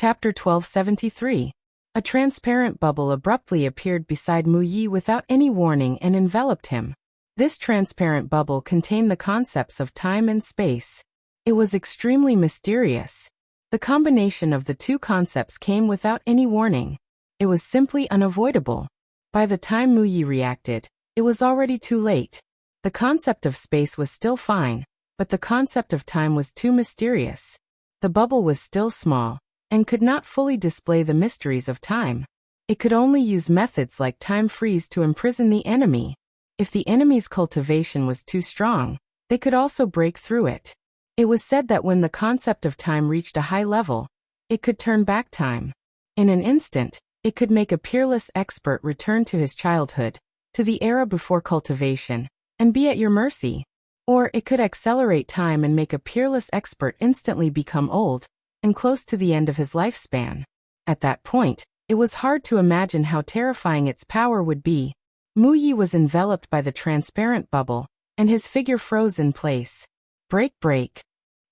Chapter 1273. A transparent bubble abruptly appeared beside Mu Yi without any warning and enveloped him. This transparent bubble contained the concepts of time and space. It was extremely mysterious. The combination of the two concepts came without any warning. It was simply unavoidable. By the time Mu Yi reacted, it was already too late. The concept of space was still fine, but the concept of time was too mysterious. The bubble was still small, and could not fully display the mysteries of time. It could only use methods like time freeze to imprison the enemy. If the enemy's cultivation was too strong, they could also break through it. It was said that when the concept of time reached a high level, it could turn back time. In an instant, it could make a peerless expert return to his childhood, to the era before cultivation, and be at your mercy. Or it could accelerate time and make a peerless expert instantly become old, and close to the end of his lifespan. At that point, it was hard to imagine how terrifying its power would be. Mu Yi was enveloped by the transparent bubble, and his figure froze in place. Break, break.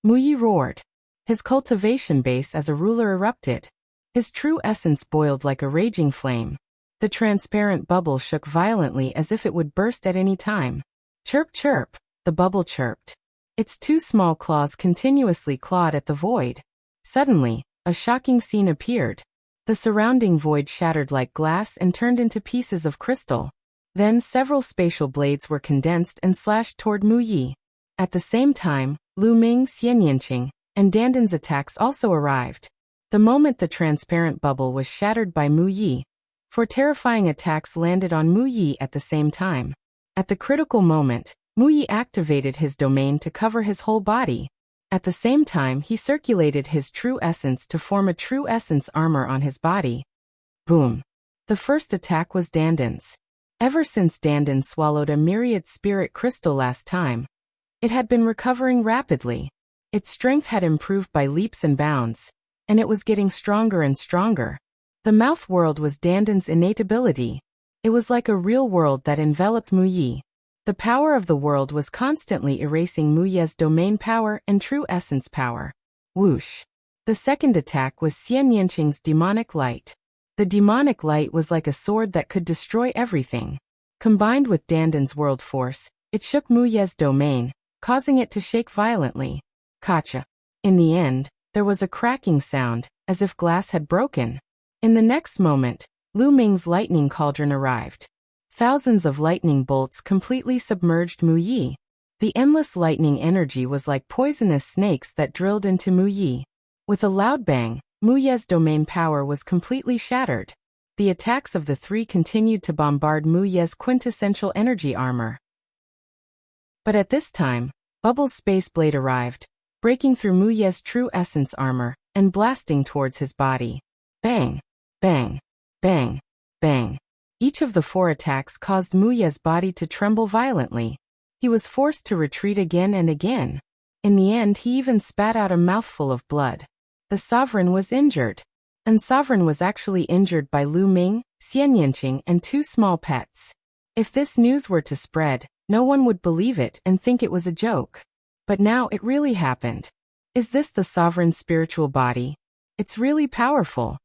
Mu Yi roared. His cultivation base as a ruler erupted. His true essence boiled like a raging flame. The transparent bubble shook violently as if it would burst at any time. Chirp, chirp, the bubble chirped. Its two small claws continuously clawed at the void. Suddenly, a shocking scene appeared. The surrounding void shattered like glass and turned into pieces of crystal. Then several spatial blades were condensed and slashed toward Mu Yi. At the same time, Lu Ming, Xianyanqing, and Dandan's attacks also arrived. The moment the transparent bubble was shattered by Mu Yi, four terrifying attacks landed on Mu Yi at the same time. At the critical moment, Mu Yi activated his domain to cover his whole body. At the same time, he circulated his true essence to form a true essence armor on his body. Boom. The first attack was Dandan's. Ever since Dandan swallowed a myriad spirit crystal last time, it had been recovering rapidly. Its strength had improved by leaps and bounds, and it was getting stronger and stronger. The mouth world was Dandan's innate ability. It was like a real world that enveloped Mu Yi. The power of the world was constantly erasing Mu Yi's domain power and true essence power. Whoosh. The second attack was Xianyanqing's demonic light. The demonic light was like a sword that could destroy everything. Combined with Dandan's world force, it shook Mu Yi's domain, causing it to shake violently. Kacha. In the end, there was a cracking sound, as if glass had broken. In the next moment, Lu Ming's lightning cauldron arrived. Thousands of lightning bolts completely submerged Mu Yi. The endless lightning energy was like poisonous snakes that drilled into Mu Yi. With a loud bang, Mu Yi's domain power was completely shattered. The attacks of the three continued to bombard Mu Yi's quintessential energy armor. But at this time, Bubble's space blade arrived, breaking through Mu Yi's true essence armor, and blasting towards his body. Bang! Bang! Bang! Bang! Each of the four attacks caused Mu Yi's body to tremble violently. He was forced to retreat again and again. In the end, he even spat out a mouthful of blood. The sovereign was injured. And sovereign was actually injured by Lu Ming, Xianyanqing, and two small pets. If this news were to spread, no one would believe it and think it was a joke. But now it really happened. Is this the sovereign's spiritual body? It's really powerful.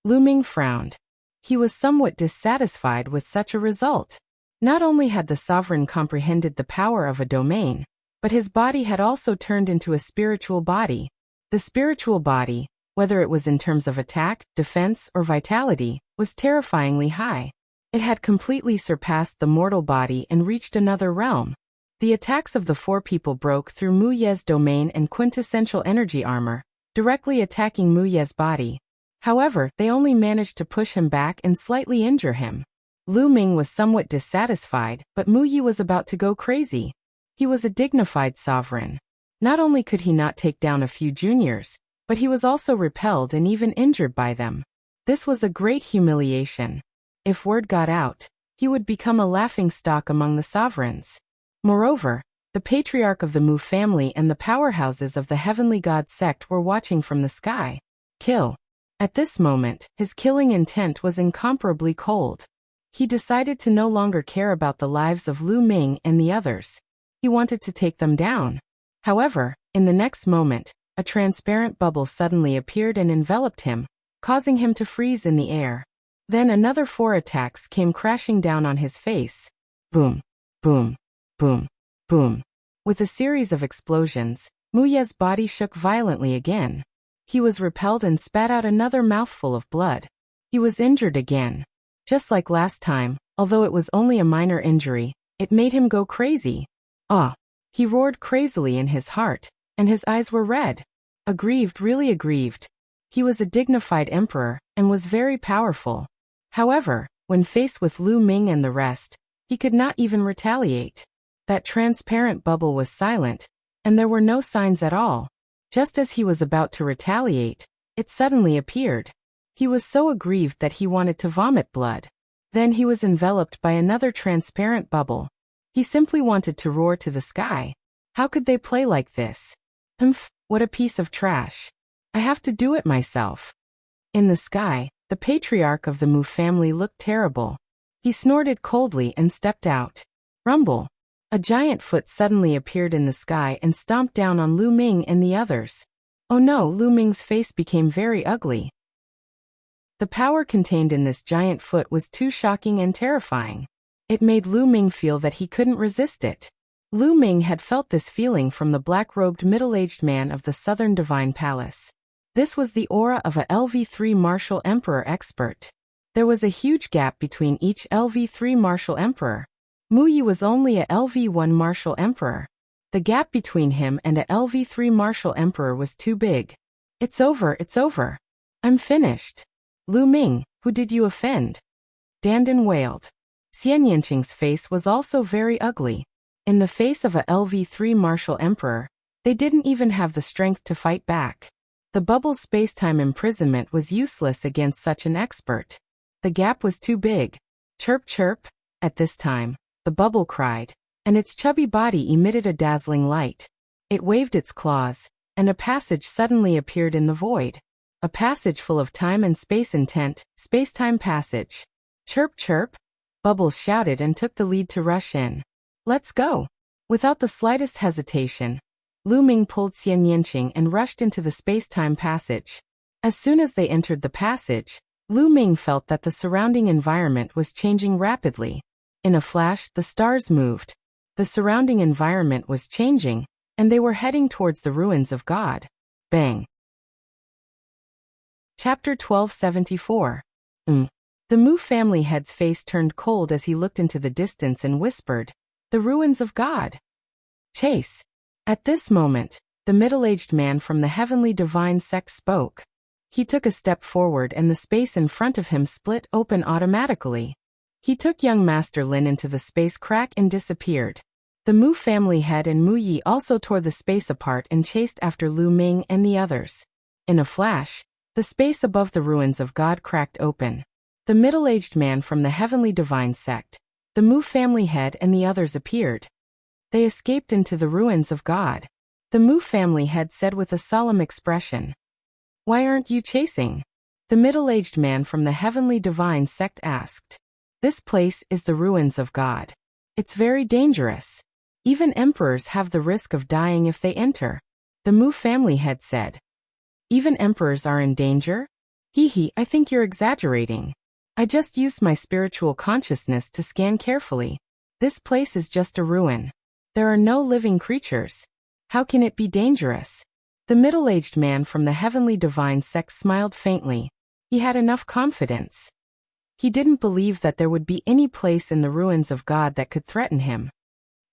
Lu Ming frowned. He was somewhat dissatisfied with such a result. Not only had the sovereign comprehended the power of a domain, but his body had also turned into a spiritual body. The spiritual body, whether it was in terms of attack, defense, or vitality, was terrifyingly high. It had completely surpassed the mortal body and reached another realm. The attacks of the four people broke through Mu Yi's domain and quintessential energy armor, directly attacking Mu Yi's body. However, they only managed to push him back and slightly injure him. Lu Ming was somewhat dissatisfied, but Mu Yi was about to go crazy. He was a dignified sovereign. Not only could he not take down a few juniors, but he was also repelled and even injured by them. This was a great humiliation. If word got out, he would become a laughingstock among the sovereigns. Moreover, the patriarch of the Mu family and the powerhouses of the heavenly god sect were watching from the sky. Kill. At this moment, his killing intent was incomparably cold. He decided to no longer care about the lives of Lu Ming and the others. He wanted to take them down. However, in the next moment, a transparent bubble suddenly appeared and enveloped him, causing him to freeze in the air. Then another 4 attacks came crashing down on his face. Boom, boom, boom, boom. With a series of explosions, Muye's body shook violently again. He was repelled and spat out another mouthful of blood. He was injured again. Just like last time, although it was only a minor injury, it made him go crazy. Ah! He roared crazily in his heart, and his eyes were red. Aggrieved, really aggrieved. He was a dignified emperor, and was very powerful. However, when faced with Lu Ming and the rest, he could not even retaliate. That transparent bubble was silent, and there were no signs at all. Just as he was about to retaliate, it suddenly appeared. He was so aggrieved that he wanted to vomit blood. Then he was enveloped by another transparent bubble. He simply wanted to roar to the sky. How could they play like this? Humph, what a piece of trash. I have to do it myself. In the sky, the patriarch of the Mu family looked terrible. He snorted coldly and stepped out. Rumble. A giant foot suddenly appeared in the sky and stomped down on Lu Ming and the others. Oh no, Lu Ming's face became very ugly. The power contained in this giant foot was too shocking and terrifying. It made Lu Ming feel that he couldn't resist it. Lu Ming had felt this feeling from the black-robed middle-aged man of the Southern Divine Palace. This was the aura of a LV3 martial emperor expert. There was a huge gap between each LV3 martial emperor. Mu Yi was only a LV1 martial emperor. The gap between him and a LV3 martial emperor was too big. It's over, it's over. I'm finished. Lu Ming, who did you offend? Dandan wailed. Xian Yanqing's face was also very ugly. In the face of a LV3 martial emperor, they didn't even have the strength to fight back. The bubble's space-time imprisonment was useless against such an expert. The gap was too big. Chirp chirp. At this time, the bubble cried, and its chubby body emitted a dazzling light. It waved its claws, and a passage suddenly appeared in the void. A passage full of time and space intent, space-time passage. Chirp chirp. Bubbles shouted and took the lead to rush in. Let's go. Without the slightest hesitation, Lu Ming pulled Xian Yanqing and rushed into the space-time passage. As soon as they entered the passage, Lu Ming felt that the surrounding environment was changing rapidly. In a flash, the stars moved. The surrounding environment was changing, and they were heading towards the ruins of God. Bang. Chapter 1274. The Mu family head's face turned cold as he looked into the distance and whispered, "The ruins of God." Chase. At this moment, the middle-aged man from the heavenly divine sect spoke. He took a step forward and the space in front of him split open automatically. He took young Master Lin into the space crack and disappeared. The Mu family head and Mu Yi also tore the space apart and chased after Lu Ming and the others. In a flash, the space above the ruins of God cracked open. The middle-aged man from the heavenly divine sect, the Mu family head and the others appeared. They escaped into the ruins of God. The Mu family head said with a solemn expression. Why aren't you chasing? The middle-aged man from the heavenly divine sect asked. This place is the ruins of God. It's very dangerous. Even emperors have the risk of dying if they enter. The Mu family head said. Even emperors are in danger? Hee, I think you're exaggerating. I just used my spiritual consciousness to scan carefully. This place is just a ruin. There are no living creatures. How can it be dangerous? The middle-aged man from the heavenly divine sect smiled faintly. He had enough confidence. He didn't believe that there would be any place in the ruins of God that could threaten him.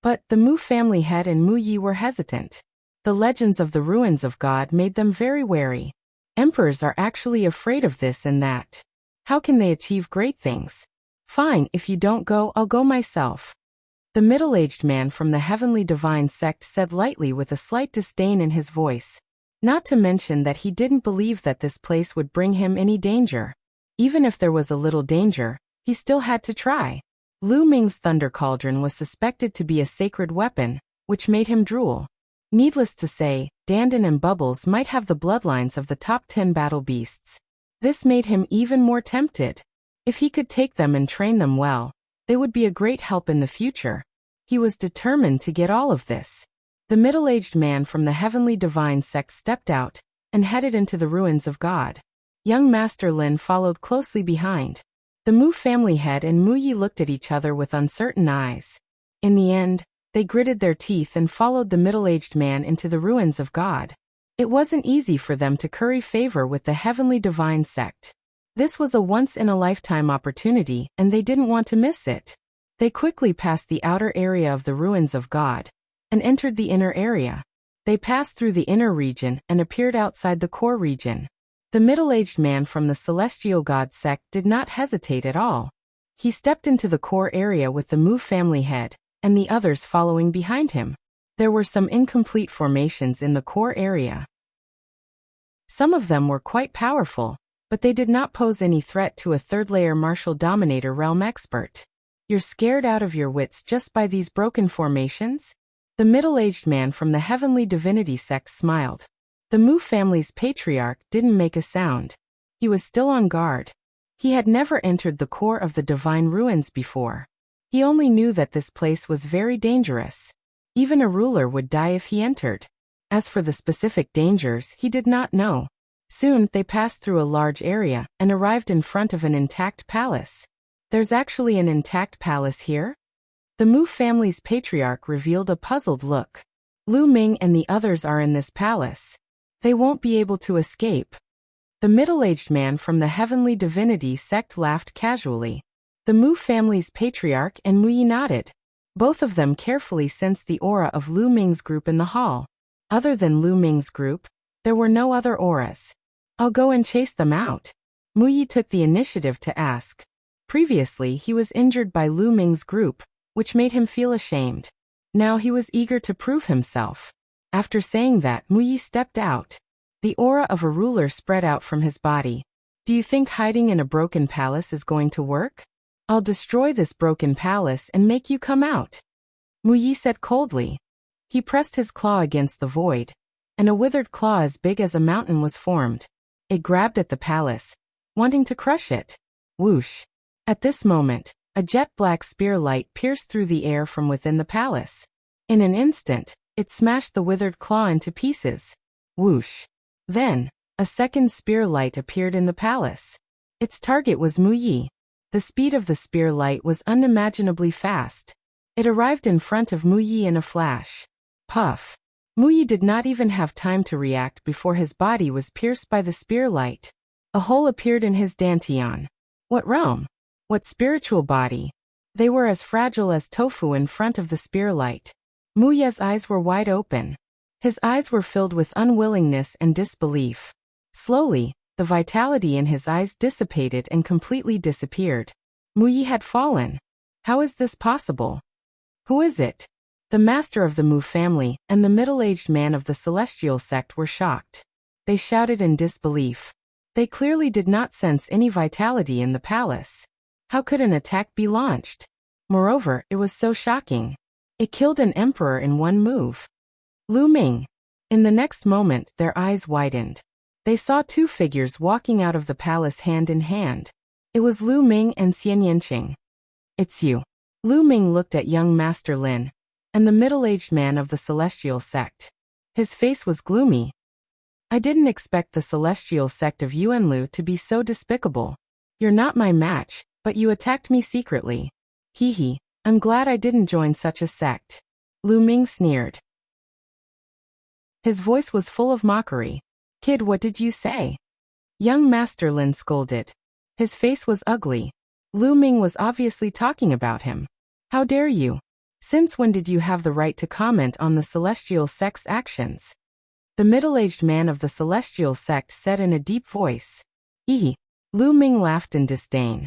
But the Mu family head and Mu Yi were hesitant. The legends of the ruins of God made them very wary. Emperors are actually afraid of this and that. How can they achieve great things? Fine, if you don't go, I'll go myself. The middle-aged man from the heavenly divine sect said lightly with a slight disdain in his voice. Not to mention that he didn't believe that this place would bring him any danger. Even if there was a little danger, he still had to try. Lu Ming's thunder cauldron was suspected to be a sacred weapon, which made him drool. Needless to say, Dandan and Bubbles might have the bloodlines of the top 10 battle beasts. This made him even more tempted. If he could take them and train them well, they would be a great help in the future. He was determined to get all of this. The middle-aged man from the heavenly divine sect stepped out and headed into the ruins of God. Young Master Lin followed closely behind. The Mu family head and Mu Yi looked at each other with uncertain eyes. In the end, they gritted their teeth and followed the middle-aged man into the ruins of God. It wasn't easy for them to curry favor with the heavenly divine sect. This was a once-in-a-lifetime opportunity, and they didn't want to miss it. They quickly passed the outer area of the ruins of God and entered the inner area. They passed through the inner region and appeared outside the core region. The middle-aged man from the celestial god sect did not hesitate at all. He stepped into the core area with the Mu family head and the others following behind him. There were some incomplete formations in the core area. Some of them were quite powerful, but they did not pose any threat to a third-layer martial dominator realm expert. You're scared out of your wits just by these broken formations? The middle-aged man from the heavenly divinity sect smiled. The Mu family's patriarch didn't make a sound. He was still on guard. He had never entered the core of the divine ruins before. He only knew that this place was very dangerous. Even a ruler would die if he entered. As for the specific dangers, he did not know. Soon, they passed through a large area and arrived in front of an intact palace. There's actually an intact palace here? The Mu family's patriarch revealed a puzzled look. Lu Ming and the others are in this palace. They won't be able to escape. The middle-aged man from the heavenly divinity sect laughed casually. The Mu family's patriarch and Mu Yi nodded. Both of them carefully sensed the aura of Lu Ming's group in the hall. Other than Lu Ming's group, there were no other auras. I'll go and chase them out. Mu Yi took the initiative to ask. Previously, he was injured by Lu Ming's group, which made him feel ashamed. Now he was eager to prove himself. After saying that, Mu Yi stepped out. The aura of a ruler spread out from his body. Do you think hiding in a broken palace is going to work? I'll destroy this broken palace and make you come out. Mu Yi said coldly. He pressed his claw against the void, and a withered claw as big as a mountain was formed. It grabbed at the palace, wanting to crush it. Whoosh! At this moment, a jet-black spear light pierced through the air from within the palace. In an instant, it smashed the withered claw into pieces. Whoosh! Then, a second spear light appeared in the palace. Its target was Mu Yi. The speed of the spear light was unimaginably fast. It arrived in front of Mu Yi in a flash. Puff! Mu Yi did not even have time to react before his body was pierced by the spear light. A hole appeared in his dantian. What realm? What spiritual body? They were as fragile as tofu in front of the spear light. Mu Yi's eyes were wide open. His eyes were filled with unwillingness and disbelief. Slowly, the vitality in his eyes dissipated and completely disappeared. Mu Yi had fallen. How is this possible? Who is it? The master of the Mu family and the middle-aged man of the celestial sect were shocked. They shouted in disbelief. They clearly did not sense any vitality in the palace. How could an attack be launched? Moreover, it was so shocking. It killed an emperor in one move. Lu Ming. In the next moment, their eyes widened. They saw two figures walking out of the palace hand in hand. It was Lu Ming and Xian Yanqing. It's you. Lu Ming looked at young Master Lin and the middle-aged man of the celestial sect. His face was gloomy. I didn't expect the celestial sect of Yuanlu to be so despicable. You're not my match, but you attacked me secretly. Hee hee, I'm glad I didn't join such a sect. Lu Ming sneered. His voice was full of mockery. Kid, what did you say? Young Master Lin scolded. His face was ugly. Lu Ming was obviously talking about him. How dare you? Since when did you have the right to comment on the celestial sect's actions? The middle-aged man of the celestial sect said in a deep voice. Ee. Lu Ming laughed in disdain.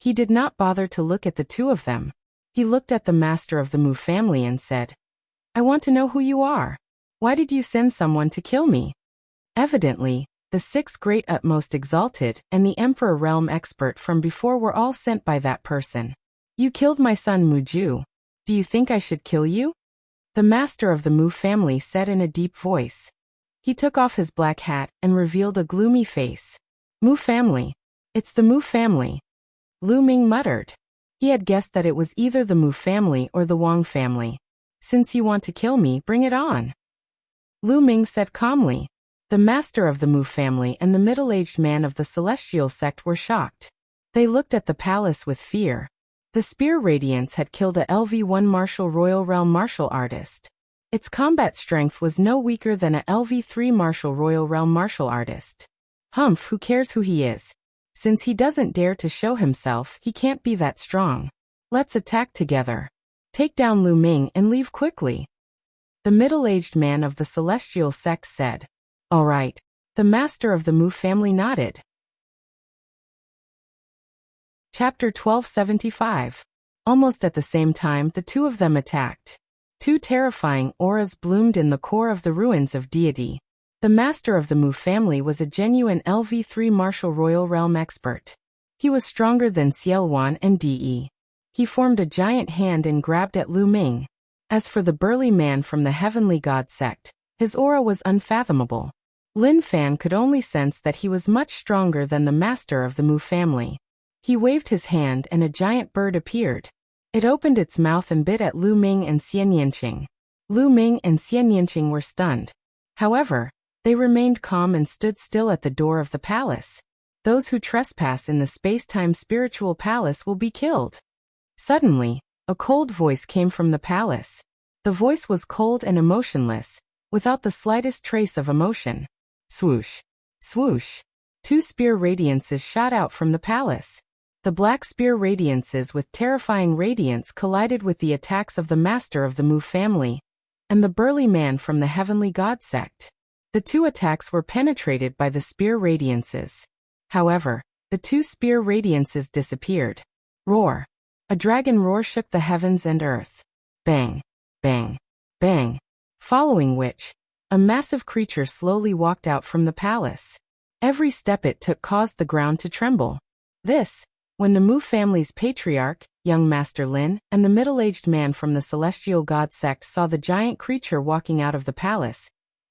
He did not bother to look at the two of them. He looked at the master of the Mu family and said, I want to know who you are. Why did you send someone to kill me? Evidently, the six great utmost exalted and the emperor realm expert from before were all sent by that person. You killed my son Muju. Do you think I should kill you? The master of the Mu family said in a deep voice. He took off his black hat and revealed a gloomy face. Mu family. It's the Mu family. Lu Ming muttered. He had guessed that it was either the Mu family or the Wang family. Since you want to kill me, bring it on. Lu Ming said calmly. The master of the Mu family and the middle-aged man of the celestial sect were shocked. They looked at the palace with fear. The spear radiance had killed a LV-1 martial royal realm martial artist. Its combat strength was no weaker than a LV-3 martial royal realm martial artist. Humph, who cares who he is? Since he doesn't dare to show himself, he can't be that strong. Let's attack together. Take down Lu Ming and leave quickly. The middle-aged man of the celestial sect said. All right. The master of the Mu family nodded. Chapter 1275. Almost at the same time, the two of them attacked. Two terrifying auras bloomed in the core of the ruins of deity. The master of the Mu family was a genuine LV-3 martial royal realm expert. He was stronger than Xielwan and De. He formed a giant hand and grabbed at Lu Ming. As for the burly man from the heavenly god sect, his aura was unfathomable. Lin Fan could only sense that he was much stronger than the master of the Mu family. He waved his hand and a giant bird appeared. It opened its mouth and bit at Lu Ming and Xian Yanqing. Lu Ming and Xian Yanqing were stunned. However, they remained calm and stood still at the door of the palace. Those who trespass in the space-time spiritual palace will be killed. Suddenly, a cold voice came from the palace. The voice was cold and emotionless, without the slightest trace of emotion. Swoosh! Swoosh! Two spear radiances shot out from the palace. The black spear radiances with terrifying radiance collided with the attacks of the master of the Mu family and the burly man from the heavenly god sect. The two attacks were penetrated by the spear radiances. However, the two spear radiances disappeared. Roar! A dragon roar shook the heavens and earth. Bang! Bang! Bang! Following which, a massive creature slowly walked out from the palace. Every step it took caused the ground to tremble. This, when the Mu family's patriarch, young Master Lin, and the middle-aged man from the celestial god sect saw the giant creature walking out of the palace,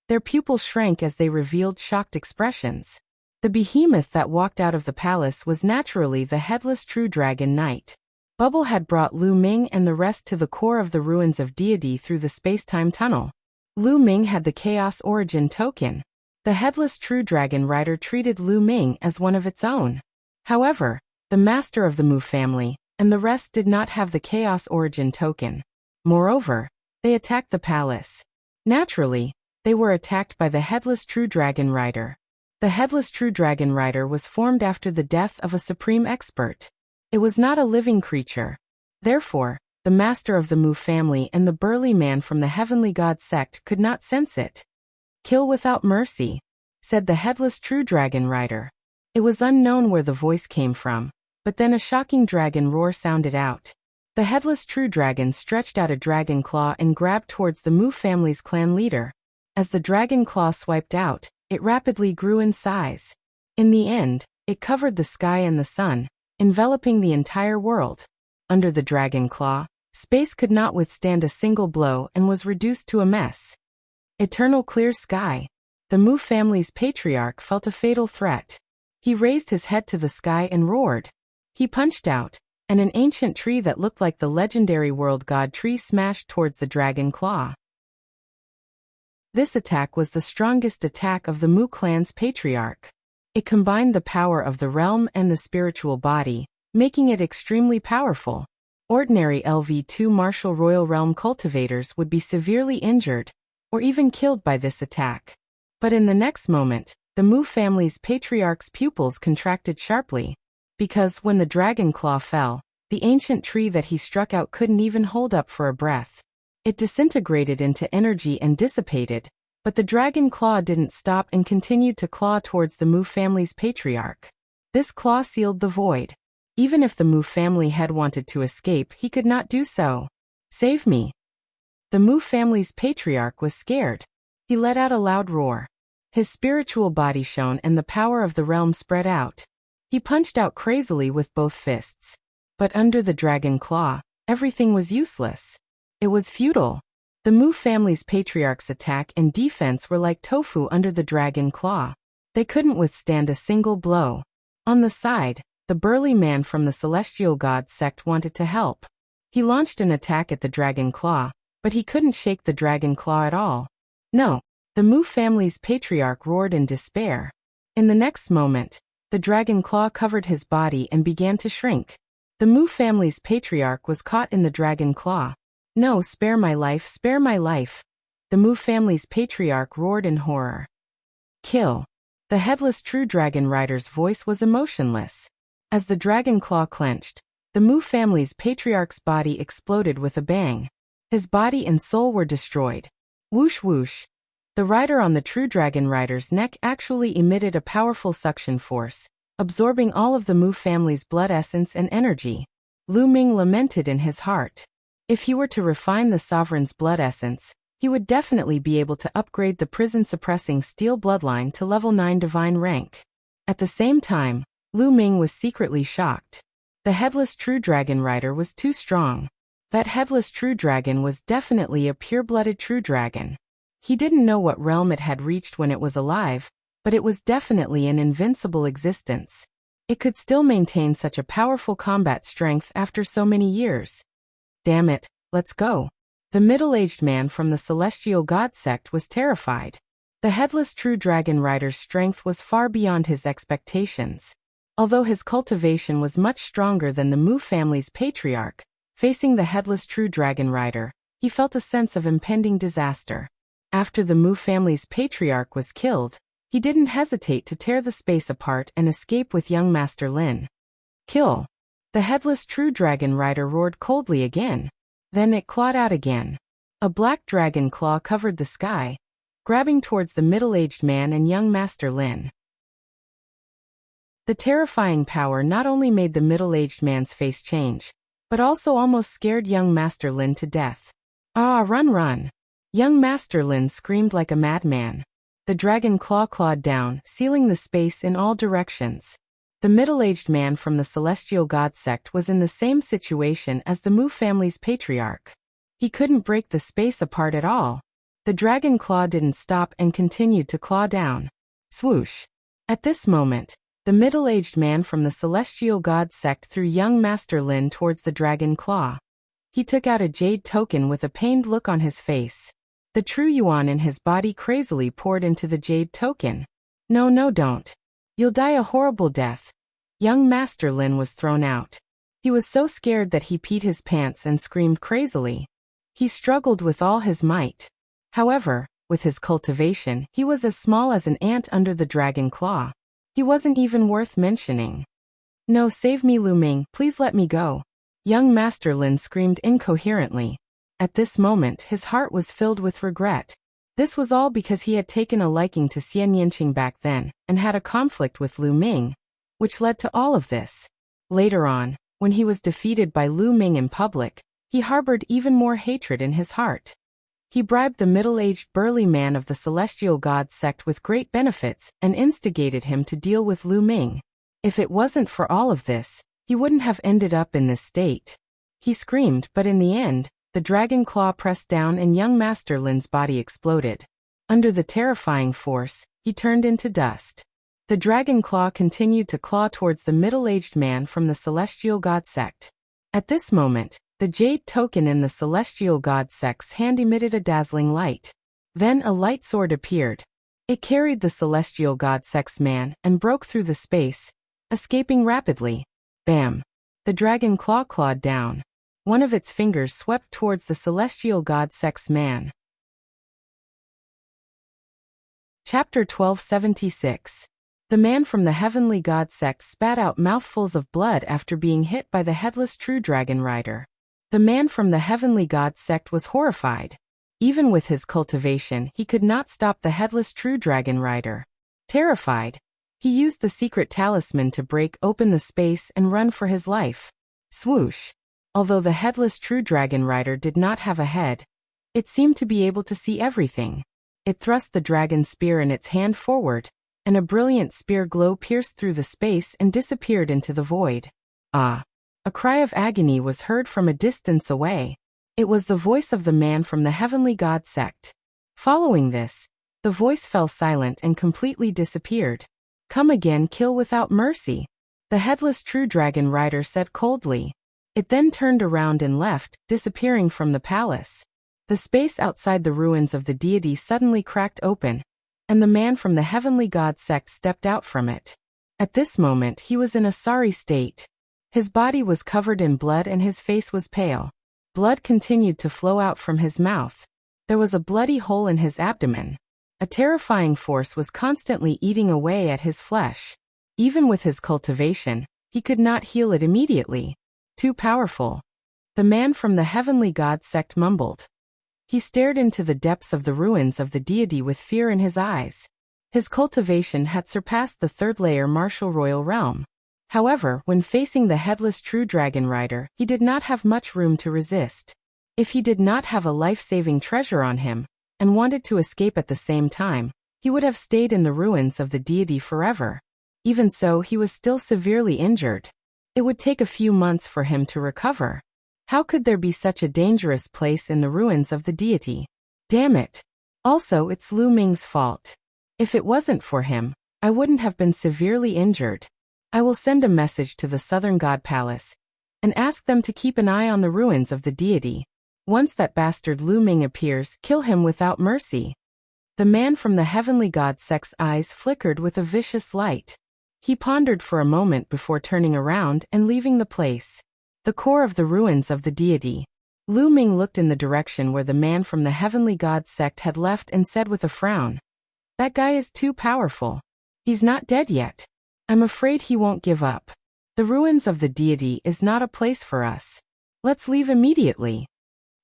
their pupils shrank as they revealed shocked expressions. The behemoth that walked out of the palace was naturally the headless true dragon knight. Bubble had brought Lu Ming and the rest to the core of the ruins of deity through the space-time tunnel. Lu Ming had the Chaos Origin token. The headless true dragon rider treated Lu Ming as one of its own. However, the master of the Mu family and the rest did not have the Chaos Origin token. Moreover, they attacked the palace. Naturally, they were attacked by the headless true dragon rider. The headless true dragon rider was formed after the death of a supreme expert. It was not a living creature. Therefore, the master of the Mu family and the burly man from the heavenly god sect could not sense it. Kill without mercy, said the headless true dragon rider. It was unknown where the voice came from, but then a shocking dragon roar sounded out. The headless true dragon stretched out a dragon claw and grabbed towards the Mu family's clan leader. As the dragon claw swiped out, it rapidly grew in size. In the end, it covered the sky and the sun, enveloping the entire world. Under the dragon claw, space could not withstand a single blow and was reduced to a mess. Eternal clear sky. The Mu family's patriarch felt a fatal threat. He raised his head to the sky and roared. He punched out, and an ancient tree that looked like the legendary world god tree smashed towards the dragon claw. This attack was the strongest attack of the Mu clan's patriarch. It combined the power of the realm and the spiritual body, making it extremely powerful. Ordinary LV-2 martial royal realm cultivators would be severely injured, or even killed by this attack. But in the next moment, the Mu family's patriarch's pupils contracted sharply, because when the dragon claw fell, the ancient tree that he struck out couldn't even hold up for a breath. It disintegrated into energy and dissipated, but the dragon claw didn't stop and continued to claw towards the Mu family's patriarch. This claw sealed the void. Even if the Mu family had wanted to escape, he could not do so. Save me. The Mu family's patriarch was scared. He let out a loud roar. His spiritual body shone and the power of the realm spread out. He punched out crazily with both fists. But under the dragon claw, everything was useless. It was futile. The Mu family's patriarch's attack and defense were like tofu under the dragon claw. They couldn't withstand a single blow. On the side, the burly man from the celestial god sect wanted to help. He launched an attack at the dragon claw, But he couldn't shake the dragon claw at all. No, the Mu family's patriarch roared in despair. In the next moment, the dragon claw covered his body and began to shrink. The Mu family's patriarch was caught in the dragon claw. No, spare my life, spare my life. The Mu family's patriarch roared in horror. Kill. The headless true dragon rider's voice was emotionless. As the dragon claw clenched, the Mu family's patriarch's body exploded with a bang. His body and soul were destroyed. Whoosh whoosh. The rider on the true dragon rider's neck actually emitted a powerful suction force, absorbing all of the Mu family's blood essence and energy. Lu Ming lamented in his heart. If he were to refine the sovereign's blood essence, he would definitely be able to upgrade the prison-suppressing steel bloodline to level 9 divine rank. At the same time, Lu Ming was secretly shocked. The headless true dragon rider was too strong. That headless true dragon was definitely a pure-blooded true dragon. He didn't know what realm it had reached when it was alive, but it was definitely an invincible existence. It could still maintain such a powerful combat strength after so many years. Damn it, let's go. The middle-aged man from the celestial god sect was terrified. The headless true dragon rider's strength was far beyond his expectations. Although his cultivation was much stronger than the Mu family's patriarch, facing the headless true dragon rider, he felt a sense of impending disaster. After the Mu family's patriarch was killed, he didn't hesitate to tear the space apart and escape with young Master Lin. Kill. The headless true dragon rider roared coldly again. Then it clawed out again. A black dragon claw covered the sky, grabbing towards the middle-aged man and young Master Lin. The terrifying power not only made the middle-aged man's face change, but also almost scared young Master Lin to death. Ah, run, run! Young Master Lin screamed like a madman. The dragon claw clawed down, sealing the space in all directions. The middle-aged man from the celestial god sect was in the same situation as the Mu family's patriarch. He couldn't break the space apart at all. The dragon claw didn't stop and continued to claw down. Swoosh! At this moment, the middle-aged man from the celestial god sect threw young Master Lin towards the dragon claw. He took out a jade token with a pained look on his face. The true yuan in his body crazily poured into the jade token. No, no, don't. You'll die a horrible death. Young Master Lin was thrown out. He was so scared that he peed his pants and screamed crazily. He struggled with all his might. However, with his cultivation, he was as small as an ant under the dragon claw. He wasn't even worth mentioning. No, save me, Lu Ming, please let me go. Young Master Lin screamed incoherently. At this moment, his heart was filled with regret. This was all because he had taken a liking to Xian Yinqing back then, and had a conflict with Lu Ming, which led to all of this. Later on, when he was defeated by Lu Ming in public, he harbored even more hatred in his heart. He bribed the middle-aged burly man of the celestial god sect with great benefits and instigated him to deal with Lu Ming. If it wasn't for all of this, he wouldn't have ended up in this state. He screamed, but in the end, the dragon claw pressed down and young Master Lin's body exploded. Under the terrifying force, he turned into dust. The dragon claw continued to claw towards the middle-aged man from the celestial god sect. At this moment, the jade token in the celestial god sect's hand emitted a dazzling light. Then a light sword appeared. It carried the celestial god sect's man and broke through the space, escaping rapidly. Bam! The dragon claw clawed down. One of its fingers swept towards the celestial god sect's man. Chapter 1276. The man from the heavenly god sect spat out mouthfuls of blood after being hit by the headless true dragon rider. The man from the heavenly god sect was horrified. Even with his cultivation, he could not stop the headless true dragon rider. Terrified, he used the secret talisman to break open the space and run for his life. Swoosh! Although the headless true dragon rider did not have a head, it seemed to be able to see everything. It thrust the dragon spear in its hand forward, and a brilliant spear glow pierced through the space and disappeared into the void. Ah! A cry of agony was heard from a distance away. It was the voice of the man from the heavenly god sect. Following this, the voice fell silent and completely disappeared. Come again, kill without mercy, the headless true dragon rider said coldly. It then turned around and left, disappearing from the palace. The space outside the ruins of the deity suddenly cracked open, and the man from the heavenly god sect stepped out from it. At this moment he was in a sorry state. His body was covered in blood and his face was pale. Blood continued to flow out from his mouth. There was a bloody hole in his abdomen. A terrifying force was constantly eating away at his flesh. Even with his cultivation, he could not heal it immediately. Too powerful. The man from the heavenly god sect mumbled. He stared into the depths of the ruins of the deity with fear in his eyes. His cultivation had surpassed the third layer martial royal realm. However, when facing the headless true dragon rider, he did not have much room to resist. If he did not have a life-saving treasure on him, and wanted to escape at the same time, he would have stayed in the ruins of the deity forever. Even so, he was still severely injured. It would take a few months for him to recover. How could there be such a dangerous place in the ruins of the deity? Damn it. Also, it's Lu Ming's fault. If it wasn't for him, I wouldn't have been severely injured. I will send a message to the Southern God Palace and ask them to keep an eye on the ruins of the deity. Once that bastard Lu Ming appears, kill him without mercy. The man from the heavenly god sect's eyes flickered with a vicious light. He pondered for a moment before turning around and leaving the place. The core of the ruins of the deity. Lu Ming looked in the direction where the man from the heavenly god sect had left and said with a frown, "That guy is too powerful. He's not dead yet. I'm afraid he won't give up. The ruins of the deity is not a place for us. Let's leave immediately."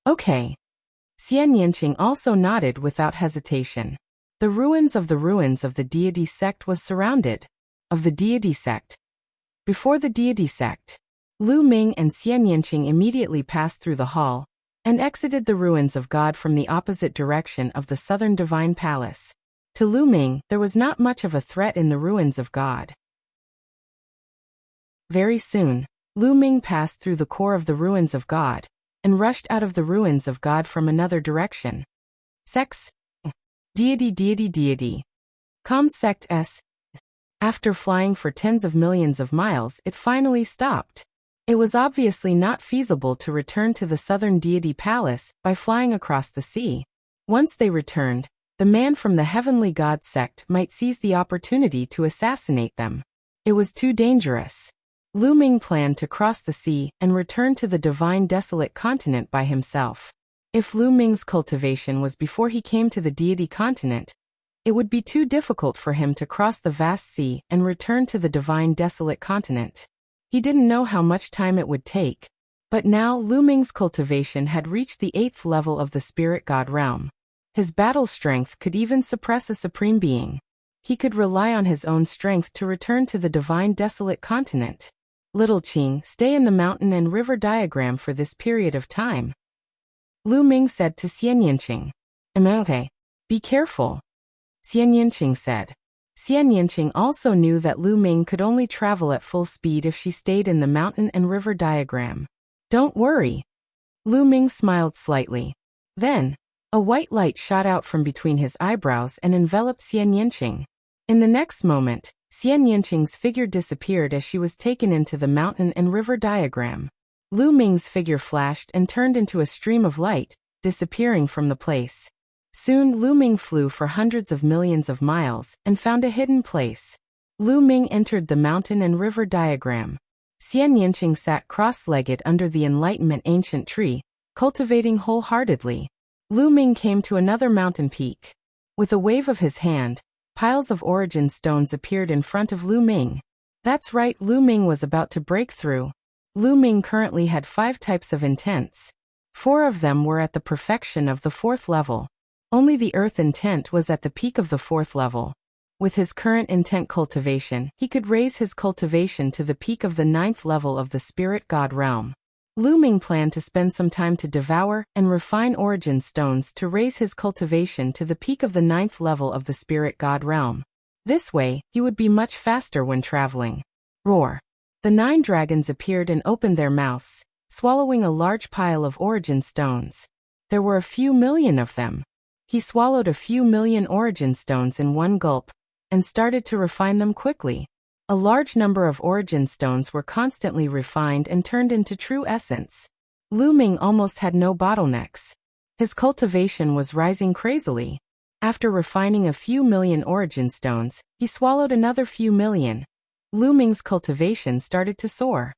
Okay. Xian Yanqing also nodded without hesitation. The ruins of the deity sect was surrounded. Of the deity sect. Before the deity sect, Lu Ming and Xian Yanqing immediately passed through the hall and exited the ruins of God from the opposite direction of the southern divine palace. To Lu Ming, there was not much of a threat in the ruins of God. Very soon, Lu Ming passed through the core of the ruins of God and rushed out of the ruins of God from another direction. Sex. Deity. Com sect s. After flying for tens of millions of miles, it finally stopped. It was obviously not feasible to return to the southern deity palace by flying across the sea. Once they returned, the man from the heavenly god sect might seize the opportunity to assassinate them. It was too dangerous. Lu Ming planned to cross the sea and return to the divine desolate continent by himself. If Lu Ming's cultivation was before he came to the deity continent, it would be too difficult for him to cross the vast sea and return to the divine desolate continent. He didn't know how much time it would take. But now Lu Ming's cultivation had reached the 8th level of the spirit god realm. His battle strength could even suppress a supreme being. He could rely on his own strength to return to the divine desolate continent. Little Qing, stay in the mountain and river diagram for this period of time. Lu Ming said to Xian Yanqing. Okay. Be careful. Xian Yanqing said. Xian Yanqing also knew that Lu Ming could only travel at full speed if she stayed in the mountain and river diagram. Don't worry. Lu Ming smiled slightly. Then, a white light shot out from between his eyebrows and enveloped Xian Yanqing. In the next moment, Xian Yanqing's figure disappeared as she was taken into the mountain and river diagram. Lu Ming's figure flashed and turned into a stream of light, disappearing from the place. Soon Lu Ming flew for hundreds of millions of miles and found a hidden place. Lu Ming entered the mountain and river diagram. Xian Yanqing sat cross-legged under the enlightenment ancient tree, cultivating wholeheartedly. Lu Ming came to another mountain peak. With a wave of his hand, piles of origin stones appeared in front of Lu Ming. That's right, Lu Ming was about to break through. Lu Ming currently had 5 types of intents. 4 of them were at the perfection of the 4th level. Only the earth intent was at the peak of the 4th level. With his current intent cultivation, he could raise his cultivation to the peak of the 9th level of the spirit god realm. Lu Ming planned to spend some time to devour and refine origin stones to raise his cultivation to the peak of the 9th level of the spirit god realm. This way, he would be much faster when traveling. Roar! The 9 dragons appeared and opened their mouths, swallowing a large pile of origin stones. There were a few million of them. He swallowed a few million origin stones in one gulp, and started to refine them quickly. A large number of origin stones were constantly refined and turned into true essence. Lu Ming almost had no bottlenecks. His cultivation was rising crazily. After refining a few million origin stones, he swallowed another few million. Lu Ming's cultivation started to soar.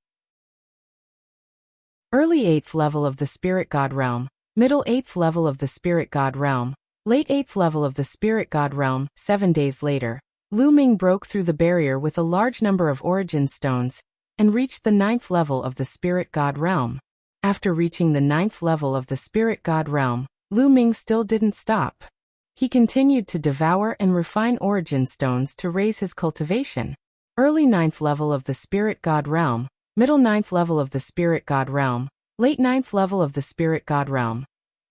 Early 8th level of the Spirit God Realm, middle 8th level of the Spirit God Realm, late 8th level of the Spirit God Realm. 7 days later, Lu Ming broke through the barrier with a large number of origin stones and reached the 9th level of the Spirit God Realm. After reaching the 9th level of the Spirit God Realm, Lu Ming still didn't stop. He continued to devour and refine origin stones to raise his cultivation. Early 9th level of the Spirit God Realm, middle 9th level of the Spirit God Realm, late 9th level of the Spirit God Realm.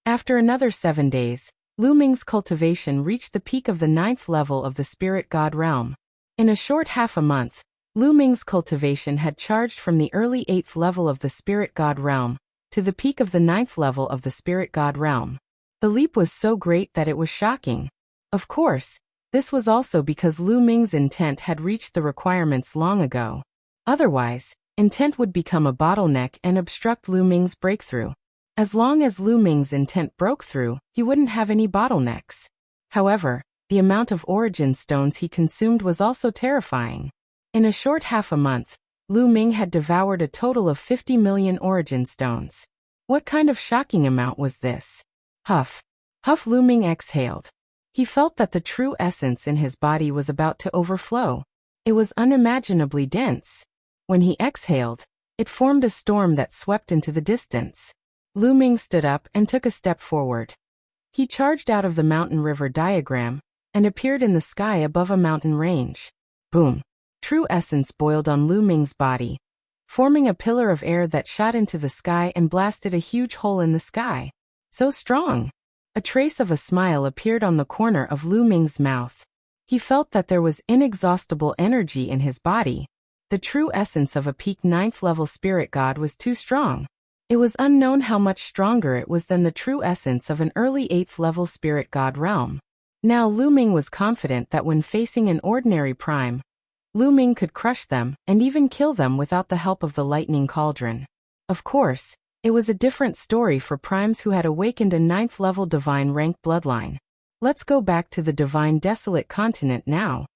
After another 7 days, Lu Ming's cultivation reached the peak of the 9th level of the Spirit God Realm. In a short half a month, Lu Ming's cultivation had charged from the early 8th level of the Spirit God Realm to the peak of the 9th level of the Spirit God Realm. The leap was so great that it was shocking. Of course, this was also because Lu Ming's intent had reached the requirements long ago. Otherwise, intent would become a bottleneck and obstruct Lu Ming's breakthrough. As long as Lu Ming's intent broke through, he wouldn't have any bottlenecks. However, the amount of origin stones he consumed was also terrifying. In a short half a month, Lu Ming had devoured a total of 50 million origin stones. What kind of shocking amount was this? Huff. Huff. Lu Ming exhaled. He felt that the true essence in his body was about to overflow. It was unimaginably dense. When he exhaled, it formed a storm that swept into the distance. Lu Ming stood up and took a step forward. He charged out of the mountain river diagram and appeared in the sky above a mountain range. Boom. True essence boiled on Lu Ming's body, forming a pillar of air that shot into the sky and blasted a huge hole in the sky. So strong! A trace of a smile appeared on the corner of Lu Ming's mouth. He felt that there was inexhaustible energy in his body. The true essence of a peak 9th level spirit god was too strong. It was unknown how much stronger it was than the true essence of an early 8th level spirit god realm. Now Lu Ming was confident that when facing an ordinary prime, Lu Ming could crush them and even kill them without the help of the lightning cauldron. Of course, it was a different story for primes who had awakened a 9th level divine rank bloodline. Let's go back to the divine desolate continent now.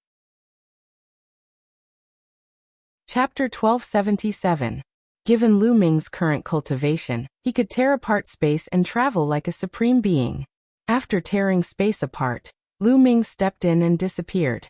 Chapter 1277. Given Lu Ming's current cultivation, he could tear apart space and travel like a supreme being. After tearing space apart, Lu Ming stepped in and disappeared.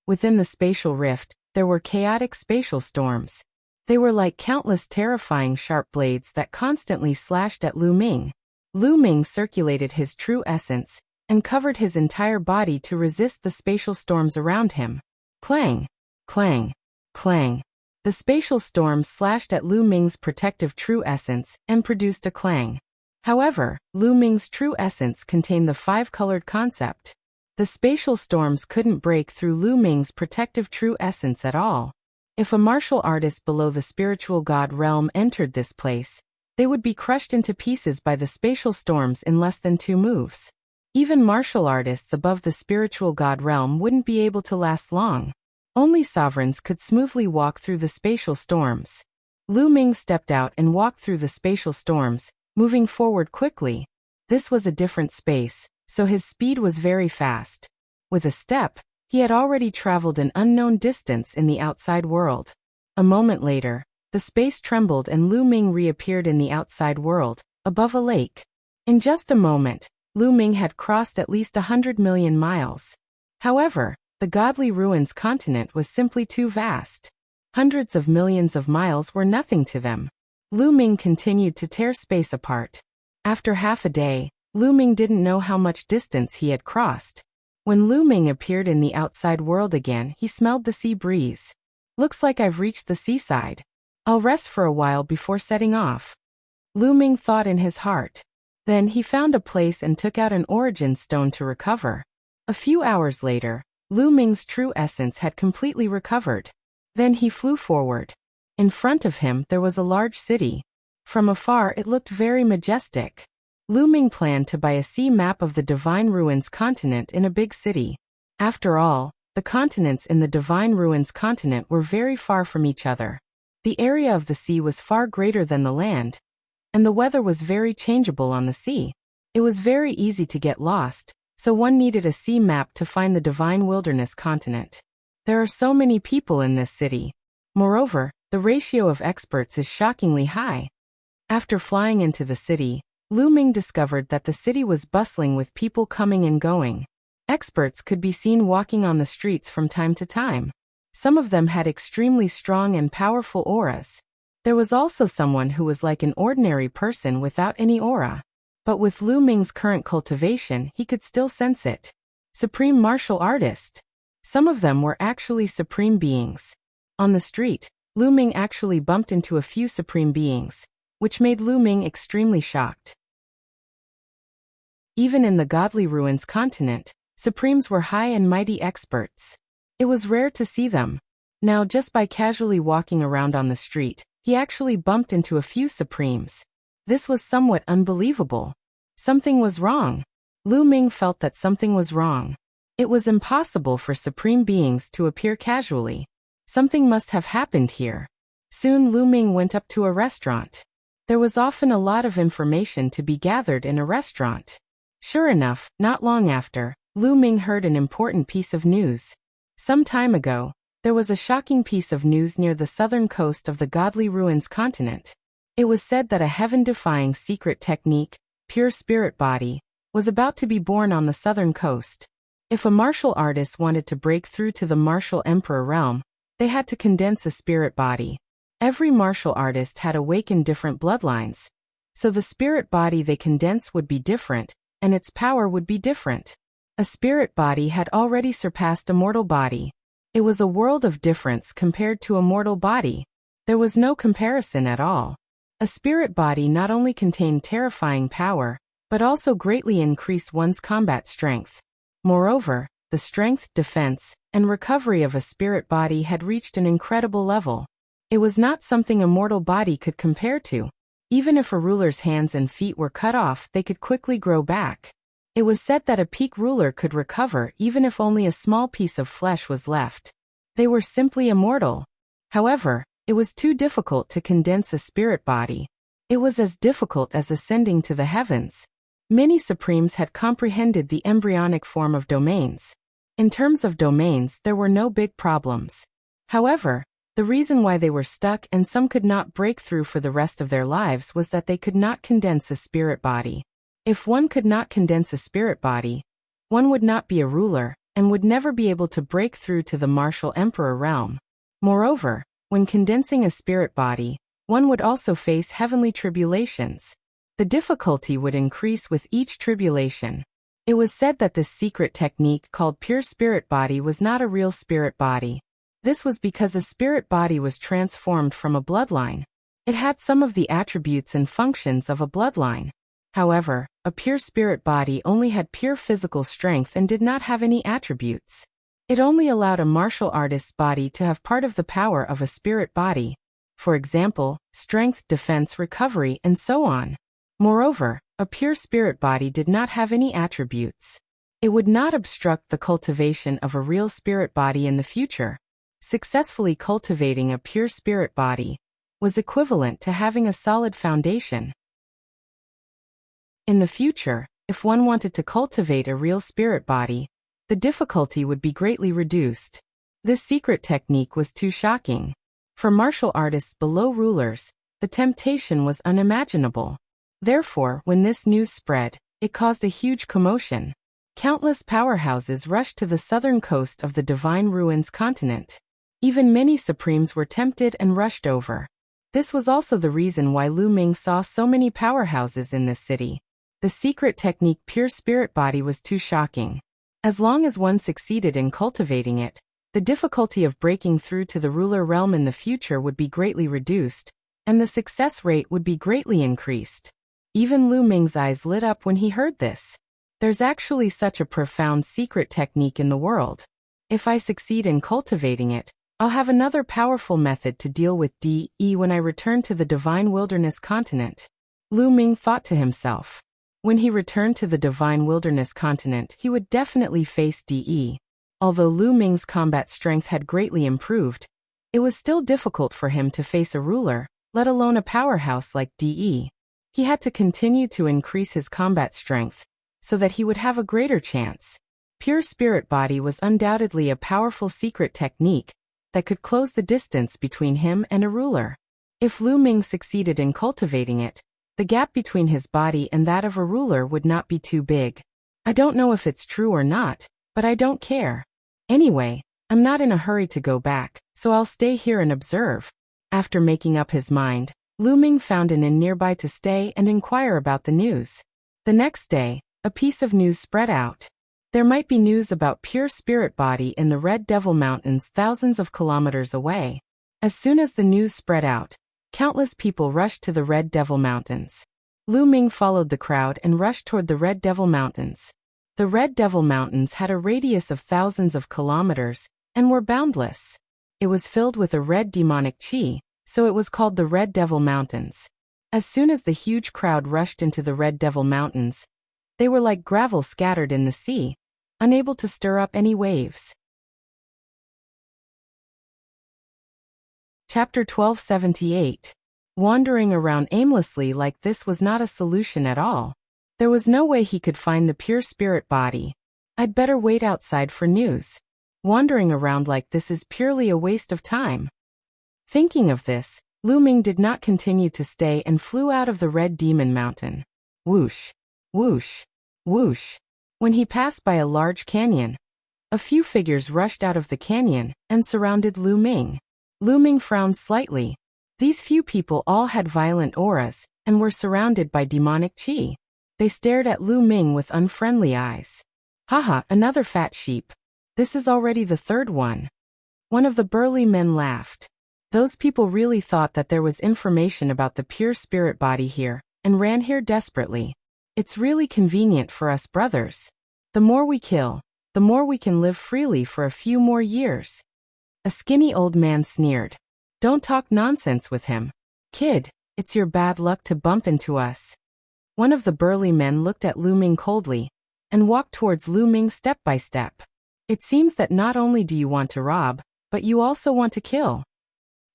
Within the spatial rift, there were chaotic spatial storms. They were like countless terrifying sharp blades that constantly slashed at Lu Ming. Lu Ming circulated his true essence and covered his entire body to resist the spatial storms around him. Clang! Clang! Clang! The spatial storms slashed at Lu Ming's protective true essence and produced a clang. However, Lu Ming's true essence contained the 5-colored concept. The spatial storms couldn't break through Lu Ming's protective true essence at all. If a martial artist below the spiritual god realm entered this place, they would be crushed into pieces by the spatial storms in less than 2 moves. Even martial artists above the spiritual god realm wouldn't be able to last long. Only sovereigns could smoothly walk through the spatial storms. Lu Ming stepped out and walked through the spatial storms, moving forward quickly. This was a different space, so his speed was very fast. With a step, he had already traveled an unknown distance in the outside world. A moment later, the space trembled and Lu Ming reappeared in the outside world, above a lake. In just a moment, Lu Ming had crossed at least 100 million miles. However, the godly ruins continent was simply too vast. Hundreds of millions of miles were nothing to them. Lu Ming continued to tear space apart. After half a day, Lu Ming didn't know how much distance he had crossed. When Lu Ming appeared in the outside world again, he smelled the sea breeze. Looks like I've reached the seaside. I'll rest for a while before setting off. Lu Ming thought in his heart. Then he found a place and took out an origin stone to recover. A few hours later, Lu Ming's true essence had completely recovered. Then he flew forward. In front of him there was a large city. From afar it looked very majestic. Lu Ming planned to buy a sea map of the Divine Ruins continent in a big city. After all, the continents in the Divine Ruins continent were very far from each other. The area of the sea was far greater than the land, and the weather was very changeable on the sea. It was very easy to get lost, so one needed a sea map to find the divine wilderness continent. There are so many people in this city. Moreover, the ratio of experts is shockingly high. After flying into the city, Lu Ming discovered that the city was bustling with people coming and going. Experts could be seen walking on the streets from time to time. Some of them had extremely strong and powerful auras. There was also someone who was like an ordinary person without any aura. But with Lu Ming's current cultivation, he could still sense it. Supreme martial artist. Some of them were actually supreme beings. On the street, Lu Ming actually bumped into a few supreme beings, which made Lu Ming extremely shocked. Even in the godly ruins continent, supremes were high and mighty experts. It was rare to see them. Now, just by casually walking around on the street, he actually bumped into a few supremes. This was somewhat unbelievable. Something was wrong. Lu Ming felt that something was wrong. It was impossible for supreme beings to appear casually. Something must have happened here. Soon Lu Ming went up to a restaurant. There was often a lot of information to be gathered in a restaurant. Sure enough, not long after, Lu Ming heard an important piece of news. Some time ago, there was a shocking piece of news near the southern coast of the godly ruins continent. It was said that a heaven-defying secret technique, pure spirit body, was about to be born on the southern coast. If a martial artist wanted to break through to the martial emperor realm, they had to condense a spirit body. Every martial artist had awakened different bloodlines, so the spirit body they condense would be different, and its power would be different. A spirit body had already surpassed a mortal body. It was a world of difference compared to a mortal body. There was no comparison at all. A spirit body not only contained terrifying power, but also greatly increased one's combat strength. Moreover, the strength, defense, and recovery of a spirit body had reached an incredible level. It was not something a mortal body could compare to. Even if a ruler's hands and feet were cut off, they could quickly grow back. It was said that a peak ruler could recover even if only a small piece of flesh was left. They were simply immortal. However, it was too difficult to condense a spirit body. It was as difficult as ascending to the heavens. Many supremes had comprehended the embryonic form of domains. In terms of domains, there were no big problems. However, the reason why they were stuck and some could not break through for the rest of their lives was that they could not condense a spirit body. If one could not condense a spirit body, one would not be a ruler and would never be able to break through to the martial emperor realm. Moreover, when condensing a spirit body, one would also face heavenly tribulations. The difficulty would increase with each tribulation. It was said that this secret technique called pure spirit body was not a real spirit body. This was because a spirit body was transformed from a bloodline. It had some of the attributes and functions of a bloodline. However, a pure spirit body only had pure physical strength and did not have any attributes. It only allowed a martial artist's body to have part of the power of a spirit body. For example, strength, defense, recovery, and so on. Moreover, a pure spirit body did not have any attributes. It would not obstruct the cultivation of a real spirit body in the future. Successfully cultivating a pure spirit body was equivalent to having a solid foundation. In the future, if one wanted to cultivate a real spirit body, the difficulty would be greatly reduced. This secret technique was too shocking. For martial artists below rulers, the temptation was unimaginable. Therefore, when this news spread, it caused a huge commotion. Countless powerhouses rushed to the southern coast of the Divine Ruins continent. Even many supremes were tempted and rushed over. This was also the reason why Lu Ming saw so many powerhouses in this city. The secret technique pure spirit body was too shocking. As long as one succeeded in cultivating it, the difficulty of breaking through to the ruler realm in the future would be greatly reduced, and the success rate would be greatly increased. Even Lu Ming's eyes lit up when he heard this. There's actually such a profound secret technique in the world. If I succeed in cultivating it, I'll have another powerful method to deal with DE when I return to the Divine Wilderness continent. Lu Ming thought to himself. When he returned to the Divine Wilderness continent, he would definitely face DE. Although Lu Ming's combat strength had greatly improved, it was still difficult for him to face a ruler, let alone a powerhouse like DE. He had to continue to increase his combat strength, so that he would have a greater chance. Pure spirit body was undoubtedly a powerful secret technique that could close the distance between him and a ruler. If Lu Ming succeeded in cultivating it, the gap between his body and that of a ruler would not be too big. I don't know if it's true or not, but I don't care. Anyway, I'm not in a hurry to go back, so I'll stay here and observe. After making up his mind, Lu Ming found an inn nearby to stay and inquire about the news. The next day, a piece of news spread out. There might be news about pure spirit body in the Red Devil Mountains thousands of kilometers away. As soon as the news spread out, countless people rushed to the Red Devil Mountains. Lu Ming followed the crowd and rushed toward the Red Devil Mountains. The Red Devil Mountains had a radius of thousands of kilometers and were boundless. It was filled with a red demonic chi, so it was called the Red Devil Mountains. As soon as the huge crowd rushed into the Red Devil Mountains, they were like gravel scattered in the sea, unable to stir up any waves. Chapter 1278. Wandering around aimlessly like this was not a solution at all. There was no way he could find the pure spirit body. I'd better wait outside for news. Wandering around like this is purely a waste of time. Thinking of this, Lu Ming did not continue to stay and flew out of the Red Demon Mountain. Whoosh, whoosh, whoosh. When he passed by a large canyon, a few figures rushed out of the canyon and surrounded Lu Ming. Lu Ming frowned slightly. These few people all had violent auras and were surrounded by demonic chi. They stared at Lu Ming with unfriendly eyes. Haha, another fat sheep. This is already the third one. One of the burly men laughed. Those people really thought that there was information about the pure spirit body here, and ran here desperately. It's really convenient for us brothers. The more we kill, the more we can live freely for a few more years. A skinny old man sneered. Don't talk nonsense with him. Kid, it's your bad luck to bump into us. One of the burly men looked at Lu Ming coldly, and walked towards Lu Ming step by step. It seems that not only do you want to rob, but you also want to kill.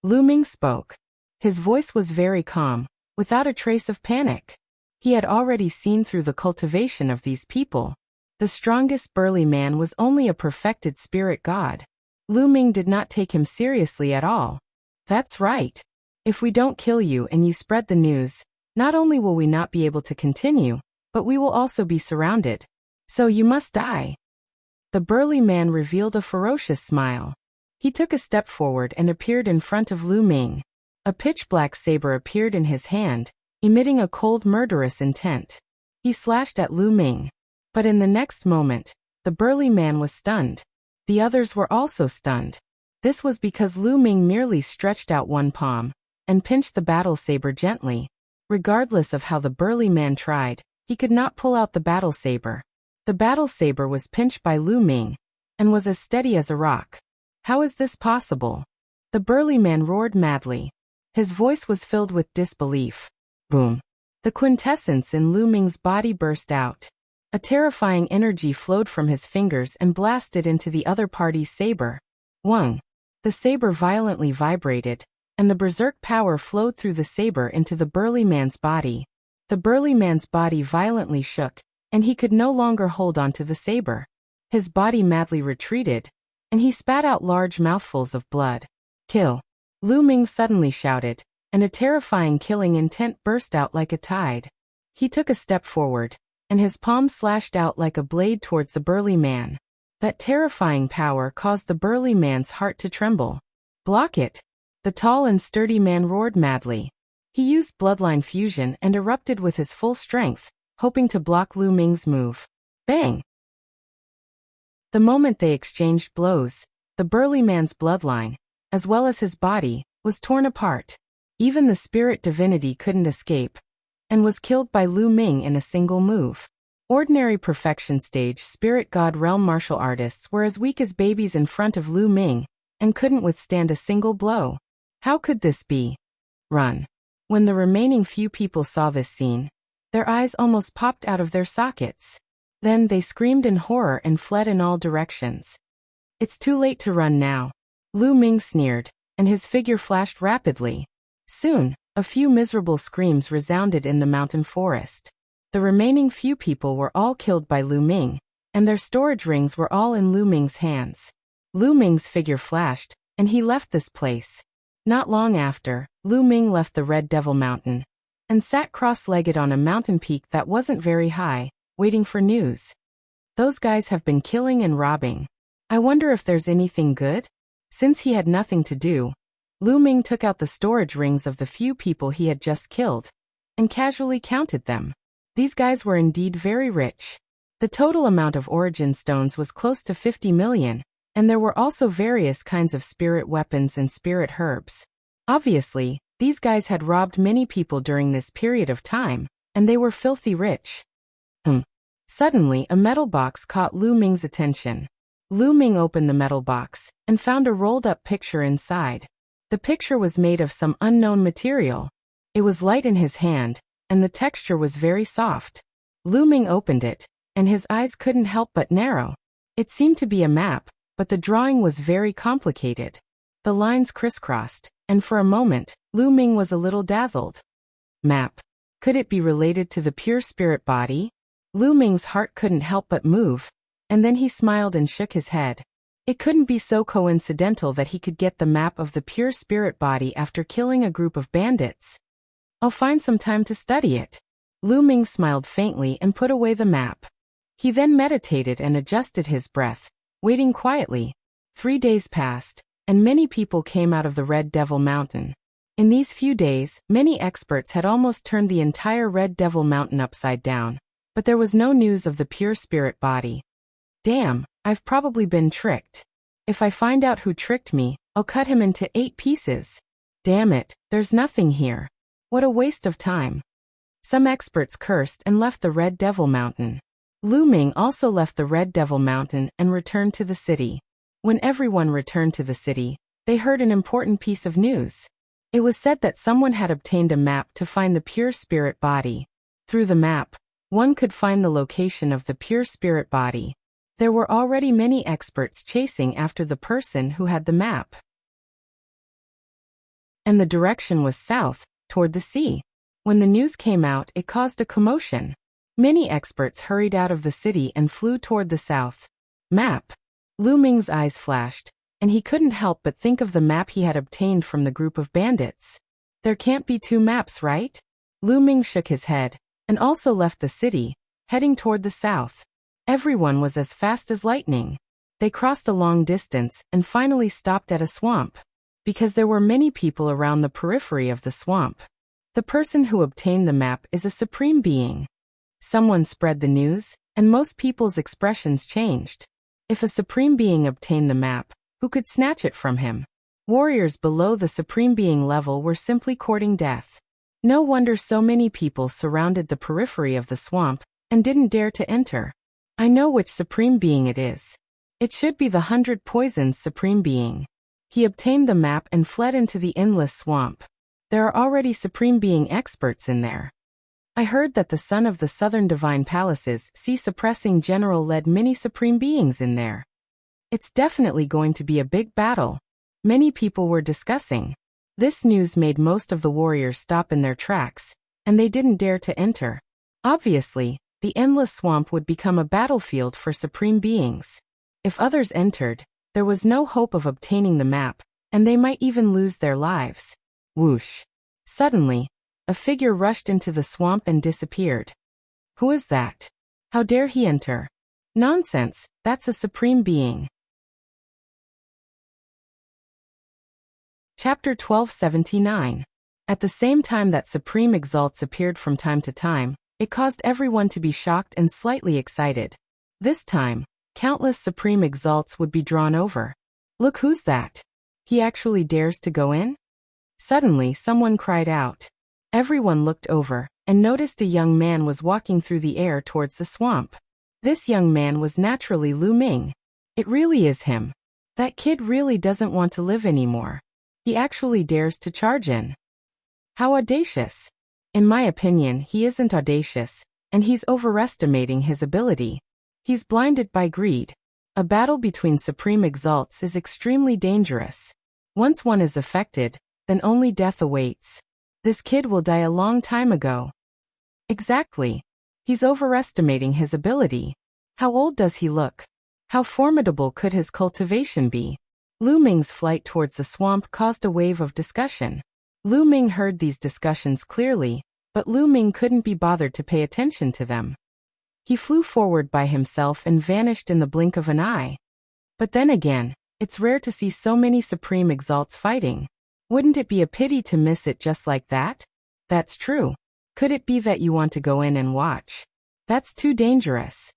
Lu Ming spoke. His voice was very calm, without a trace of panic. He had already seen through the cultivation of these people. The strongest burly man was only a perfected spirit god. Lu Ming did not take him seriously at all. That's right. If we don't kill you and you spread the news, not only will we not be able to continue, but we will also be surrounded. So you must die. The burly man revealed a ferocious smile. He took a step forward and appeared in front of Lu Ming. A pitch-black saber appeared in his hand, emitting a cold murderous intent. He slashed at Lu Ming. But in the next moment, the burly man was stunned. The others were also stunned. This was because Lu Ming merely stretched out one palm and pinched the battle saber gently. Regardless of how the burly man tried, he could not pull out the battle saber. The battle saber was pinched by Lu Ming and was as steady as a rock. How is this possible? The burly man roared madly. His voice was filled with disbelief. Boom. The quintessence in Lu Ming's body burst out. A terrifying energy flowed from his fingers and blasted into the other party's saber. Whang. The saber violently vibrated, and the berserk power flowed through the saber into the burly man's body. The burly man's body violently shook, and he could no longer hold onto the saber. His body madly retreated, and he spat out large mouthfuls of blood. Kill. Lu Ming suddenly shouted, and a terrifying killing intent burst out like a tide. He took a step forward, and his palm slashed out like a blade towards the burly man. That terrifying power caused the burly man's heart to tremble. Block it! The tall and sturdy man roared madly. He used bloodline fusion and erupted with his full strength, hoping to block Lu Ming's move. Bang! The moment they exchanged blows, the burly man's bloodline, as well as his body, was torn apart. Even the spirit divinity couldn't escape, and was killed by Lu Ming in a single move. Ordinary perfection stage spirit god realm martial artists were as weak as babies in front of Lu Ming, and couldn't withstand a single blow. How could this be? Run. When the remaining few people saw this scene, their eyes almost popped out of their sockets. Then they screamed in horror and fled in all directions. It's too late to run now. Lu Ming sneered, and his figure flashed rapidly. Soon, A few miserable screams resounded in the mountain forest. The remaining few people were all killed by Lu Ming, and their storage rings were all in Lu Ming's hands. Lu Ming's figure flashed, and he left this place. Not long after, Lu Ming left the Red Devil Mountain and sat cross-legged on a mountain peak that wasn't very high, waiting for news. Those guys have been killing and robbing. I wonder if there's anything good? Since he had nothing to do, Lu Ming took out the storage rings of the few people he had just killed and casually counted them. These guys were indeed very rich. The total amount of origin stones was close to 50 million, and there were also various kinds of spirit weapons and spirit herbs. Obviously, these guys had robbed many people during this period of time, and they were filthy rich. Suddenly, a metal box caught Lu Ming's attention. Lu Ming opened the metal box and found a rolled-up picture inside. The picture was made of some unknown material. It was light in his hand, and the texture was very soft. Lu Ming opened it, and his eyes couldn't help but narrow. It seemed to be a map, but the drawing was very complicated. The lines crisscrossed, and for a moment, Lu Ming was a little dazzled. Map. Could it be related to the pure spirit body? Lu Ming's heart couldn't help but move, and then he smiled and shook his head. It couldn't be so coincidental that he could get the map of the pure spirit body after killing a group of bandits. I'll find some time to study it. Lu Ming smiled faintly and put away the map. He then meditated and adjusted his breath, waiting quietly. 3 days passed, and many people came out of the Red Devil Mountain. In these few days, many experts had almost turned the entire Red Devil Mountain upside down, but there was no news of the pure spirit body. Damn, I've probably been tricked. If I find out who tricked me, I'll cut him into 8 pieces. Damn it, there's nothing here. What a waste of time. Some experts cursed and left the Red Devil Mountain. Lu Ming also left the Red Devil Mountain and returned to the city. When everyone returned to the city, they heard an important piece of news. It was said that someone had obtained a map to find the pure spirit body. Through the map, one could find the location of the pure spirit body. There were already many experts chasing after the person who had the map. And the direction was south, toward the sea. When the news came out, it caused a commotion. Many experts hurried out of the city and flew toward the south. Map. Lu Ming's eyes flashed, and he couldn't help but think of the map he had obtained from the group of bandits. There can't be 2 maps, right? Lu Ming shook his head, and also left the city, heading toward the south. Everyone was as fast as lightning. They crossed a long distance and finally stopped at a swamp, because there were many people around the periphery of the swamp. The person who obtained the map is a supreme being. Someone spread the news, and most people's expressions changed. If a supreme being obtained the map, who could snatch it from him? Warriors below the supreme being level were simply courting death. No wonder so many people surrounded the periphery of the swamp and didn't dare to enter. I know which supreme being it is. It should be the 100 Poisons supreme being. He obtained the map and fled into the endless swamp. There are already supreme being experts in there. I heard that the son of the southern divine palaces, suppressing general, led many supreme beings in there. It's definitely going to be a big battle. Many people were discussing. This news made most of the warriors stop in their tracks, and they didn't dare to enter. Obviously, the endless swamp would become a battlefield for supreme beings. If others entered, there was no hope of obtaining the map, and they might even lose their lives. Whoosh. Suddenly, a figure rushed into the swamp and disappeared. Who is that? How dare he enter? Nonsense, that's a supreme being. Chapter 1279. At the same time that supreme exalts appeared from time to time, it caused everyone to be shocked and slightly excited. This time, countless supreme exalts would be drawn over. Look, who's that? He actually dares to go in? Suddenly someone cried out. Everyone looked over, and noticed a young man was walking through the air towards the swamp. This young man was naturally Lu Ming. It really is him. That kid really doesn't want to live anymore. He actually dares to charge in. How audacious. In my opinion, he isn't audacious, and he's overestimating his ability. He's blinded by greed. A battle between supreme exalts is extremely dangerous. Once one is affected, then only death awaits. This kid will die a long time ago. Exactly. He's overestimating his ability. How old does he look? How formidable could his cultivation be? Lu Ming's flight towards the swamp caused a wave of discussion. Lu Ming heard these discussions clearly, but Lu Ming couldn't be bothered to pay attention to them. He flew forward by himself and vanished in the blink of an eye. But then again, it's rare to see so many supreme exalts fighting. Wouldn't it be a pity to miss it just like that? That's true. Could it be that you want to go in and watch? That's too dangerous.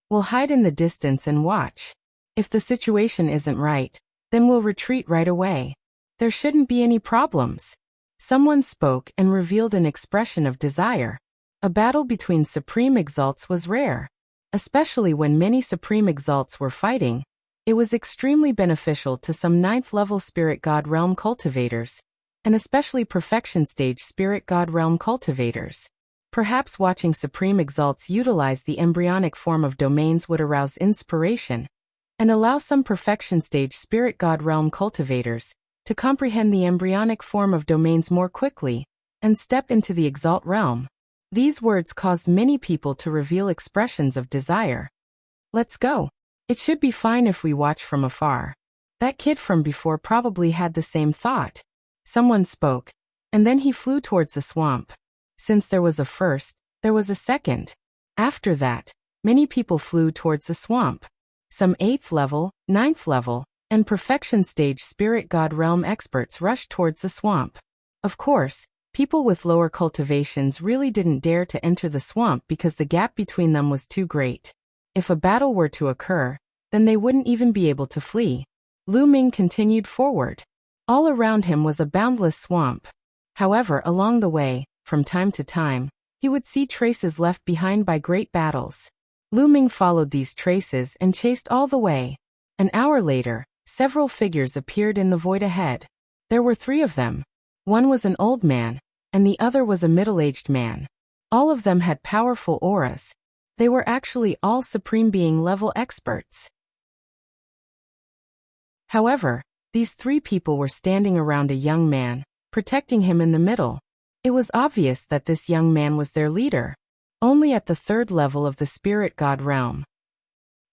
We'll hide in the distance and watch. If the situation isn't right, then we'll retreat right away. There shouldn't be any problems. Someone spoke and revealed an expression of desire. A battle between supreme exalts was rare. Especially when many supreme exalts were fighting, it was extremely beneficial to some 9th level spirit god realm cultivators, and especially perfection stage spirit god realm cultivators. Perhaps watching supreme exalts utilize the embryonic form of domains would arouse inspiration, and allow some perfection stage spirit god realm cultivators to comprehend the embryonic form of domains more quickly, and step into the exalt realm. These words caused many people to reveal expressions of desire. Let's go. It should be fine if we watch from afar. That kid from before probably had the same thought. Someone spoke, and then he flew towards the swamp. Since there was a first, there was a second. After that, many people flew towards the swamp. Some 8th level, 9th level, and perfection stage spirit god realm experts rushed towards the swamp. Of course, people with lower cultivations really didn't dare to enter the swamp because the gap between them was too great. If a battle were to occur, then they wouldn't even be able to flee. Lu Ming continued forward. All around him was a boundless swamp. However, along the way, from time to time, he would see traces left behind by great battles. Lu Ming followed these traces and chased all the way. An hour later, several figures appeared in the void ahead. There were 3 of them. One was an old man, and the other was a middle-aged man. All of them had powerful auras. They were actually all Supreme Being level experts. However, these 3 people were standing around a young man, protecting him in the middle. It was obvious that this young man was their leader, only at the 3rd level of the spirit god realm.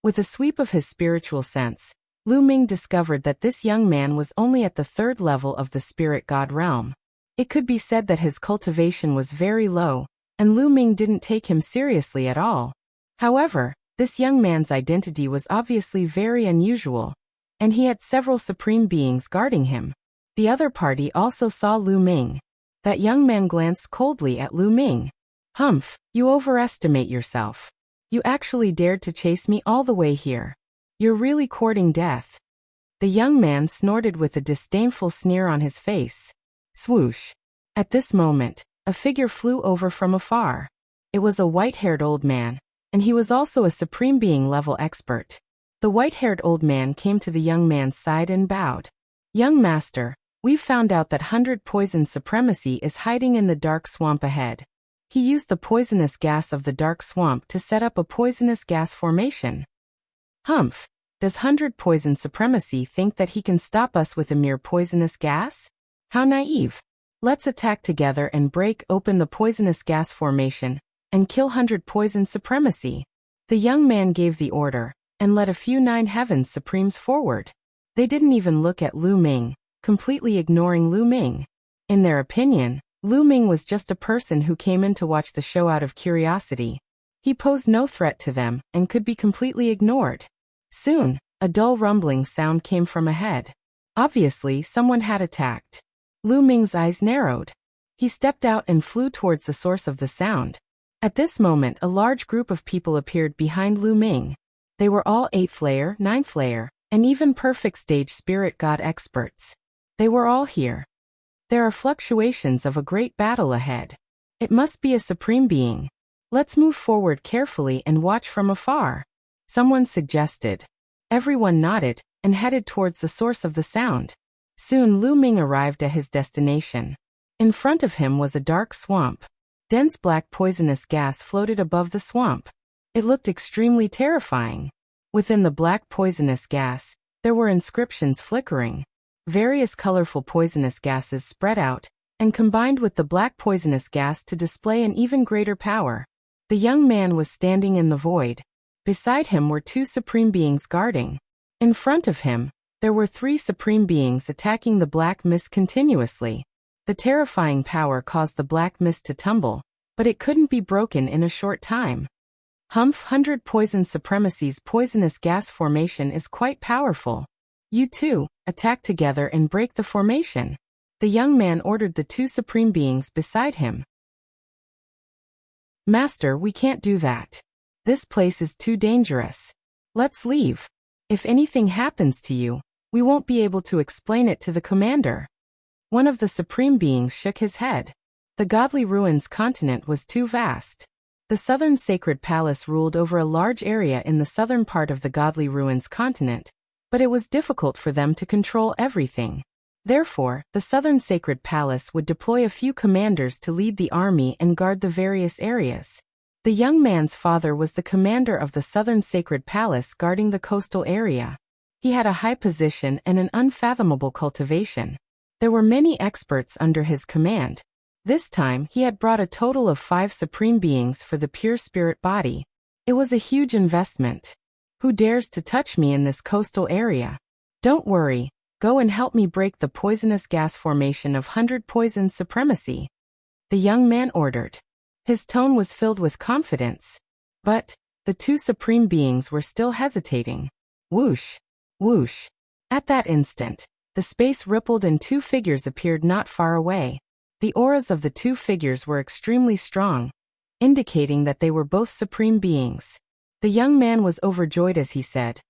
With a sweep of his spiritual sense, Lu Ming discovered that this young man was only at the 3rd level of the spirit god realm. It could be said that his cultivation was very low, and Lu Ming didn't take him seriously at all. However, this young man's identity was obviously very unusual, and he had several supreme beings guarding him. The other party also saw Lu Ming. That young man glanced coldly at Lu Ming. "Humph, you overestimate yourself. You actually dared to chase me all the way here. You're really courting death." The young man snorted with a disdainful sneer on his face. Swoosh. At this moment, a figure flew over from afar. It was a white-haired old man, and he was also a supreme being level expert. The white-haired old man came to the young man's side and bowed. "Young master, we've found out that 100 poison supremacy is hiding in the dark swamp ahead." He used the poisonous gas of the dark swamp to set up a poisonous gas formation. "Humph, does 100 poison supremacy think that he can stop us with a mere poisonous gas? How naive. Let's attack together and break open the poisonous gas formation, and kill 100 poison supremacy." The young man gave the order, and led a few 9 heavens supremes forward. They didn't even look at Lu Ming, completely ignoring Lu Ming. In their opinion, Lu Ming was just a person who came in to watch the show out of curiosity. He posed no threat to them and could be completely ignored. Soon, a dull rumbling sound came from ahead. Obviously, someone had attacked. Lu Ming's eyes narrowed. He stepped out and flew towards the source of the sound. At this moment, a large group of people appeared behind Lu Ming. They were all 8th layer, 9th layer, and even perfect stage spirit god experts. They were all here. There are fluctuations of a great battle ahead. It must be a supreme being. Let's move forward carefully and watch from afar, someone suggested. Everyone nodded and headed towards the source of the sound. Soon Lu Ming arrived at his destination. In front of him was a dark swamp. Dense black poisonous gas floated above the swamp. It looked extremely terrifying. Within the black poisonous gas, there were inscriptions flickering. Various colorful poisonous gases spread out, and combined with the black poisonous gas to display an even greater power. The young man was standing in the void. Beside him were two supreme beings guarding. In front of him, there were three supreme beings attacking the black mist continuously. The terrifying power caused the black mist to tumble, but it couldn't be broken in a short time. 100 Poison Supremacy's poisonous gas formation is quite powerful. You two, attack together and break the formation. The young man ordered the two supreme beings beside him. Master, we can't do that. This place is too dangerous. Let's leave. If anything happens to you, we won't be able to explain it to the commander. One of the supreme beings shook his head. The godly ruins continent was too vast. The southern sacred palace ruled over a large area in the southern part of the godly ruins continent, but it was difficult for them to control everything. Therefore, the southern sacred palace would deploy a few commanders to lead the army and guard the various areas. The young man's father was the commander of the southern sacred palace guarding the coastal area. He had a high position and an unfathomable cultivation. There were many experts under his command. This time he had brought a total of 5 supreme beings for the pure spirit body. It was a huge investment. Who dares to touch me in this coastal area? Don't worry. Go and help me break the poisonous gas formation of 100 Poison Supremacy. The young man ordered. His tone was filled with confidence. But the two supreme beings were still hesitating. Whoosh! Whoosh! At that instant, the space rippled and 2 figures appeared not far away. The auras of the 2 figures were extremely strong, indicating that they were both supreme beings. The young man was overjoyed as he said,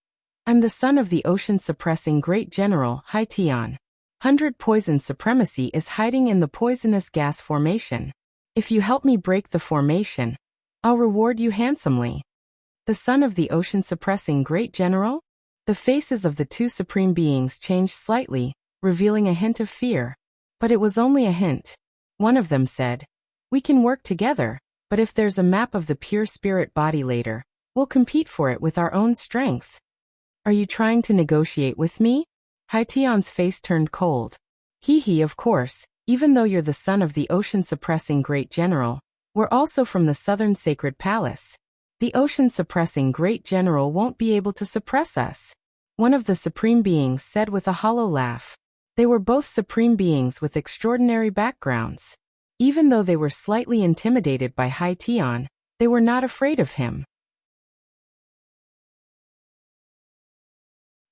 I'm the son of the ocean-suppressing great general, Hai Tian. 100 Poison Supremacy is hiding in the poisonous gas formation. If you help me break the formation, I'll reward you handsomely. The son of the ocean-suppressing great general? The faces of the 2 supreme beings changed slightly, revealing a hint of fear. But it was only a hint. One of them said, we can work together, but if there's a map of the pure spirit body later, we'll compete for it with our own strength. Are you trying to negotiate with me? Hai Tian's face turned cold. Hee, of course, even though you're the son of the ocean-suppressing great general, we're also from the southern sacred palace. The ocean-suppressing great general won't be able to suppress us. One of the supreme beings said with a hollow laugh. They were both supreme beings with extraordinary backgrounds. Even though they were slightly intimidated by Hai Tian, they were not afraid of him.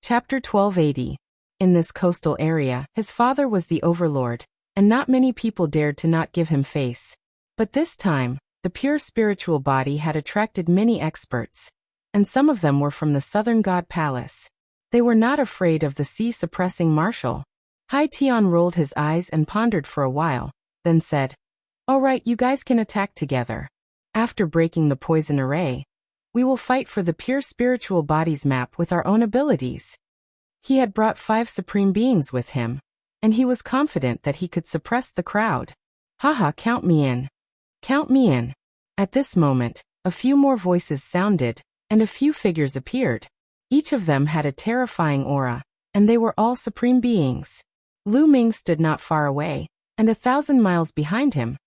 Chapter 1280. In this coastal area, his father was the overlord, and not many people dared to not give him face. But this time, the pure spiritual body had attracted many experts, and some of them were from the southern god palace. They were not afraid of the sea-suppressing marshal. Hai Tian rolled his eyes and pondered for a while, then said, all right, you guys can attack together. After breaking the poison array, we will fight for the pure spiritual body's map with our own abilities. He had brought 5 supreme beings with him, and he was confident that he could suppress the crowd. Haha, count me in. Count me in. At this moment, a few more voices sounded, and a few figures appeared. Each of them had a terrifying aura, and they were all supreme beings. Lu Ming stood not far away, and 1,000 miles behind him.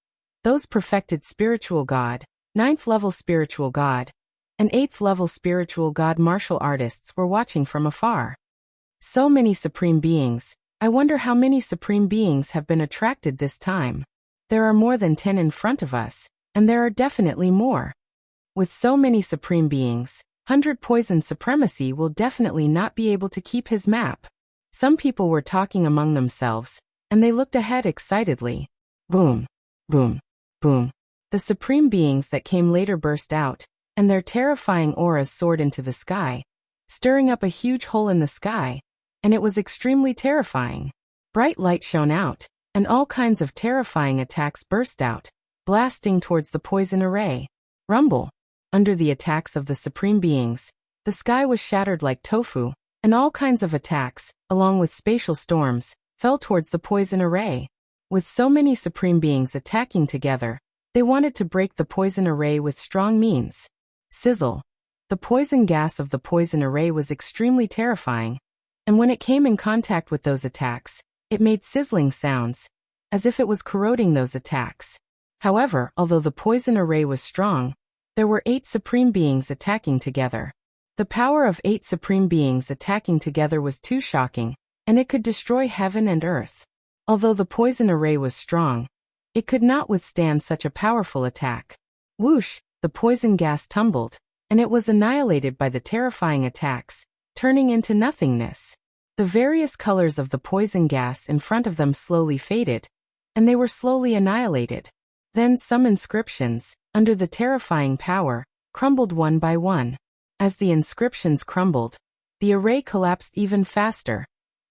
Those perfected spiritual god, 9th level spiritual god, and 8th level spiritual god martial artists were watching from afar. So many supreme beings, I wonder how many supreme beings have been attracted this time. There are more than 10 in front of us, and there are definitely more. With so many supreme beings, 100 Poison Supremacy will definitely not be able to keep his map. Some people were talking among themselves, and they looked ahead excitedly. Boom, boom, boom. The supreme beings that came later burst out, and their terrifying auras soared into the sky, stirring up a huge hole in the sky, and it was extremely terrifying. Bright light shone out, and all kinds of terrifying attacks burst out, blasting towards the poison array. Rumble. Under the attacks of the supreme beings, the sky was shattered like tofu, and all kinds of attacks, along with spatial storms, fell towards the poison array. With so many supreme beings attacking together, they wanted to break the poison array with strong means. Sizzle. The poison gas of the poison array was extremely terrifying, and when it came in contact with those attacks, it made sizzling sounds, as if it was corroding those attacks. However, although the poison array was strong, there were 8 supreme beings attacking together. The power of 8 supreme beings attacking together was too shocking, and it could destroy heaven and earth. Although the poison array was strong, it could not withstand such a powerful attack. Whoosh, the poison gas tumbled, and it was annihilated by the terrifying attacks, turning into nothingness. The various colors of the poison gas in front of them slowly faded, and they were slowly annihilated. Then some inscriptions, under the terrifying power, crumbled one by one. As the inscriptions crumbled, the array collapsed even faster,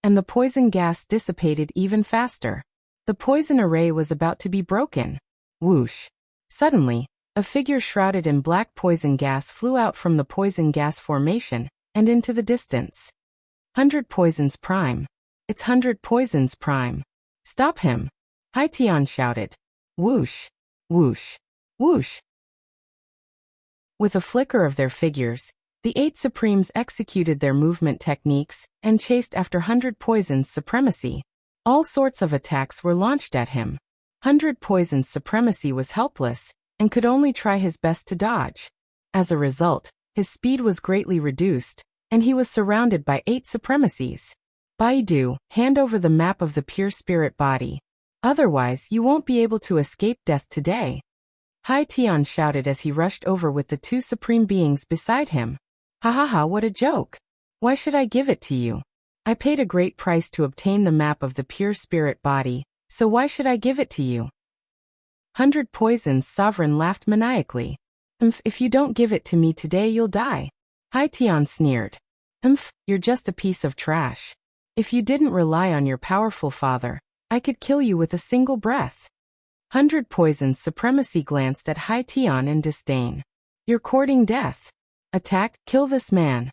and the poison gas dissipated even faster. The poison array was about to be broken. Whoosh! Suddenly, a figure shrouded in black poison gas flew out from the poison gas formation and into the distance. 100 Poisons Prime. It's 100 Poisons Prime. Stop him! Haitian shouted. Whoosh! Whoosh! Whoosh! With a flicker of their figures, the 8 Supremes executed their movement techniques and chased after 100 Poisons Supremacy. All sorts of attacks were launched at him. 100 Poisons Supremacy was helpless and could only try his best to dodge. As a result, his speed was greatly reduced, and he was surrounded by 8 Supremacies. Baidu, hand over the map of the pure spirit body. Otherwise, you won't be able to escape death today. Haitian shouted as he rushed over with the 2 supreme beings beside him. Ha ha ha, what a joke! Why should I give it to you? I paid a great price to obtain the map of the pure spirit body, so why should I give it to you? 100 Poisons Sovereign laughed maniacally. If you don't give it to me today you'll die. Haitian sneered. You're just a piece of trash. If you didn't rely on your powerful father, I could kill you with a single breath. 100 Poisons Supremacy glanced at Haitian in disdain. You're courting death. Attack, kill this man.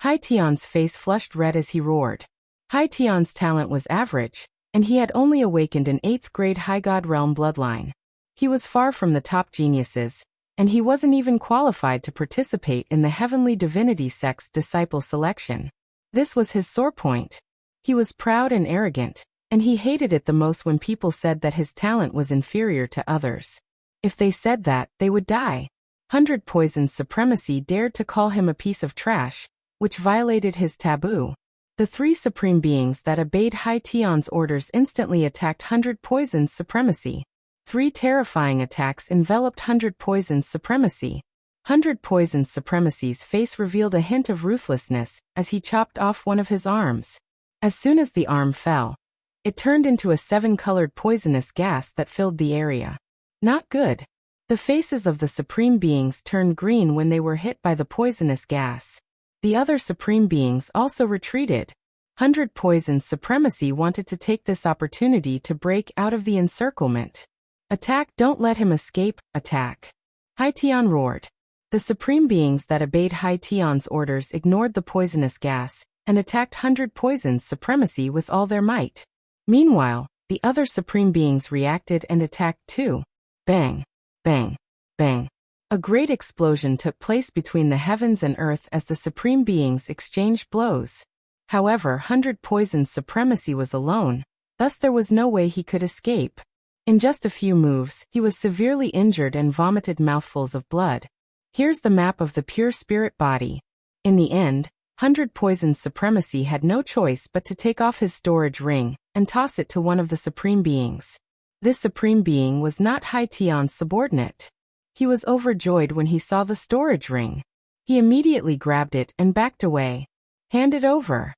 Haitian's face flushed red as he roared. Haitian's talent was average, and he had only awakened an 8th grade High God Realm bloodline. He was far from the top geniuses, and he wasn't even qualified to participate in the Heavenly Divinity Sect's disciple selection. This was his sore point. He was proud and arrogant, and he hated it the most when people said that his talent was inferior to others. If they said that, they would die. 100 Poisons Supremacy dared to call him a piece of trash, which violated his taboo. The 3 supreme beings that obeyed Haitian's orders instantly attacked 100 Poisons Supremacy. 3 terrifying attacks enveloped 100 Poisons Supremacy. 100 Poisons Supremacy's face revealed a hint of ruthlessness as he chopped off one of his arms. As soon as the arm fell, it turned into a 7-colored poisonous gas that filled the area. Not good. The faces of the supreme beings turned green when they were hit by the poisonous gas. The other supreme beings also retreated. 100 Poisons Supremacy wanted to take this opportunity to break out of the encirclement. Attack, don't let him escape, attack. Haitian roared. The supreme beings that obeyed Haitian's orders ignored the poisonous gas and attacked 100 Poisons Supremacy with all their might. Meanwhile, the other supreme beings reacted and attacked too. Bang, bang, bang. A great explosion took place between the heavens and earth as the supreme beings exchanged blows. However, 100 Poisons Supremacy was alone, thus there was no way he could escape. In just a few moves, he was severely injured and vomited mouthfuls of blood. Here's the map of the pure spirit body. In the end, 100 Poisons Supremacy had no choice but to take off his storage ring and toss it to one of the supreme beings. This supreme being was not Haitian's subordinate. He was overjoyed when he saw the storage ring. He immediately grabbed it and backed away. Hand it over.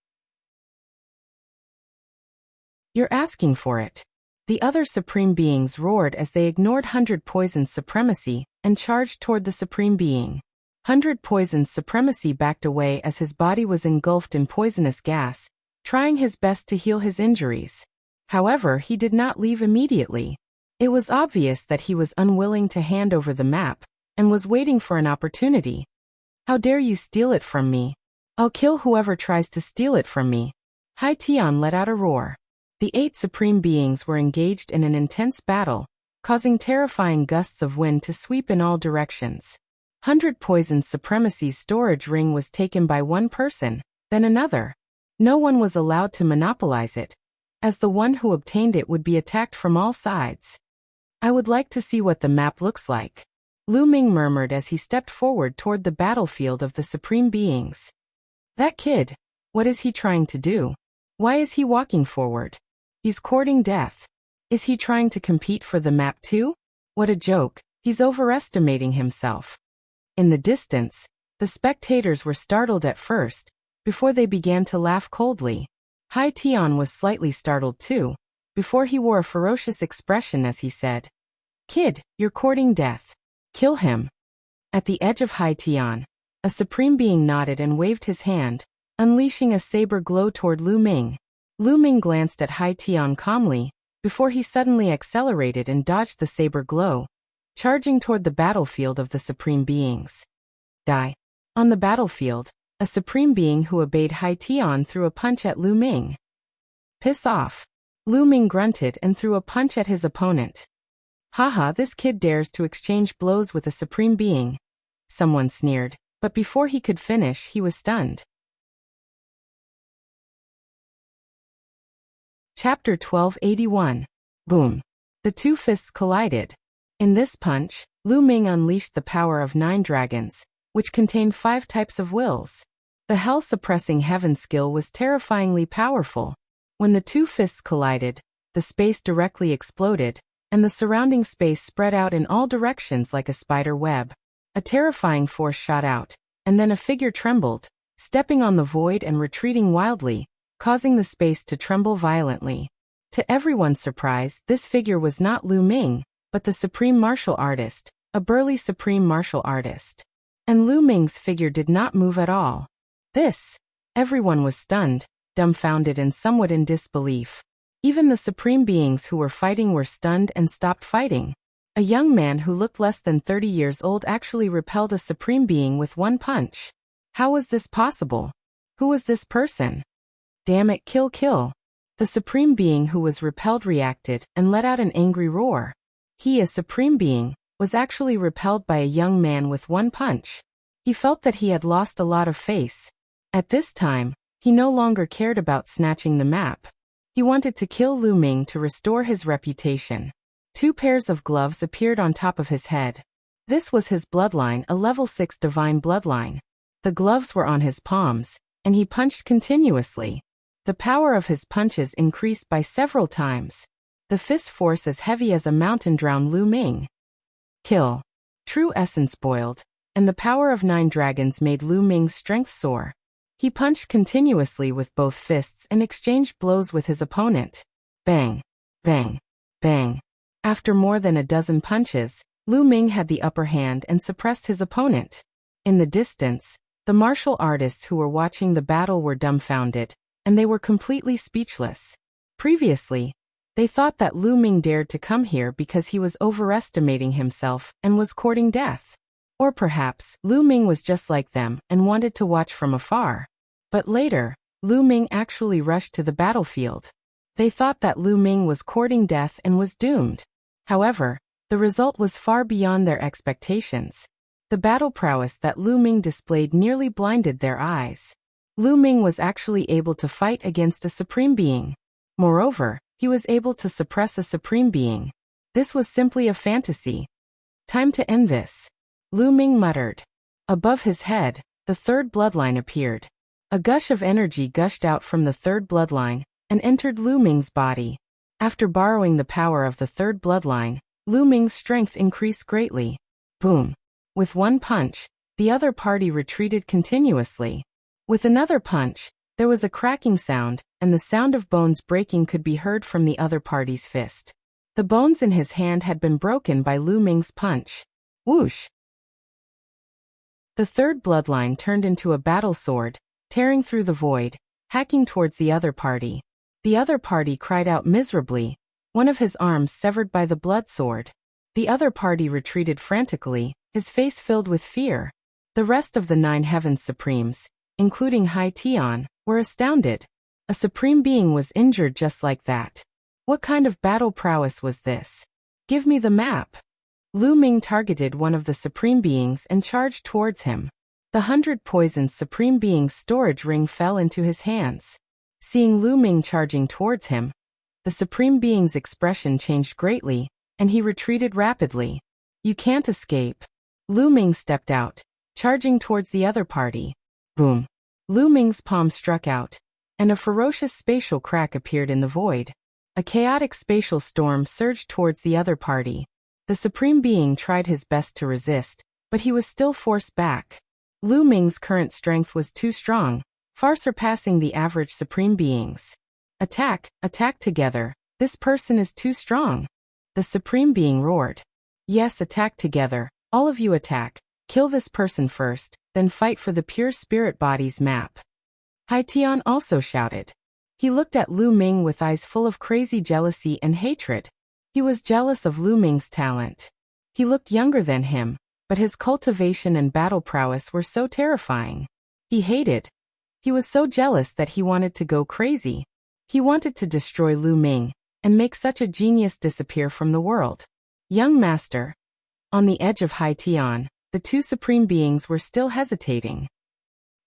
You're asking for it. The other supreme beings roared as they ignored 100 Poisons Supremacy and charged toward the supreme being. 100 Poisons Supremacy backed away as his body was engulfed in poisonous gas, trying his best to heal his injuries. However, he did not leave immediately. It was obvious that he was unwilling to hand over the map and was waiting for an opportunity. How dare you steal it from me? I'll kill whoever tries to steal it from me. Haitian let out a roar. The 8 supreme beings were engaged in an intense battle, causing terrifying gusts of wind to sweep in all directions. 100 Poisons Supremacy's storage ring was taken by one person, then another. No one was allowed to monopolize it, as the one who obtained it would be attacked from all sides. I would like to see what the map looks like, Lu Ming murmured as he stepped forward toward the battlefield of the Supreme Beings. That kid, what is he trying to do? Why is he walking forward? He's courting death. Is he trying to compete for the map too? What a joke, he's overestimating himself. In the distance, the spectators were startled at first, before they began to laugh coldly. Hai Tian was slightly startled too, before he wore a ferocious expression as he said, "Kid, you're courting death. Kill him." At the edge of Hai Tian, a supreme being nodded and waved his hand, unleashing a saber glow toward Lu Ming. Lu Ming glanced at Hai Tian calmly, before he suddenly accelerated and dodged the saber glow, charging toward the battlefield of the supreme beings. Die. On the battlefield, a supreme being who obeyed Hai Tian threw a punch at Lu Ming. Piss off. Lu Ming grunted and threw a punch at his opponent. Haha, this kid dares to exchange blows with a supreme being. Someone sneered, but before he could finish he was stunned. Chapter 1281. Boom. The two fists collided. In this punch, Lu Ming unleashed the power of 9 dragons, which contained 5 types of wills. The hell-suppressing heaven skill was terrifyingly powerful. When the two fists collided, the space directly exploded, and the surrounding space spread out in all directions like a spider web. A terrifying force shot out, and then a figure trembled, stepping on the void and retreating wildly, causing the space to tremble violently. To everyone's surprise, this figure was not Lu Ming, but the supreme martial artist, a burly supreme martial artist. And Lu Ming's figure did not move at all. Everyone was stunned, dumbfounded and somewhat in disbelief. Even the supreme beings who were fighting were stunned and stopped fighting. A young man who looked less than 30 years old actually repelled a supreme being with 1 punch. How was this possible? Who was this person? Damn it, kill. The supreme being who was repelled reacted and let out an angry roar. He, a supreme being, was actually repelled by a young man with 1 punch. He felt that he had lost a lot of face. At this time, he no longer cared about snatching the map. He wanted to kill Lu Ming to restore his reputation. 2 pairs of gloves appeared on top of his head. This was his bloodline, a level 6 divine bloodline. The gloves were on his palms, and he punched continuously. The power of his punches increased by several times. The fist force as heavy as a mountain drowned Lu Ming. Kill. True essence boiled, and the power of 9 dragons made Lu Ming's strength soar. He punched continuously with both fists and exchanged blows with his opponent. Bang, bang, bang. After more than a dozen punches, Lu Ming had the upper hand and suppressed his opponent. In the distance, the martial artists who were watching the battle were dumbfounded, and they were completely speechless. Previously, they thought that Lu Ming dared to come here because he was overestimating himself and was courting death. Or perhaps, Lu Ming was just like them and wanted to watch from afar. But later, Lu Ming actually rushed to the battlefield. They thought that Lu Ming was courting death and was doomed. However, the result was far beyond their expectations. The battle prowess that Lu Ming displayed nearly blinded their eyes. Lu Ming was actually able to fight against a supreme being. Moreover, he was able to suppress a supreme being. This was simply a fantasy. Time to end this. Lu Ming muttered. Above his head, the 3rd bloodline appeared. A gush of energy gushed out from the 3rd bloodline and entered Lu Ming's body. After borrowing the power of the 3rd bloodline, Lu Ming's strength increased greatly. Boom. With 1 punch, the other party retreated continuously. With another punch, there was a cracking sound, and the sound of bones breaking could be heard from the other party's fist. The bones in his hand had been broken by Lu Ming's punch. Whoosh! The 3rd bloodline turned into a battle sword, tearing through the void, hacking towards the other party. The other party cried out miserably, one of his arms severed by the blood sword. The other party retreated frantically, his face filled with fear. The rest of the 9 Heavens Supremes, including Hai Tian, were astounded. A supreme being was injured just like that. What kind of battle prowess was this? Give me the map. Lu Ming targeted one of the supreme beings and charged towards him. The 100 poisoned supreme being's storage ring fell into his hands. Seeing Lu Ming charging towards him, the Supreme Being's expression changed greatly, and he retreated rapidly. You can't escape. Lu Ming stepped out, charging towards the other party. Boom. Lu Ming's palm struck out, and a ferocious spatial crack appeared in the void. A chaotic spatial storm surged towards the other party. The Supreme Being tried his best to resist, but he was still forced back. Lu Ming's current strength was too strong, far surpassing the average Supreme Being's. Attack together. This person is too strong. The Supreme Being roared. Yes, attack together. All of you attack. Kill this person first, then fight for the pure spirit body's map. Haitian also shouted. He looked at Lu Ming with eyes full of crazy jealousy and hatred. He was jealous of Lu Ming's talent. He looked younger than him, but his cultivation and battle prowess were so terrifying. He hated. He was so jealous that he wanted to go crazy. He wanted to destroy Lu Ming and make such a genius disappear from the world. Young master. On the edge of Haitian, the two Supreme Beings were still hesitating.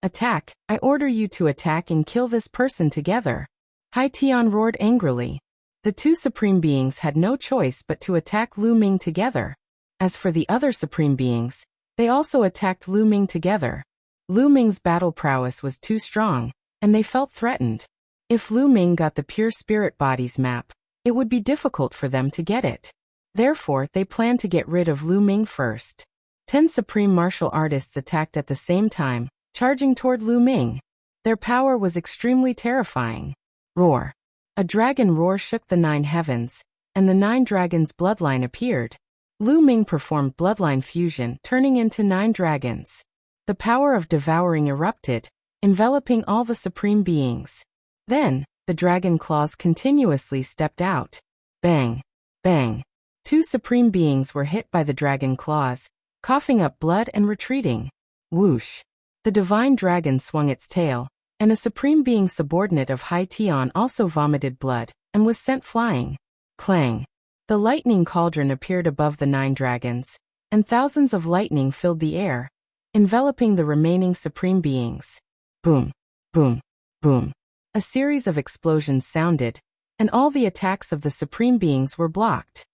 Attack. I order you to attack and kill this person together. Haitian roared angrily. The two Supreme Beings had no choice but to attack Lu Ming together. As for the other Supreme Beings, they also attacked Lu Ming together. Lu Ming's battle prowess was too strong, and they felt threatened. If Lu Ming got the pure spirit body's map, it would be difficult for them to get it. Therefore, they planned to get rid of Lu Ming first. 10 supreme martial artists attacked at the same time, charging toward Lu Ming. Their power was extremely terrifying. Roar. A dragon roar shook the 9 heavens, and the 9 dragons' bloodline appeared. Lu Ming performed bloodline fusion, turning into 9 dragons. The power of devouring erupted, enveloping all the Supreme Beings. Then, the dragon claws continuously stepped out. Bang! Bang! 2 Supreme Beings were hit by the dragon claws, coughing up blood and retreating. Whoosh! The divine dragon swung its tail, and a Supreme Being subordinate of Haitian also vomited blood, and was sent flying. Clang! The lightning cauldron appeared above the 9 dragons, and thousands of lightning filled the air, enveloping the remaining Supreme Beings. Boom! Boom! Boom! A series of explosions sounded, and all the attacks of the Supreme Beings were blocked.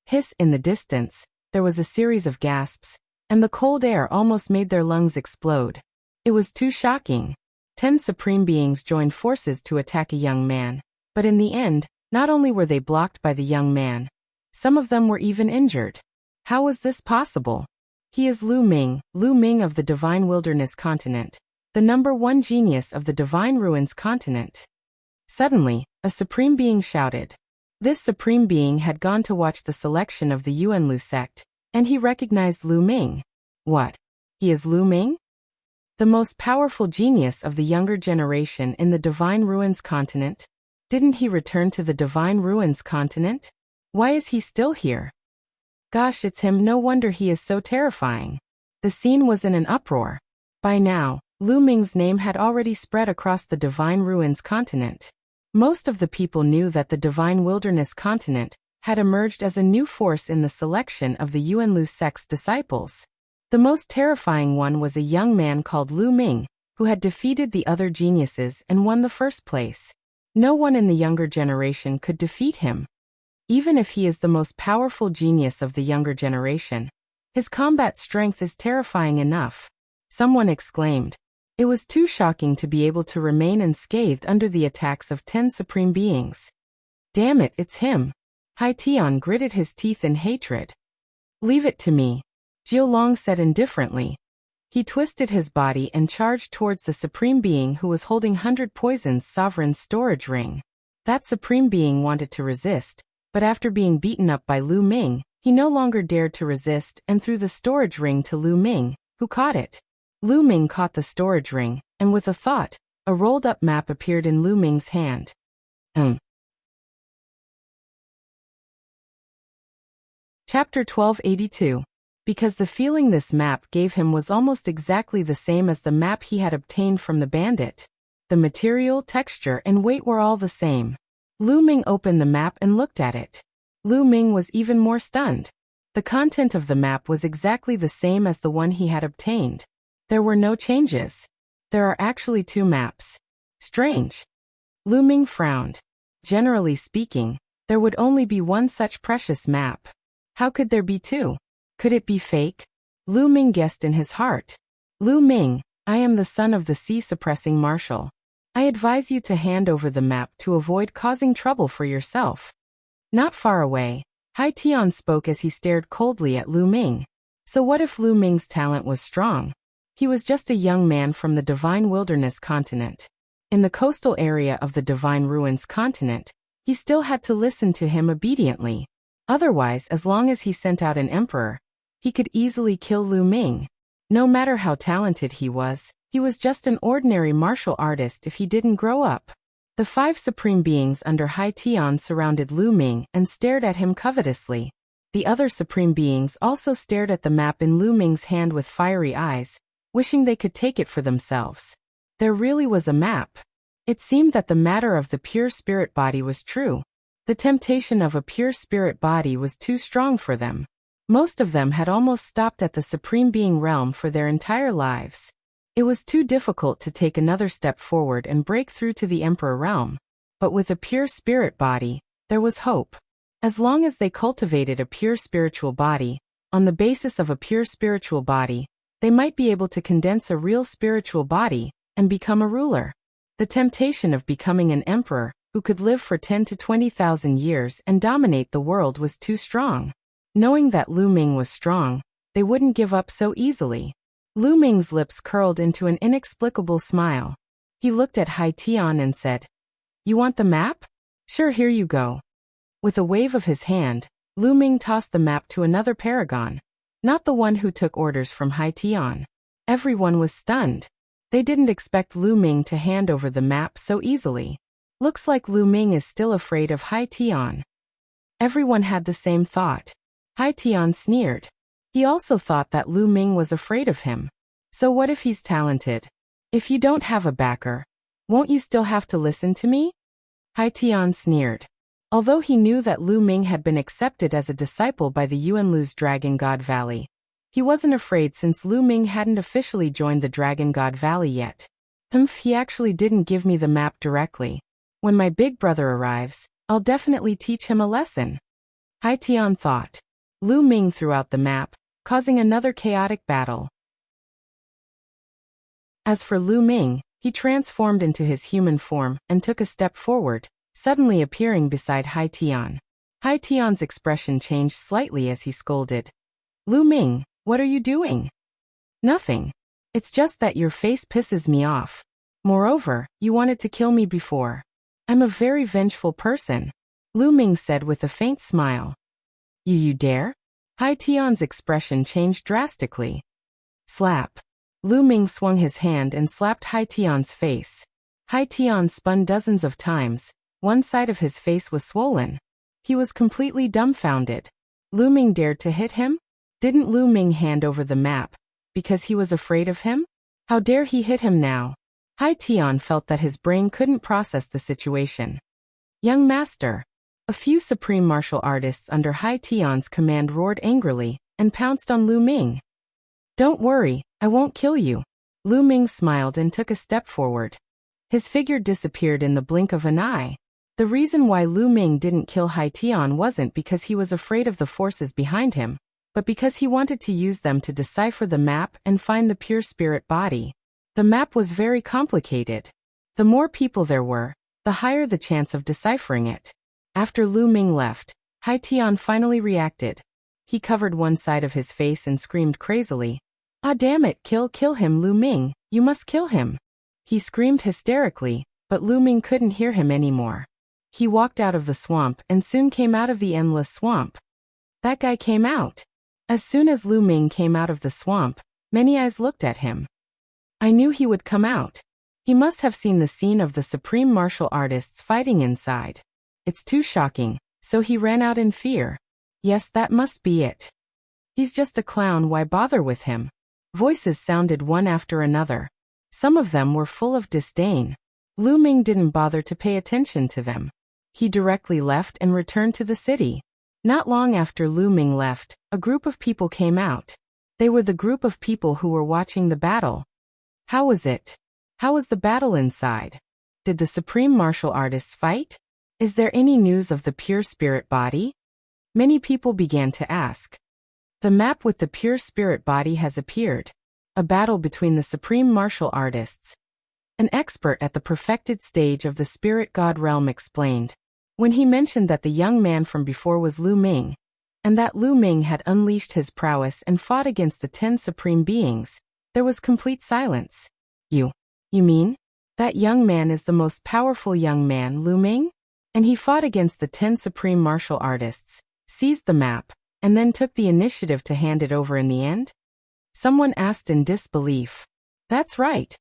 Hiss in the distance, there was a series of gasps, and the cold air almost made their lungs explode. It was too shocking. 10 Supreme Beings joined forces to attack a young man, but in the end, not only were they blocked by the young man, some of them were even injured. How was this possible? He is Lu Ming of the Divine Wilderness Continent, the #1 genius of the Divine Ruins Continent. Suddenly, a Supreme Being shouted. This Supreme Being had gone to watch the selection of the Yuanlu sect, and he recognized Lu Ming. What? He is Lu Ming? The most powerful genius of the younger generation in the Divine Ruins Continent? Didn't he return to the Divine Ruins Continent? Why is he still here? Gosh, it's him, no wonder he is so terrifying. The scene was in an uproar. By now, Lu Ming's name had already spread across the Divine Ruins Continent. Most of the people knew that the Divine Wilderness Continent had emerged as a new force in the selection of the Yuanlu sect's disciples. The most terrifying one was a young man called Lu Ming, who had defeated the other geniuses and won the first place. No one in the younger generation could defeat him. Even if he is the most powerful genius of the younger generation, his combat strength is terrifying enough. Someone exclaimed. It was too shocking to be able to remain unscathed under the attacks of 10 Supreme Beings. Damn it, it's him. Haitian gritted his teeth in hatred. Leave it to me, Jiu Long said indifferently. He twisted his body and charged towards the Supreme Being who was holding 100 Poison's sovereign storage ring. That Supreme Being wanted to resist, but after being beaten up by Lu Ming, he no longer dared to resist and threw the storage ring to Lu Ming, who caught it. Lu Ming caught the storage ring, and with a thought, a rolled-up map appeared in Lu Ming's hand. Chapter 1282. Because the feeling this map gave him was almost exactly the same as the map he had obtained from the bandit. The material, texture, and weight were all the same. Lu Ming opened the map and looked at it. Lu Ming was even more stunned. The content of the map was exactly the same as the one he had obtained. There were no changes. There are actually 2 maps. Strange. Lu Ming frowned. Generally speaking, there would only be one such precious map. How could there be two? Could it be fake? Lu Ming guessed in his heart. Lu Ming, I am the son of the sea-suppressing marshal. I advise you to hand over the map to avoid causing trouble for yourself. Not far away, Hai Tian spoke as he stared coldly at Lu Ming. So what if Lu Ming's talent was strong? He was just a young man from the Divine Wilderness continent. In the coastal area of the Divine Ruins continent, he still had to listen to him obediently. Otherwise, as long as he sent out an emperor, he could easily kill Lu Ming. No matter how talented he was just an ordinary martial artist if he didn't grow up. The 5 supreme beings under Hai Tian surrounded Lu Ming and stared at him covetously. The other supreme beings also stared at the map in Lu Ming's hand with fiery eyes, wishing they could take it for themselves. There really was a map. It seemed that the matter of the pure spirit body was true. The temptation of a pure spirit body was too strong for them. Most of them had almost stopped at the Supreme Being realm for their entire lives. It was too difficult to take another step forward and break through to the Emperor realm. But with a pure spirit body, there was hope. As long as they cultivated a pure spiritual body, on the basis of a pure spiritual body, they might be able to condense a real spiritual body and become a ruler. The temptation of becoming an emperor who could live for 10 to 20,000 years and dominate the world was too strong. Knowing that Lu Ming was strong, they wouldn't give up so easily. Lu Ming's lips curled into an inexplicable smile. He looked at Hai Tian and said, "You want the map? Sure, here you go." With a wave of his hand, Lu Ming tossed the map to another paragon, not the one who took orders from Hai Tian. Everyone was stunned. They didn't expect Lu Ming to hand over the map so easily. Looks like Lu Ming is still afraid of Hai Tian. Everyone had the same thought. Hai Tian sneered. He also thought that Lu Ming was afraid of him. So what if he's talented? If you don't have a backer, won't you still have to listen to me? Hai Tian sneered. Although he knew that Lu Ming had been accepted as a disciple by the Yuanlu's Dragon God Valley, he wasn't afraid since Lu Ming hadn't officially joined the Dragon God Valley yet. He actually didn't give me the map directly. When my big brother arrives, I'll definitely teach him a lesson. Hai Tian thought. Lu Ming threw out the map, causing another chaotic battle. As for Lu Ming, he transformed into his human form and took a step forward, suddenly appearing beside Hai Tian. Hai Tian's expression changed slightly as he scolded. "Lu Ming, what are you doing?" "Nothing. It's just that your face pisses me off. Moreover, you wanted to kill me before. I'm a very vengeful person," Lu Ming said with a faint smile. You dare?" Hai Tian's expression changed drastically. Slap. Lu Ming swung his hand and slapped Hai Tian's face. Hai Tian spun dozens of times. One side of his face was swollen. He was completely dumbfounded. Lu Ming dared to hit him? Didn't Lu Ming hand over the map because he was afraid of him? How dare he hit him now? Hai Tian felt that his brain couldn't process the situation. "Young master." A few supreme martial artists under Hai Tian's command roared angrily and pounced on Lu Ming. "Don't worry, I won't kill you." Lu Ming smiled and took a step forward. His figure disappeared in the blink of an eye. The reason why Lu Ming didn't kill Hai Tian wasn't because he was afraid of the forces behind him, but because he wanted to use them to decipher the map and find the pure spirit body. The map was very complicated. The more people there were, the higher the chance of deciphering it. After Lu Ming left, Hai Tian finally reacted. He covered one side of his face and screamed crazily. "Ah, damn it, kill him, Lu Ming, you must kill him." He screamed hysterically, but Lu Ming couldn't hear him anymore. He walked out of the swamp and soon came out of the endless swamp. That guy came out. As soon as Lu Ming came out of the swamp, many eyes looked at him. I knew he would come out. He must have seen the scene of the supreme martial artists fighting inside. It's too shocking, so he ran out in fear. Yes, that must be it. He's just a clown, why bother with him? Voices sounded one after another. Some of them were full of disdain. Lu Ming didn't bother to pay attention to them. He directly left and returned to the city. Not long after Lu Ming left, a group of people came out. They were the group of people who were watching the battle. How was it? How was the battle inside? Did the supreme martial artists fight? Is there any news of the pure spirit body? Many people began to ask. The map with the pure spirit body has appeared. A battle between the supreme martial artists. An expert at the perfected stage of the spirit god realm explained. When he mentioned that the young man from before was Lu Ming, and that Lu Ming had unleashed his prowess and fought against the 10 supreme beings, there was complete silence. You mean? That young man is the most powerful young man, Lu Ming? And he fought against the 10 supreme martial artists, seized the map, and then took the initiative to hand it over in the end? Someone asked in disbelief. That's right.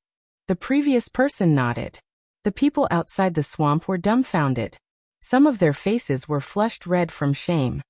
The previous person nodded. The people outside the swamp were dumbfounded. Some of their faces were flushed red from shame.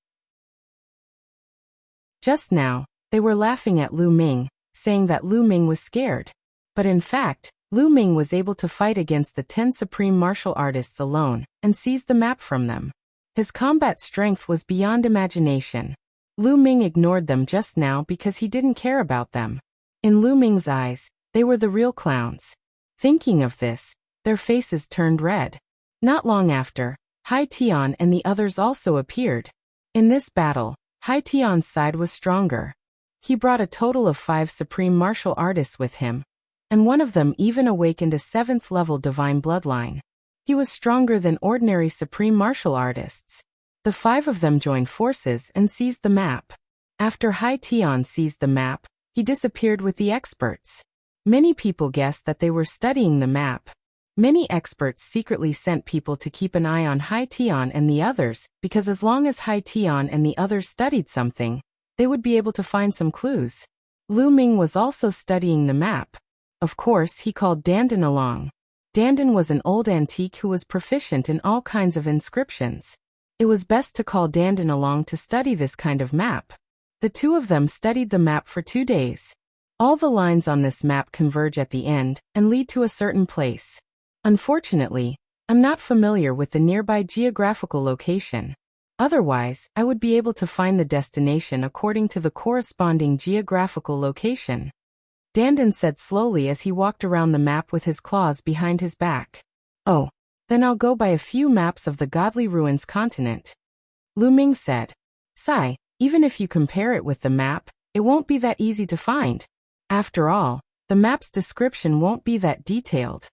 Just now, they were laughing at Lu Ming, saying that Lu Ming was scared. But in fact, Lu Ming was able to fight against the 10 supreme martial artists alone, and seize the map from them. His combat strength was beyond imagination. Lu Ming ignored them just now because he didn't care about them. In Lu Ming's eyes, they were the real clowns. Thinking of this, their faces turned red. Not long after, Hai Tian and the others also appeared. In this battle, Hai Tian's side was stronger. He brought a total of 5 supreme martial artists with him, and one of them even awakened a 7th level divine bloodline. He was stronger than ordinary supreme martial artists. The 5 of them joined forces and seized the map. After Hai Tian seized the map, he disappeared with the experts. Many people guessed that they were studying the map. Many experts secretly sent people to keep an eye on Hai Tian and the others, because as long as Hai Tian and the others studied something, they would be able to find some clues. Lu Ming was also studying the map. Of course, he called Dandan along. Dandan was an old antique who was proficient in all kinds of inscriptions. It was best to call Dandan along to study this kind of map. The 2 of them studied the map for 2 days. All the lines on this map converge at the end and lead to a certain place. Unfortunately, I'm not familiar with the nearby geographical location. Otherwise, I would be able to find the destination according to the corresponding geographical location. Dandan said slowly as he walked around the map with his claws behind his back. Oh, then I'll go by a few maps of the Godly Ruins continent. Lu Ming said. Sai, even if you compare it with the map, it won't be that easy to find. After all, the map's description won't be that detailed.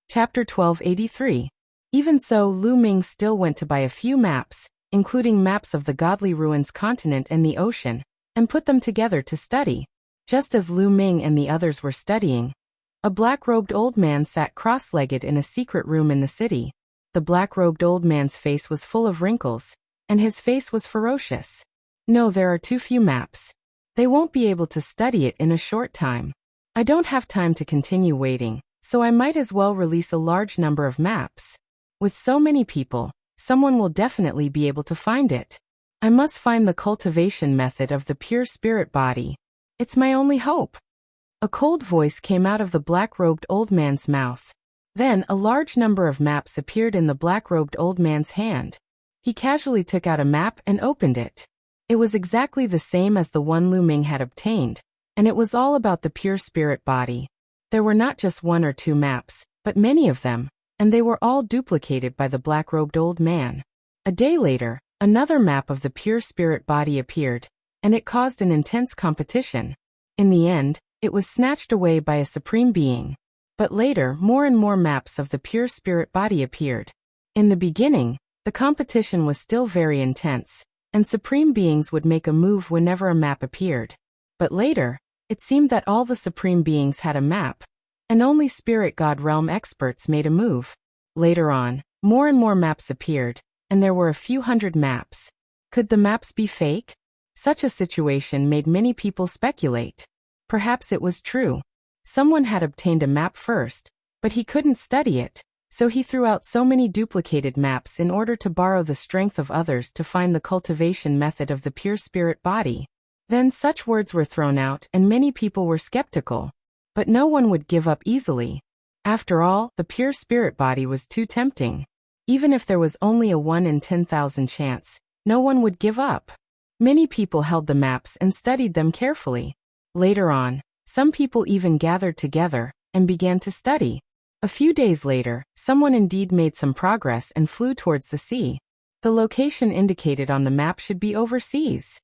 Chapter 1283. Even so, Lu Ming still went to buy a few maps, including maps of the Godly Ruins continent and the ocean, and put them together to study. Just as Lu Ming and the others were studying, a black-robed old man sat cross-legged in a secret room in the city. The black-robed old man's face was full of wrinkles, and his face was ferocious. No, there are too few maps. They won't be able to study it in a short time. I don't have time to continue waiting, so I might as well release a large number of maps. With so many people, someone will definitely be able to find it. I must find the cultivation method of the pure spirit body. It's my only hope. A cold voice came out of the black-robed old man's mouth. Then a large number of maps appeared in the black-robed old man's hand. He casually took out a map and opened it. It was exactly the same as the one Lu Ming had obtained, and it was all about the pure spirit body. There were not just 1 or 2 maps, but many of them, and they were all duplicated by the black-robed old man. A day later, another map of the pure spirit body appeared, and it caused an intense competition. In the end, it was snatched away by a supreme being. But later, more and more maps of the pure spirit body appeared. In the beginning, the competition was still very intense, and supreme beings would make a move whenever a map appeared. But later, it seemed that all the supreme beings had a map, and only spirit god realm experts made a move. Later on, more and more maps appeared, and there were a few hundred maps. Could the maps be fake? Such a situation made many people speculate. Perhaps it was true. Someone had obtained a map first, but he couldn't study it, so he threw out so many duplicated maps in order to borrow the strength of others to find the cultivation method of the pure spirit body. Then such words were thrown out and many people were skeptical. But no one would give up easily. After all, the pure spirit body was too tempting. Even if there was only a 1 in 10,000 chance, no one would give up. Many people held the maps and studied them carefully. Later on, Some people even gathered together and began to study. A few days later, someone indeed made some progress and flew towards the sea. The location indicated on the map should be overseas.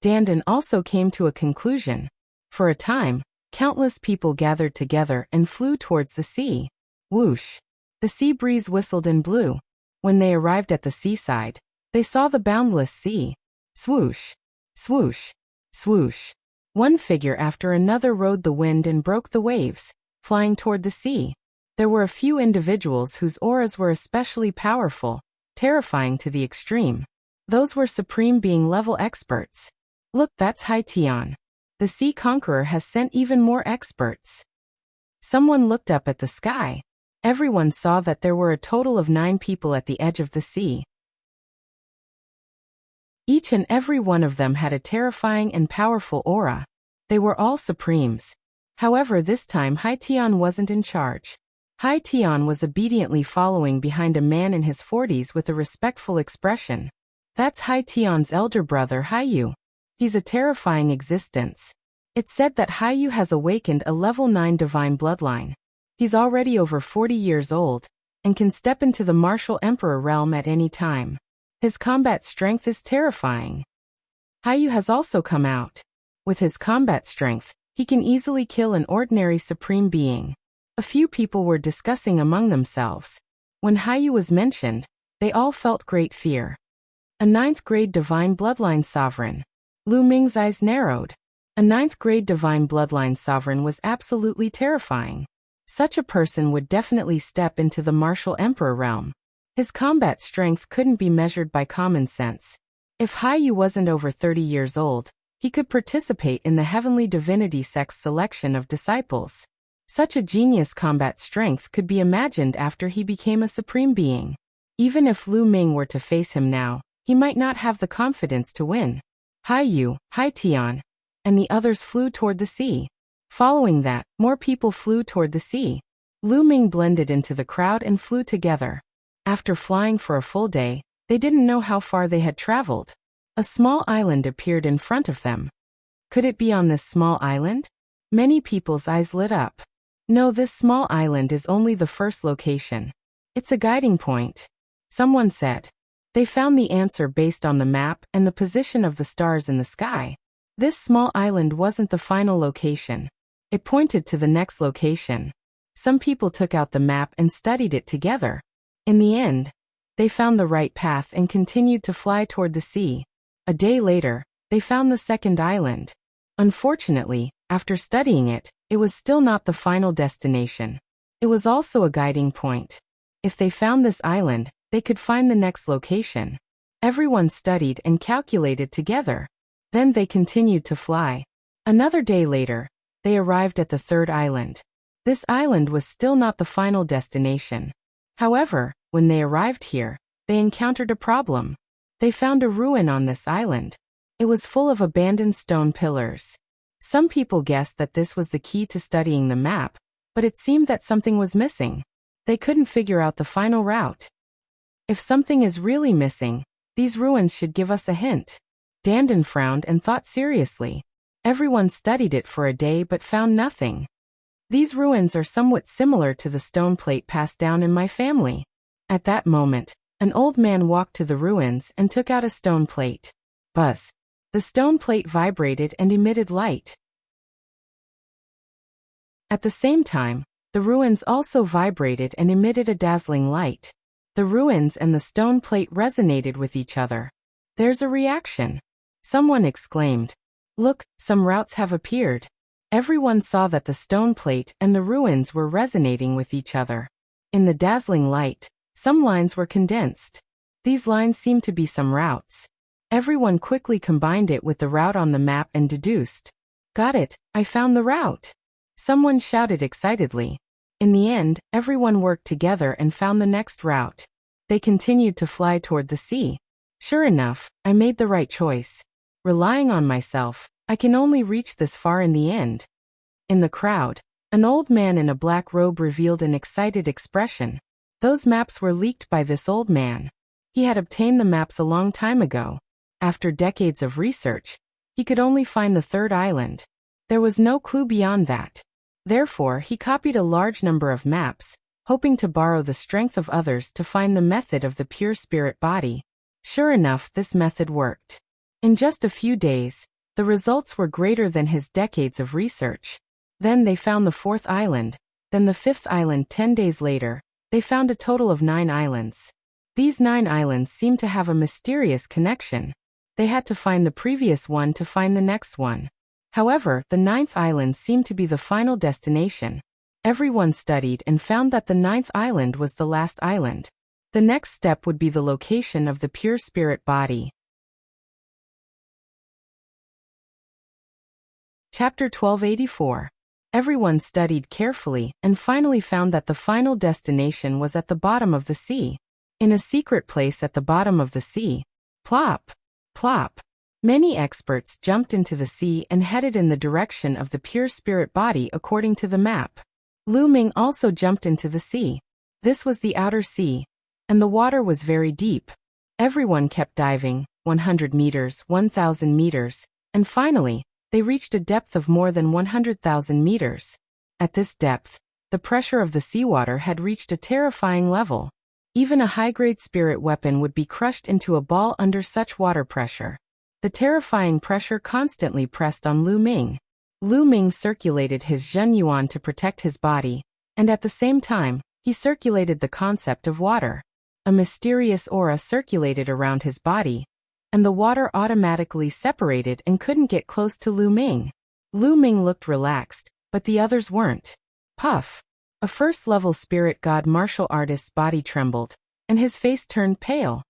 Dandan also came to a conclusion. For a time, countless people gathered together and flew towards the sea. Whoosh! The sea breeze whistled and blew. When they arrived at the seaside, they saw the boundless sea. Swoosh! Swoosh! Swoosh! One figure after another rode the wind and broke the waves, flying toward the sea. There were a few individuals whose auras were especially powerful, terrifying to the extreme. Those were Supreme Being level experts. Look, that's Hai Tian. The Sea Conqueror has sent even more experts. Someone looked up at the sky. Everyone saw that there were a total of 9 people at the edge of the sea. Each and every one of them had a terrifying and powerful aura. They were all Supremes. However, this time Hai Tian wasn't in charge. Hai Tian was obediently following behind a man in his 40s with a respectful expression. That's Hai Tian's elder brother Hai Yu. He's a terrifying existence. It's said that Hai Yu has awakened a level 9 divine bloodline. He's already over 40 years old, and can step into the martial emperor realm at any time. His combat strength is terrifying. Hai Yu has also come out. With his combat strength, he can easily kill an ordinary supreme being. A few people were discussing among themselves. When Hai Yu was mentioned, they all felt great fear. A 9th grade divine bloodline sovereign. Lu Ming's eyes narrowed. A 9th grade divine bloodline sovereign was absolutely terrifying. Such a person would definitely step into the martial emperor realm. His combat strength couldn't be measured by common sense. If Hai Yu wasn't over 30 years old, he could participate in the heavenly divinity sect's selection of disciples. Such a genius combat strength could be imagined after he became a supreme being. Even if Lu Ming were to face him now, he might not have the confidence to win. Hai Yu, Hai Tian, and the others flew toward the sea. Following that, more people flew toward the sea. Lu Ming blended into the crowd and flew together. After flying for a full day, they didn't know how far they had traveled. A small island appeared in front of them. Could it be on this small island? Many people's eyes lit up. No, this small island is only the first location. It's a guiding point. Someone said. They found the answer based on the map and the position of the stars in the sky. This small island wasn't the final location. It pointed to the next location. Some people took out the map and studied it together. In the end, they found the right path and continued to fly toward the sea. A day later, they found the second island. Unfortunately, after studying it, it was still not the final destination. It was also a guiding point. If they found this island, they could find the next location. Everyone studied and calculated together. Then they continued to fly. Another day later, they arrived at the third island. This island was still not the final destination. However, when they arrived here, they encountered a problem. They found a ruin on this island. It was full of abandoned stone pillars. Some people guessed that this was the key to studying the map, but it seemed that something was missing. They couldn't figure out the final route. If something is really missing, these ruins should give us a hint. Dandan frowned and thought seriously. Everyone studied it for a day but found nothing. These ruins are somewhat similar to the stone plate passed down in my family. At that moment, an old man walked to the ruins and took out a stone plate. Buzz. The stone plate vibrated and emitted light. At the same time, the ruins also vibrated and emitted a dazzling light. The ruins and the stone plate resonated with each other. There's a reaction. Someone exclaimed. Look, some routes have appeared. Everyone saw that the stone plate and the ruins were resonating with each other. In the dazzling light, some lines were condensed. These lines seemed to be some routes. Everyone quickly combined it with the route on the map and deduced. Got it, I found the route. Someone shouted excitedly. In the end, everyone worked together and found the next route. They continued to fly toward the sea. Sure enough, I made the right choice. Relying on myself, I can only reach this far in the end. In the crowd, an old man in a black robe revealed an excited expression. Those maps were leaked by this old man. He had obtained the maps a long time ago. After decades of research, he could only find the third island. There was no clue beyond that. Therefore, he copied a large number of maps, hoping to borrow the strength of others to find the method of the pure spirit body. Sure enough, this method worked. In just a few days, the results were greater than his decades of research. Then they found the 4th island, then the 5th island. 10 days later, they found a total of 9 islands. These 9 islands seemed to have a mysterious connection. They had to find the previous one to find the next one. However, the 9th island seemed to be the final destination. Everyone studied and found that the 9th island was the last island. The next step would be the location of the pure spirit body. Chapter 1284. Everyone studied carefully and finally found that the final destination was at the bottom of the sea. In a secret place at the bottom of the sea. Plop! Plop! Many experts jumped into the sea and headed in the direction of the pure spirit body according to the map. Lu Ming also jumped into the sea. This was the outer sea, and the water was very deep. Everyone kept diving, 100 meters, 1,000 meters, and finally, they reached a depth of more than 100,000 meters. At this depth, the pressure of the seawater had reached a terrifying level. Even a high-grade spirit weapon would be crushed into a ball under such water pressure. The terrifying pressure constantly pressed on Lu Ming. Lu Ming circulated his Zhen Yuan to protect his body, and at the same time, he circulated the concept of water. A mysterious aura circulated around his body, and the water automatically separated and couldn't get close to Lu Ming. Lu Ming looked relaxed, but the others weren't. Puff! A first-level spirit god martial artist's body trembled, and his face turned pale.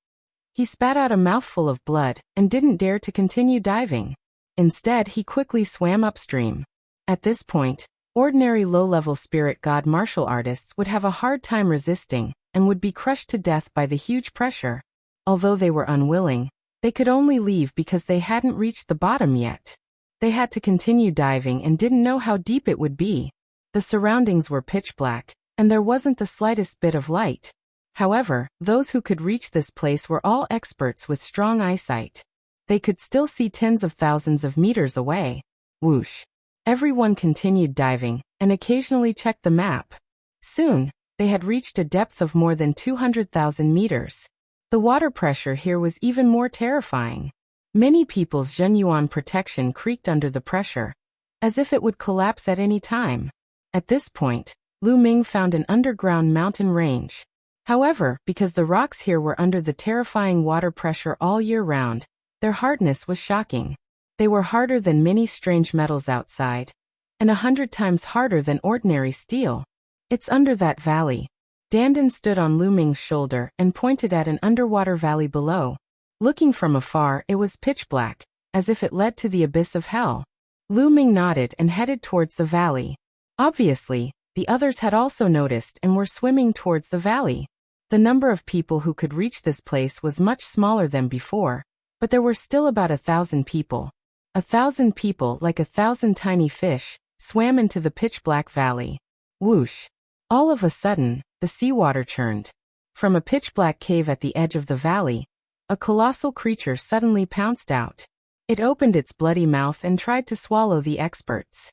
He spat out a mouthful of blood and didn't dare to continue diving. Instead, he quickly swam upstream. At this point, ordinary low-level spirit god martial artists would have a hard time resisting and would be crushed to death by the huge pressure. Although they were unwilling, they could only leave because they hadn't reached the bottom yet. They had to continue diving and didn't know how deep it would be. The surroundings were pitch black, and there wasn't the slightest bit of light. However, those who could reach this place were all experts with strong eyesight. They could still see tens of thousands of meters away. Whoosh! Everyone continued diving, and occasionally checked the map. Soon, they had reached a depth of more than 200,000 meters. The water pressure here was even more terrifying. Many people's Zhen Yuan protection creaked under the pressure, as if it would collapse at any time. At this point, Lu Ming found an underground mountain range. However, because the rocks here were under the terrifying water pressure all year round, their hardness was shocking. They were harder than many strange metals outside, and 100 times harder than ordinary steel. It's under that valley. Dandan stood on Lu Ming's shoulder and pointed at an underwater valley below. Looking from afar, it was pitch black, as if it led to the abyss of hell. Lu Ming nodded and headed towards the valley. Obviously, the others had also noticed and were swimming towards the valley. The number of people who could reach this place was much smaller than before, but there were still about 1,000 people. 1,000 people, like 1,000 tiny fish, swam into the pitch-black valley. Whoosh! All of a sudden, the seawater churned. From a pitch-black cave at the edge of the valley, a colossal creature suddenly pounced out. It opened its bloody mouth and tried to swallow the experts.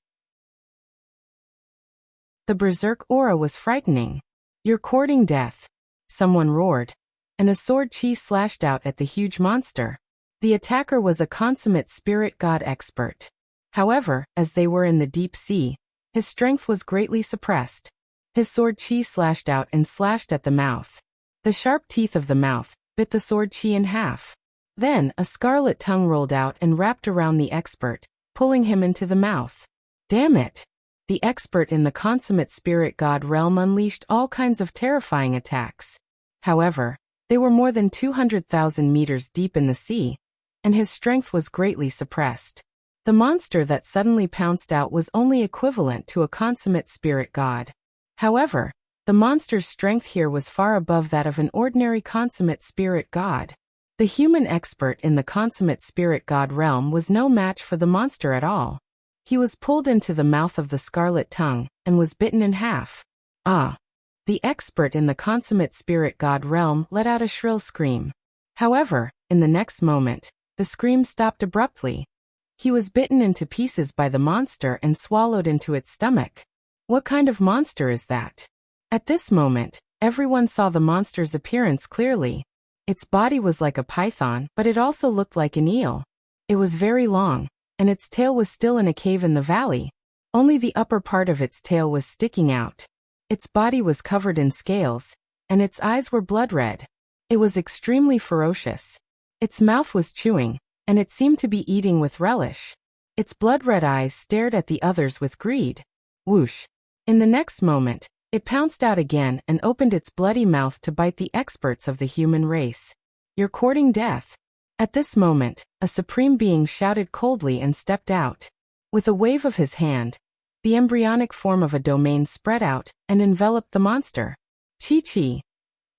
The berserk aura was frightening. "You're courting death," someone roared, and a sword chi slashed out at the huge monster. The attacker was a consummate spirit god expert. However, as they were in the deep sea, his strength was greatly suppressed. His sword chi slashed out and slashed at the mouth. The sharp teeth of the mouth bit the sword chi in half. Then, a scarlet tongue rolled out and wrapped around the expert, pulling him into the mouth. Damn it! The expert in the consummate spirit god realm unleashed all kinds of terrifying attacks. However, they were more than 200,000 meters deep in the sea, and his strength was greatly suppressed. The monster that suddenly pounced out was only equivalent to a consummate spirit god. However, the monster's strength here was far above that of an ordinary consummate spirit god. The human expert in the consummate spirit god realm was no match for the monster at all. He was pulled into the mouth of the scarlet tongue and was bitten in half. Ah! The expert in the consummate spirit god realm let out a shrill scream. However, in the next moment, the scream stopped abruptly. He was bitten into pieces by the monster and swallowed into its stomach. What kind of monster is that? At this moment, everyone saw the monster's appearance clearly. Its body was like a python, but it also looked like an eel. It was very long, and its tail was still in a cave in the valley. Only the upper part of its tail was sticking out. Its body was covered in scales, and its eyes were blood red. It was extremely ferocious. Its mouth was chewing, and it seemed to be eating with relish. Its blood-red eyes stared at the others with greed. Whoosh! In the next moment, it pounced out again and opened its bloody mouth to bite the experts of the human race. You're courting death. At this moment, a supreme being shouted coldly and stepped out. With a wave of his hand, the embryonic form of a domain spread out and enveloped the monster. Chi-chi!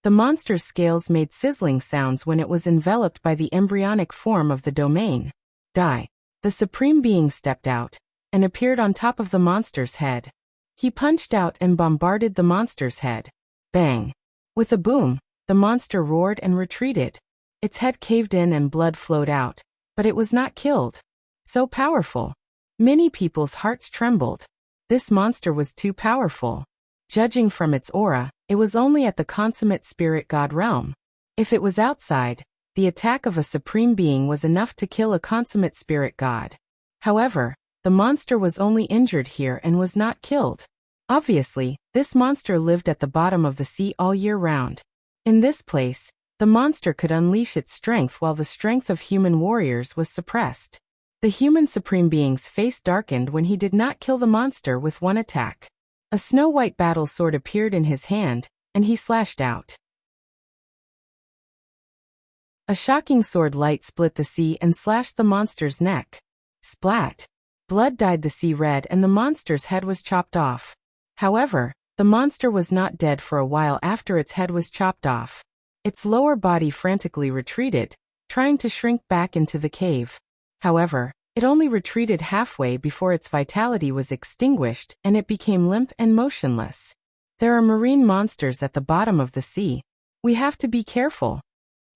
The monster's scales made sizzling sounds when it was enveloped by the embryonic form of the domain. Die! The supreme being stepped out and appeared on top of the monster's head. He punched out and bombarded the monster's head. Bang! With a boom, the monster roared and retreated. Its head caved in and blood flowed out, but it was not killed. So powerful. Many people's hearts trembled. This monster was too powerful. Judging from its aura, it was only at the consummate spirit god realm. If it was outside, the attack of a supreme being was enough to kill a consummate spirit god. However, the monster was only injured here and was not killed. Obviously, this monster lived at the bottom of the sea all year round. In this place, the monster could unleash its strength while the strength of human warriors was suppressed. The human supreme being's face darkened when he did not kill the monster with one attack. A snow-white battle sword appeared in his hand, and he slashed out. A shocking sword light split the sea and slashed the monster's neck. Splat! Blood dyed the sea red and the monster's head was chopped off. However, the monster was not dead for a while after its head was chopped off. Its lower body frantically retreated, trying to shrink back into the cave. However, it only retreated halfway before its vitality was extinguished and it became limp and motionless. There are marine monsters at the bottom of the sea. We have to be careful.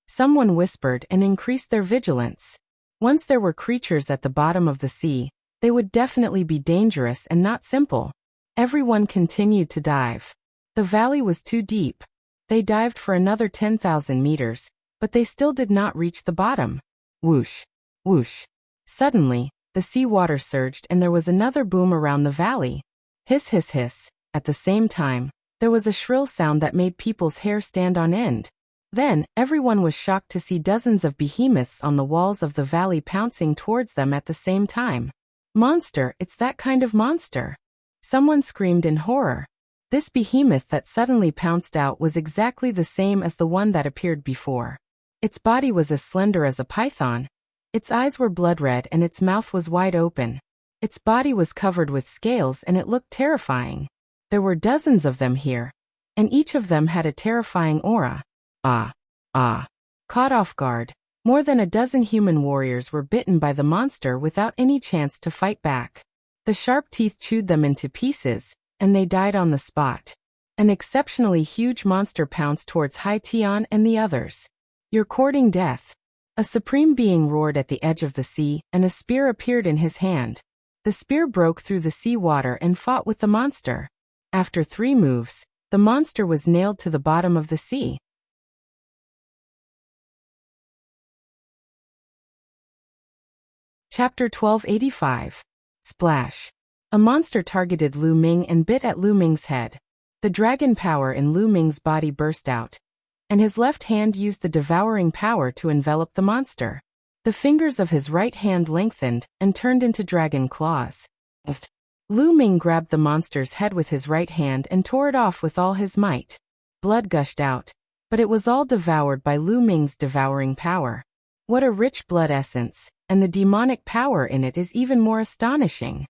Someone whispered and increased their vigilance. Once there were creatures at the bottom of the sea, they would definitely be dangerous and not simple. Everyone continued to dive. The valley was too deep. They dived for another 10,000 meters, but they still did not reach the bottom. Whoosh! Whoosh! Suddenly, the seawater surged and there was another boom around the valley. Hiss hiss hiss. At the same time, there was a shrill sound that made people's hair stand on end. Then, everyone was shocked to see dozens of behemoths on the walls of the valley pouncing towards them at the same time. Monster, it's that kind of monster! Someone screamed in horror. This behemoth that suddenly pounced out was exactly the same as the one that appeared before. Its body was as slender as a python. Its eyes were blood red and its mouth was wide open. Its body was covered with scales and it looked terrifying. There were dozens of them here, and each of them had a terrifying aura. Caught off guard, more than a dozen human warriors were bitten by the monster without any chance to fight back. The sharp teeth chewed them into pieces, and they died on the spot. An exceptionally huge monster pounced towards Hai Tian and the others. You're courting death. A supreme being roared at the edge of the sea, and a spear appeared in his hand. The spear broke through the sea water and fought with the monster. After 3 moves, the monster was nailed to the bottom of the sea. Chapter 1285. Splash. A monster targeted Lu Ming and bit at Lu Ming's head. The dragon power in Lu Ming's body burst out, and his left hand used the devouring power to envelop the monster. The fingers of his right hand lengthened and turned into dragon claws. Lu Ming grabbed the monster's head with his right hand and tore it off with all his might. Blood gushed out, but it was all devoured by Lu Ming's devouring power. What a rich blood essence, and the demonic power in it is even more astonishing.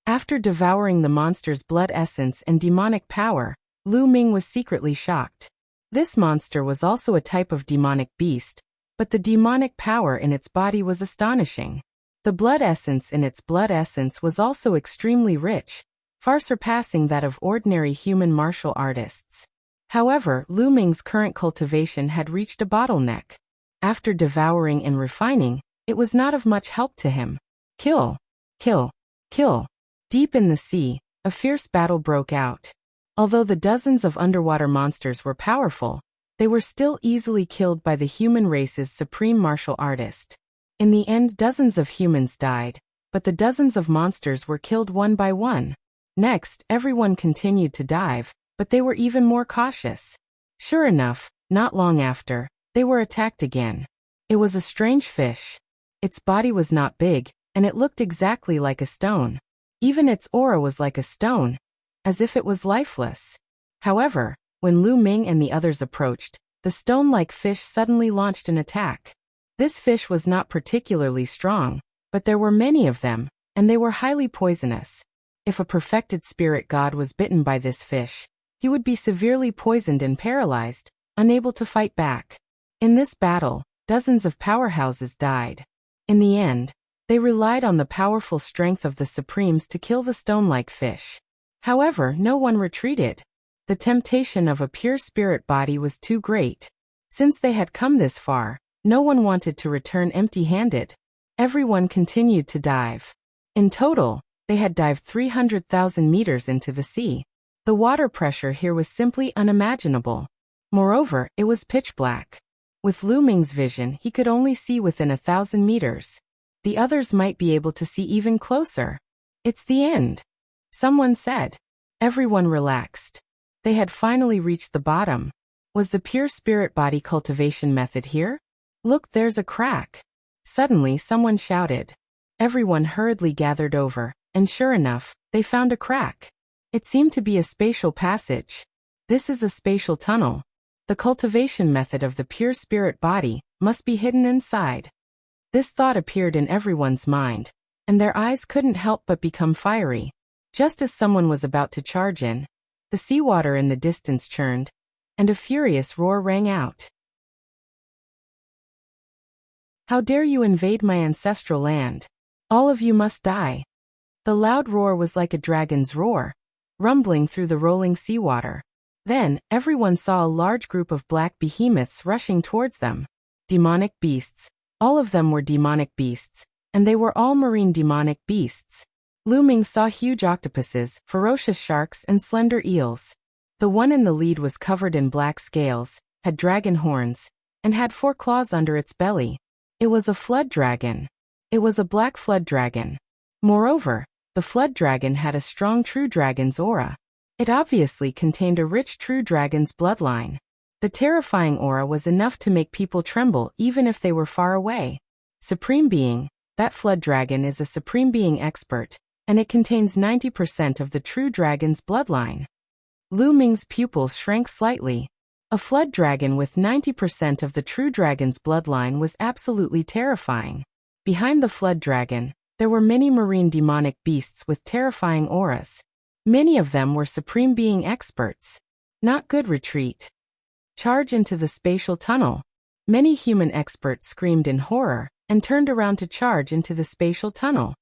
After devouring the monster's blood essence and demonic power, Lu Ming was secretly shocked. This monster was also a type of demonic beast, but the demonic power in its body was astonishing. The blood essence in its blood essence was also extremely rich, far surpassing that of ordinary human martial artists. However, Lu Ming's current cultivation had reached a bottleneck. After devouring and refining, it was not of much help to him. Kill! Kill! Kill! Deep in the sea, a fierce battle broke out. Although the dozens of underwater monsters were powerful, they were still easily killed by the human race's supreme martial artist. In the end, dozens of humans died, but the dozens of monsters were killed one by one. Next, everyone continued to dive, but they were even more cautious. Sure enough, not long after, they were attacked again. It was a strange fish. Its body was not big, and it looked exactly like a stone. Even its aura was like a stone, as if it was lifeless. However, when Lu Ming and the others approached, the stone-like fish suddenly launched an attack. This fish was not particularly strong, but there were many of them, and they were highly poisonous. If a perfected spirit god was bitten by this fish, he would be severely poisoned and paralyzed, unable to fight back. In this battle, dozens of powerhouses died. In the end, they relied on the powerful strength of the Supremes to kill the stone-like fish. However, no one retreated. The temptation of a pure spirit body was too great. Since they had come this far, no one wanted to return empty-handed. Everyone continued to dive. In total, they had dived 300,000 meters into the sea. The water pressure here was simply unimaginable. Moreover, it was pitch black. With Lu Ming's vision, he could only see within 1,000 meters. The others might be able to see even closer. It's the end, someone said. Everyone relaxed. They had finally reached the bottom. Was the pure spirit body cultivation method here? Look, there's a crack. Suddenly, someone shouted. Everyone hurriedly gathered over, and sure enough, they found a crack. It seemed to be a spatial passage. This is a spatial tunnel. The cultivation method of the pure spirit body must be hidden inside. This thought appeared in everyone's mind, and their eyes couldn't help but become fiery. Just as someone was about to charge in, the seawater in the distance churned, and a furious roar rang out. How dare you invade my ancestral land? All of you must die. The loud roar was like a dragon's roar, rumbling through the rolling seawater. Then, everyone saw a large group of black behemoths rushing towards them. Demonic beasts. All of them were demonic beasts, and they were all marine demonic beasts. Lu Ming saw huge octopuses, ferocious sharks, and slender eels. The one in the lead was covered in black scales, had dragon horns, and had 4 claws under its belly. It was a flood dragon. It was a black flood dragon. Moreover, the flood dragon had a strong true dragon's aura. It obviously contained a rich true dragon's bloodline. The terrifying aura was enough to make people tremble even if they were far away. Supreme Being, that flood dragon is a Supreme Being expert, and it contains 90% of the true dragon's bloodline. Lu Ming's pupils shrank slightly. A flood dragon with 90% of the true dragon's bloodline was absolutely terrifying. Behind the flood dragon, there were many marine demonic beasts with terrifying auras. Many of them were Supreme Being experts. Not good retreat. Charge into the spatial tunnel. Many human experts screamed in horror and turned around to charge into the spatial tunnel.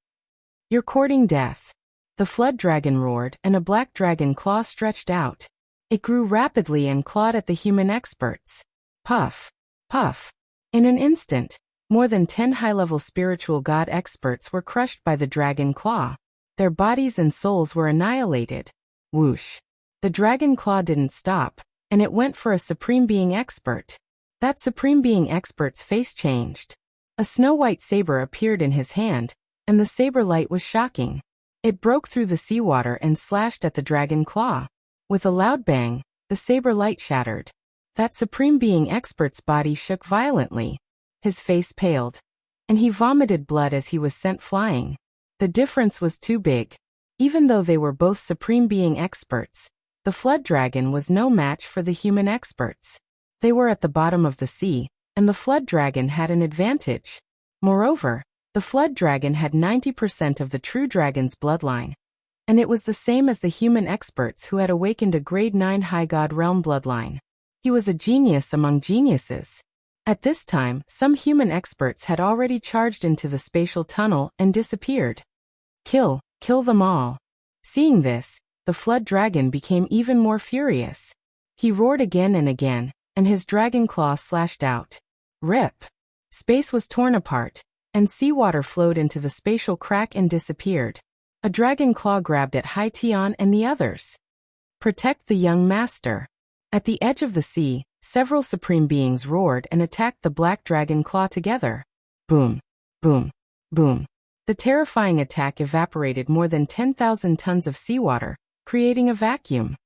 You're courting death. The flood dragon roared, and a black dragon claw stretched out. It grew rapidly and clawed at the human experts. Puff, puff. In an instant, more than 10 high-level spiritual god experts were crushed by the dragon claw. Their bodies and souls were annihilated. Whoosh. The dragon claw didn't stop, and it went for a Supreme Being expert. That Supreme Being expert's face changed. A snow-white saber appeared in his hand, and the saber light was shocking. It broke through the seawater and slashed at the dragon claw. With a loud bang, the saber light shattered. That Supreme Being expert's body shook violently. His face paled, and he vomited blood as he was sent flying. The difference was too big. Even though they were both Supreme Being experts, the flood dragon was no match for the human experts. They were at the bottom of the sea, and the flood dragon had an advantage. Moreover, the flood dragon had 90% of the true dragon's bloodline, and it was the same as the human experts who had awakened a grade 9 high god realm bloodline. He was a genius among geniuses. At this time, some human experts had already charged into the spatial tunnel and disappeared. Kill them all. Seeing this, the flood dragon became even more furious. He roared again and again, and his dragon claw slashed out. Rip! Space was torn apart, and seawater flowed into the spatial crack and disappeared. A dragon claw grabbed at Hai Tian and the others. Protect the young master. At the edge of the sea, several supreme beings roared and attacked the black dragon claw together. Boom, boom, boom. The terrifying attack evaporated more than 10,000 tons of seawater, creating a vacuum.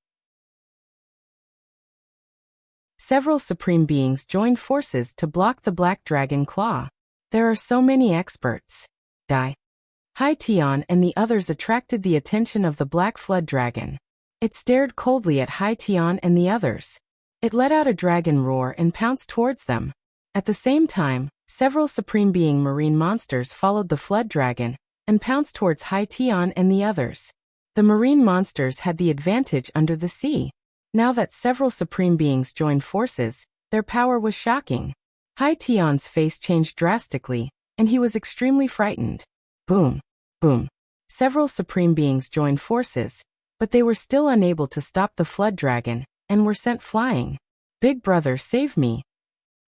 Several supreme beings joined forces to block the black dragon claw. There are so many experts. Hai Tian and the others attracted the attention of the black flood dragon. It stared coldly at Hai Tian and the others. It let out a dragon roar and pounced towards them. At the same time, several supreme being marine monsters followed the flood dragon and pounced towards Hai Tian and the others. The marine monsters had the advantage under the sea. Now that several supreme beings joined forces, their power was shocking. Hai Tian's face changed drastically, and he was extremely frightened. Boom, boom. Several supreme beings joined forces, but they were still unable to stop the flood dragon, and were sent flying. Big brother, save me.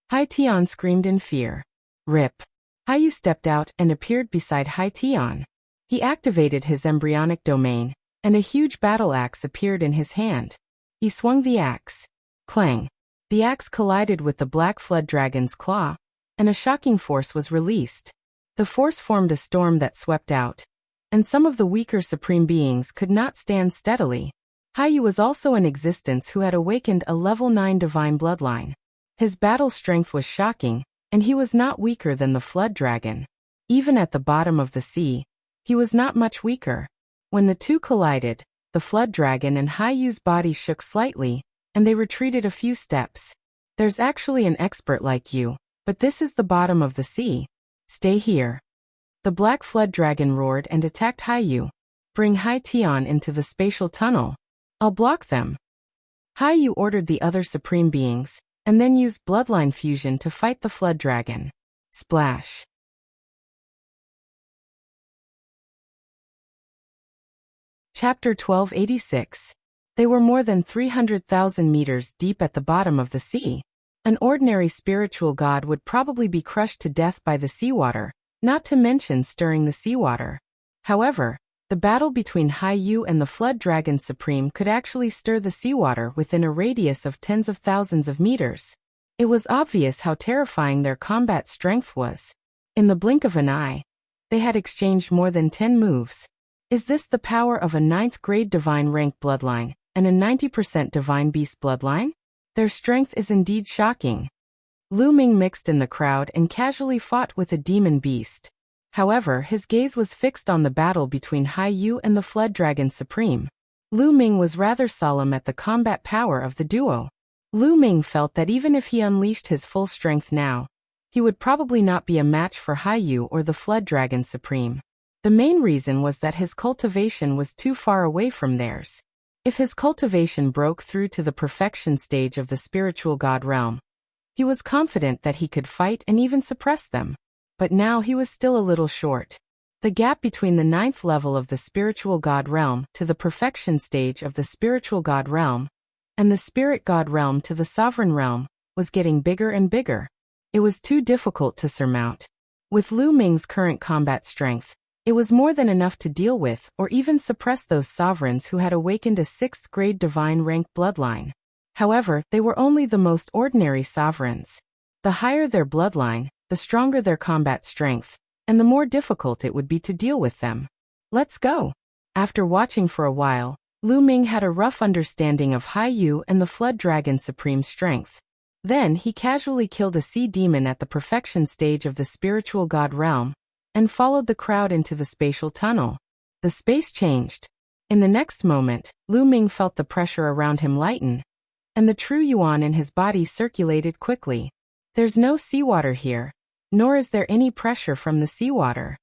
Hai Tian screamed in fear. Rip. Haiyu stepped out and appeared beside Hai Tian. He activated his embryonic domain, and a huge battle axe appeared in his hand. He swung the axe. Clang. The axe collided with the black flood dragon's claw, and a shocking force was released. The force formed a storm that swept out, and some of the weaker supreme beings could not stand steadily. Haiyu was also in existence who had awakened a level 9 divine bloodline. His battle strength was shocking, and he was not weaker than the flood dragon. Even at the bottom of the sea, he was not much weaker. When the two collided, the flood dragon and Haiyu's body shook slightly, and they retreated a few steps. There's actually an expert like you, but this is the bottom of the sea. Stay here. The black flood dragon roared and attacked Haiyu. Bring Hai Tian into the spatial tunnel. I'll block them. Haiyu ordered the other supreme beings, and then used bloodline fusion to fight the flood dragon. Splash. Chapter 1286. They were more than 300,000 meters deep at the bottom of the sea. An ordinary spiritual god would probably be crushed to death by the seawater, not to mention stirring the seawater. However, the battle between Haiyu and the Flood Dragon Supreme could actually stir the seawater within a radius of tens of thousands of meters. It was obvious how terrifying their combat strength was. In the blink of an eye, they had exchanged more than 10 moves. Is this the power of a 9th grade divine rank bloodline, and a 90% divine beast bloodline? Their strength is indeed shocking. Lu Ming mixed in the crowd and casually fought with a demon beast. However, his gaze was fixed on the battle between Haiyu and the Flood Dragon Supreme. Lu Ming was rather solemn at the combat power of the duo. Lu Ming felt that even if he unleashed his full strength now, he would probably not be a match for Haiyu or the Flood Dragon Supreme. The main reason was that his cultivation was too far away from theirs. If his cultivation broke through to the perfection stage of the spiritual god realm, he was confident that he could fight and even suppress them. But now he was still a little short. The gap between the 9th level of the spiritual god realm to the perfection stage of the spiritual god realm, and the spirit god realm to the sovereign realm, was getting bigger and bigger. It was too difficult to surmount. With Lu Ming's current combat strength, it was more than enough to deal with or even suppress those sovereigns who had awakened a 6th grade divine rank bloodline. However, they were only the most ordinary sovereigns. The higher their bloodline, the stronger their combat strength, and the more difficult it would be to deal with them. Let's go. After watching for a while, Lu Ming had a rough understanding of Haiyu and the Flood Dragon Supreme's strength. Then he casually killed a sea demon at the perfection stage of the spiritual god realm, and followed the crowd into the spatial tunnel. The space changed. In the next moment, Lu Ming felt the pressure around him lighten, and the true yuan in his body circulated quickly. There's no seawater here, nor is there any pressure from the seawater.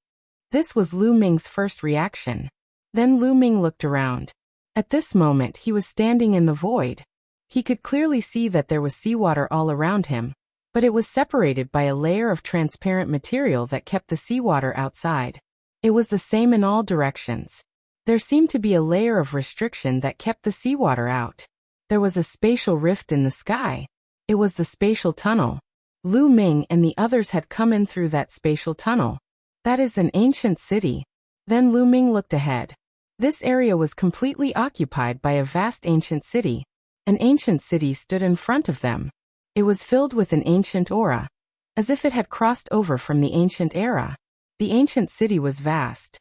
This was Lu Ming's first reaction. Then Lu Ming looked around. At this moment he was standing in the void. He could clearly see that there was seawater all around him, but it was separated by a layer of transparent material that kept the seawater outside. It was the same in all directions. There seemed to be a layer of restriction that kept the seawater out. There was a spatial rift in the sky. It was the spatial tunnel. Lu Ming and the others had come in through that spatial tunnel. That is an ancient city. Then Lu Ming looked ahead. This area was completely occupied by a vast ancient city. An ancient city stood in front of them. It was filled with an ancient aura, as if it had crossed over from the ancient era. The ancient city was vast.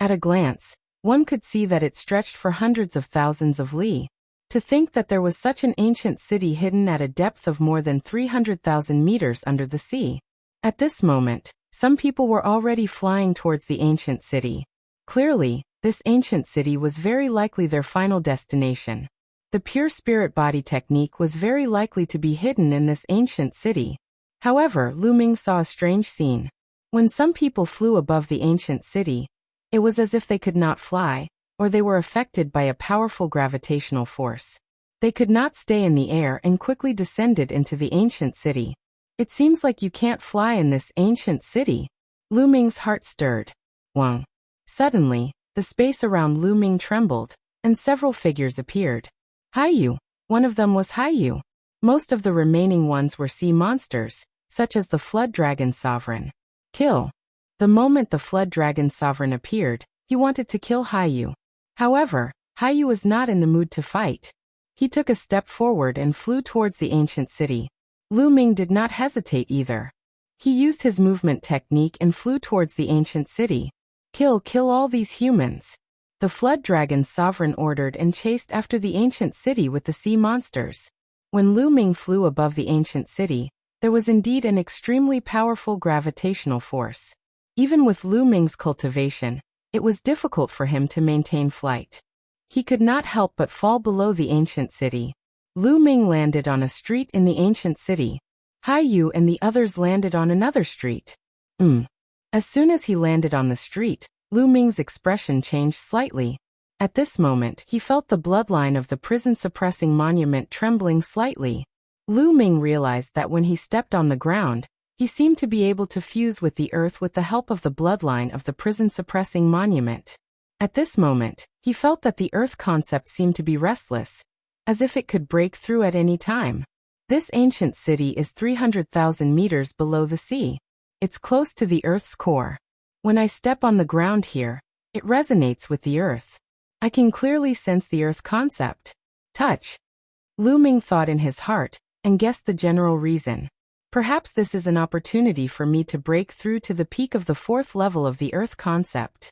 At a glance, one could see that it stretched for hundreds of thousands of li. To think that there was such an ancient city hidden at a depth of more than 300,000 meters under the sea. At this moment, some people were already flying towards the ancient city. Clearly, this ancient city was very likely their final destination. The pure spirit body technique was very likely to be hidden in this ancient city. However, Lu Ming saw a strange scene. When some people flew above the ancient city, it was as if they could not fly, or they were affected by a powerful gravitational force. They could not stay in the air and quickly descended into the ancient city. It seems like you can't fly in this ancient city. Lu Ming's heart stirred. Wang. Suddenly, the space around Lu Ming trembled, and several figures appeared. Haiyu. One of them was Haiyu. Most of the remaining ones were sea monsters, such as the Flood Dragon Sovereign. Kill. The moment the Flood Dragon Sovereign appeared, he wanted to kill Haiyu. However, Haiyu was not in the mood to fight. He took a step forward and flew towards the ancient city. Lu Ming did not hesitate either. He used his movement technique and flew towards the ancient city. Kill all these humans. The Flood Dragon Sovereign ordered and chased after the ancient city with the sea monsters. When Lu Ming flew above the ancient city, there was indeed an extremely powerful gravitational force. Even with Lu Ming's cultivation, it was difficult for him to maintain flight. He could not help but fall below the ancient city. Lu Ming landed on a street in the ancient city. Haiyu and the others landed on another street. As soon as he landed on the street, Lu Ming's expression changed slightly. At this moment, he felt the bloodline of the prison-suppressing monument trembling slightly. Lu Ming realized that when he stepped on the ground, he seemed to be able to fuse with the earth with the help of the bloodline of the prison-suppressing monument. At this moment, he felt that the earth concept seemed to be restless, as if it could break through at any time. This ancient city is 300,000 meters below the sea. It's close to the earth's core. When I step on the ground here, it resonates with the earth. I can clearly sense the earth concept. Touch. Lu Ming thought in his heart, and guessed the general reason. Perhaps this is an opportunity for me to break through to the peak of the fourth level of the earth concept.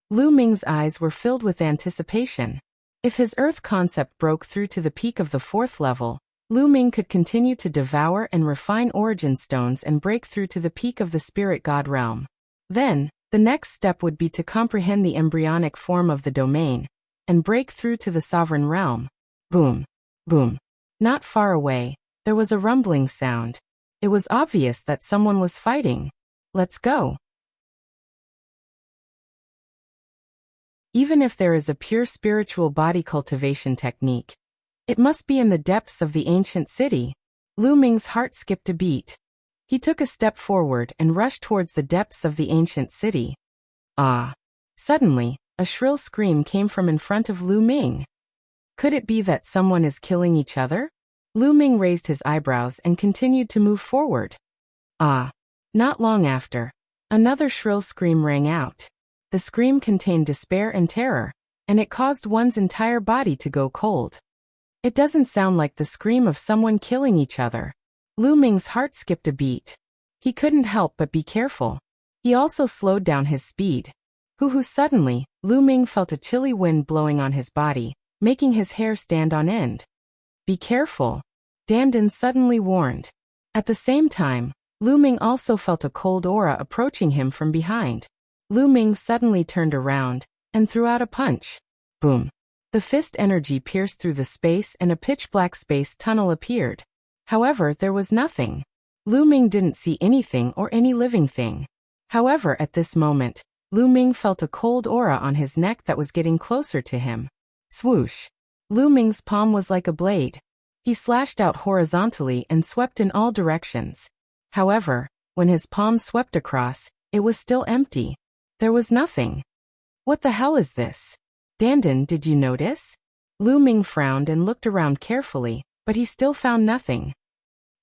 Lu Ming's eyes were filled with anticipation. If his earth concept broke through to the peak of the fourth level, Lu Ming could continue to devour and refine origin stones and break through to the peak of the spirit god realm. Then, the next step would be to comprehend the embryonic form of the domain, and break through to the sovereign realm. Boom. Boom. Not far away, there was a rumbling sound. It was obvious that someone was fighting. Let's go. Even if there is a pure spiritual body cultivation technique, it must be in the depths of the ancient city. Lu Ming's heart skipped a beat. He took a step forward and rushed towards the depths of the ancient city. Ah! Suddenly, a shrill scream came from in front of Lu Ming. Could it be that someone is killing each other? Lu Ming raised his eyebrows and continued to move forward. Ah! Not long after, another shrill scream rang out. The scream contained despair and terror, and it caused one's entire body to go cold. It doesn't sound like the scream of someone killing each other. Lu Ming's heart skipped a beat. He couldn't help but be careful. He also slowed down his speed. Suddenly, Lu Ming felt a chilly wind blowing on his body, making his hair stand on end. Be careful, Dandan suddenly warned. At the same time, Lu Ming also felt a cold aura approaching him from behind. Lu Ming suddenly turned around and threw out a punch. Boom. The fist energy pierced through the space and a pitch-black space tunnel appeared. However, there was nothing. Lu Ming didn't see anything or any living thing. However, at this moment, Lu Ming felt a cold aura on his neck that was getting closer to him. Swoosh. Lu Ming's palm was like a blade. He slashed out horizontally and swept in all directions. However, when his palm swept across, it was still empty. There was nothing. What the hell is this? Dandan, did you notice? Lu Ming frowned and looked around carefully, but he still found nothing.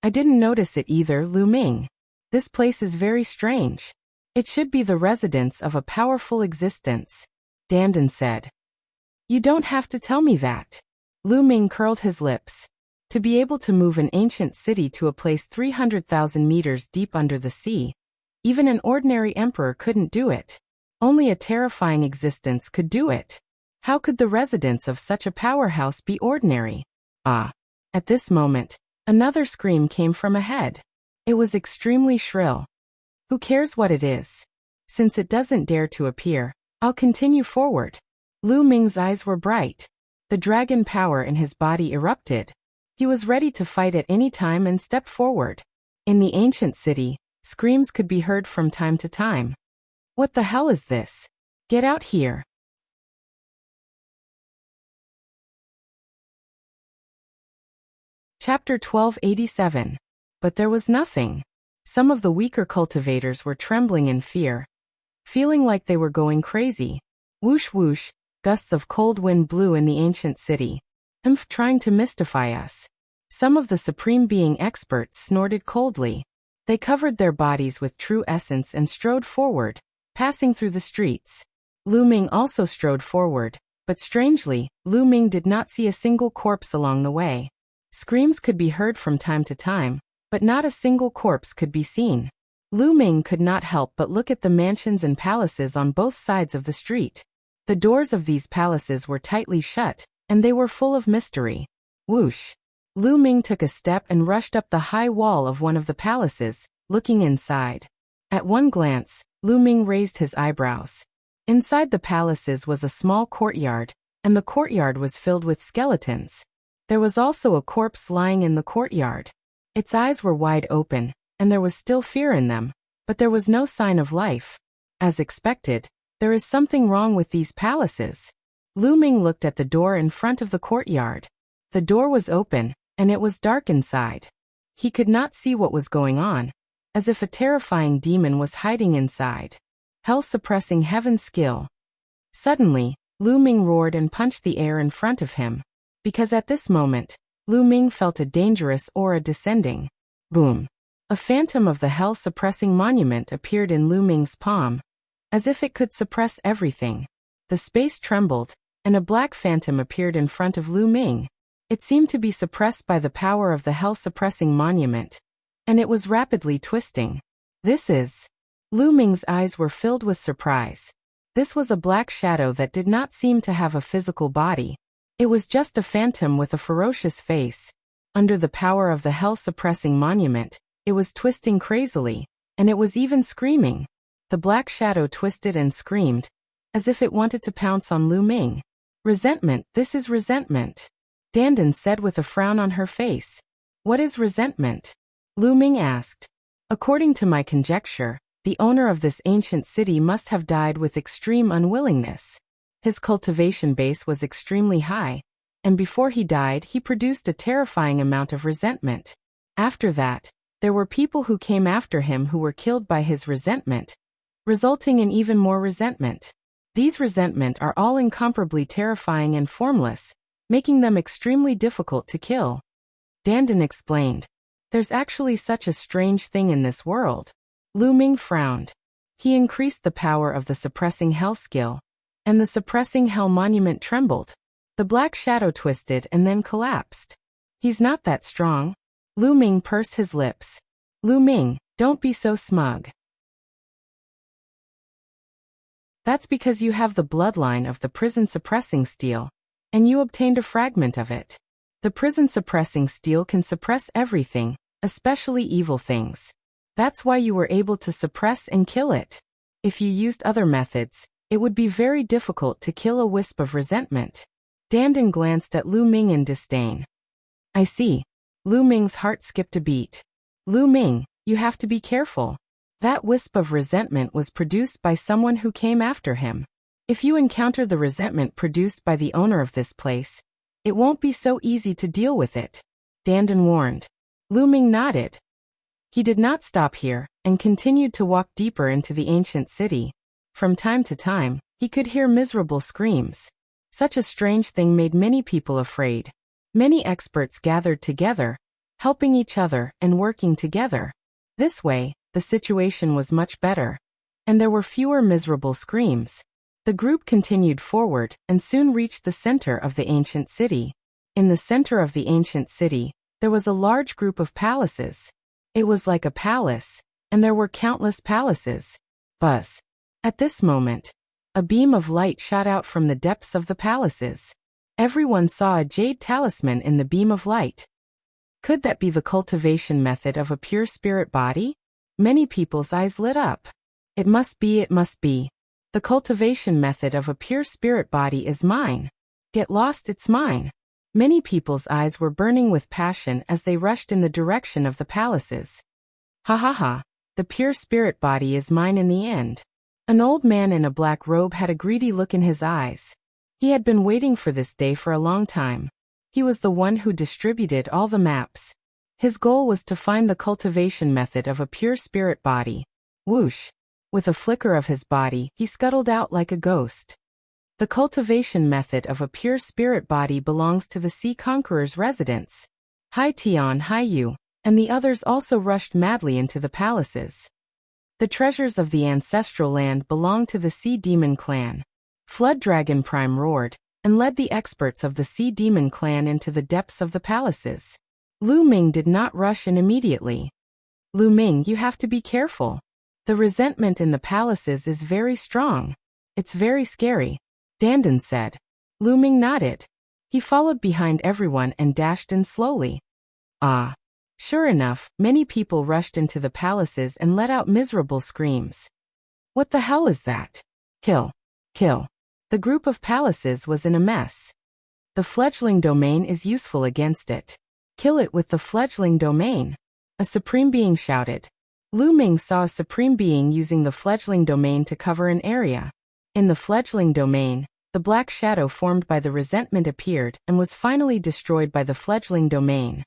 I didn't notice it either, Lu Ming. This place is very strange. It should be the residence of a powerful existence, Dandan said. You don't have to tell me that. Lu Ming curled his lips. To be able to move an ancient city to a place 300,000 meters deep under the sea, even an ordinary emperor couldn't do it. Only a terrifying existence could do it. How could the residents of such a powerhouse be ordinary? Ah! At this moment, another scream came from ahead. It was extremely shrill. Who cares what it is? Since it doesn't dare to appear, I'll continue forward. Lu Ming's eyes were bright. The dragon power in his body erupted. He was ready to fight at any time and stepped forward. In the ancient city, screams could be heard from time to time. What the hell is this? Get out here. Chapter 1287. But there was nothing. Some of the weaker cultivators were trembling in fear, feeling like they were going crazy. Whoosh whoosh, gusts of cold wind blew in the ancient city. Trying to mystify us. Some of the Supreme Being experts snorted coldly. They covered their bodies with true essence and strode forward, passing through the streets. Lu Ming also strode forward, but strangely, Lu Ming did not see a single corpse along the way. Screams could be heard from time to time, but not a single corpse could be seen. Lu Ming could not help but look at the mansions and palaces on both sides of the street. The doors of these palaces were tightly shut, and they were full of mystery. Whoosh! Lu Ming took a step and rushed up the high wall of one of the palaces, looking inside. At one glance, Lu Ming raised his eyebrows. Inside the palaces was a small courtyard, and the courtyard was filled with skeletons. There was also a corpse lying in the courtyard. Its eyes were wide open, and there was still fear in them, but there was no sign of life. As expected, there is something wrong with these palaces. Lu Ming looked at the door in front of the courtyard. The door was open, and it was dark inside. He could not see what was going on, as if a terrifying demon was hiding inside. Hell suppressing heaven skill. Suddenly, Lu Ming roared and punched the air in front of him. Because at this moment, Lu Ming felt a dangerous aura descending. Boom! A phantom of the hell suppressing monument appeared in Lu Ming's palm, as if it could suppress everything. The space trembled, and a black phantom appeared in front of Lu Ming. It seemed to be suppressed by the power of the hell-suppressing monument, and it was rapidly twisting. This is... Lu Ming's eyes were filled with surprise. This was a black shadow that did not seem to have a physical body. It was just a phantom with a ferocious face. Under the power of the hell-suppressing monument, it was twisting crazily, and it was even screaming. The black shadow twisted and screamed, as if it wanted to pounce on Lu Ming. Resentment, this is resentment. Dandan said with a frown on her face. What is resentment? Lu Ming asked. According to my conjecture, the owner of this ancient city must have died with extreme unwillingness. His cultivation base was extremely high, and before he died he produced a terrifying amount of resentment. After that, there were people who came after him who were killed by his resentment, resulting in even more resentment. These resentment are all incomparably terrifying and formless, making them extremely difficult to kill. Dandan explained. There's actually such a strange thing in this world. Lu Ming frowned. He increased the power of the suppressing hell skill, and the suppressing hell monument trembled. The black shadow twisted and then collapsed. He's not that strong. Lu Ming pursed his lips. Lu Ming, don't be so smug. That's because you have the bloodline of the prison suppressing steel, and you obtained a fragment of it. The prison suppressing steel can suppress everything, especially evil things. That's why you were able to suppress and kill it. If you used other methods, it would be very difficult to kill a wisp of resentment. Dandan glanced at Lu Ming in disdain. I see. Lu Ming's heart skipped a beat. Lu Ming, you have to be careful. That wisp of resentment was produced by someone who came after him. If you encounter the resentment produced by the owner of this place, it won't be so easy to deal with it. Dandan warned. Lu Ming nodded. He did not stop here, and continued to walk deeper into the ancient city. From time to time, he could hear miserable screams. Such a strange thing made many people afraid. Many experts gathered together, helping each other and working together. This way, the situation was much better. And there were fewer miserable screams. The group continued forward and soon reached the center of the ancient city. In the center of the ancient city, there was a large group of palaces. It was like a palace, and there were countless palaces. Buzz. At this moment, a beam of light shot out from the depths of the palaces. Everyone saw a jade talisman in the beam of light. Could that be the cultivation method of a pure spirit body? Many people's eyes lit up. It must be, it must be. The cultivation method of a pure spirit body is mine. Get lost, it's mine. Many people's eyes were burning with passion as they rushed in the direction of the palaces. Ha ha ha, the pure spirit body is mine in the end. An old man in a black robe had a greedy look in his eyes. He had been waiting for this day for a long time. He was the one who distributed all the maps. His goal was to find the cultivation method of a pure spirit body. Whoosh! With a flicker of his body, he scuttled out like a ghost. The cultivation method of a pure spirit body belongs to the Sea Conqueror's residence. Hai Tian, Hai Yu, and the others also rushed madly into the palaces. The treasures of the ancestral land belong to the Sea Demon clan. Flood Dragon Prime roared, and led the experts of the Sea Demon clan into the depths of the palaces. Lu Ming did not rush in immediately. Lu Ming, you have to be careful. The resentment in the palaces is very strong. It's very scary, Dandan said. Lu Ming nodded. He followed behind everyone and dashed in slowly. Ah. Sure enough, many people rushed into the palaces and let out miserable screams. What the hell is that? Kill. Kill. The group of palaces was in a mess. The fledgling domain is useful against it. Kill it with the fledgling domain. A supreme being shouted. Lu Ming saw a supreme being using the fledgling domain to cover an area. In the fledgling domain, the black shadow formed by the resentment appeared and was finally destroyed by the fledgling domain.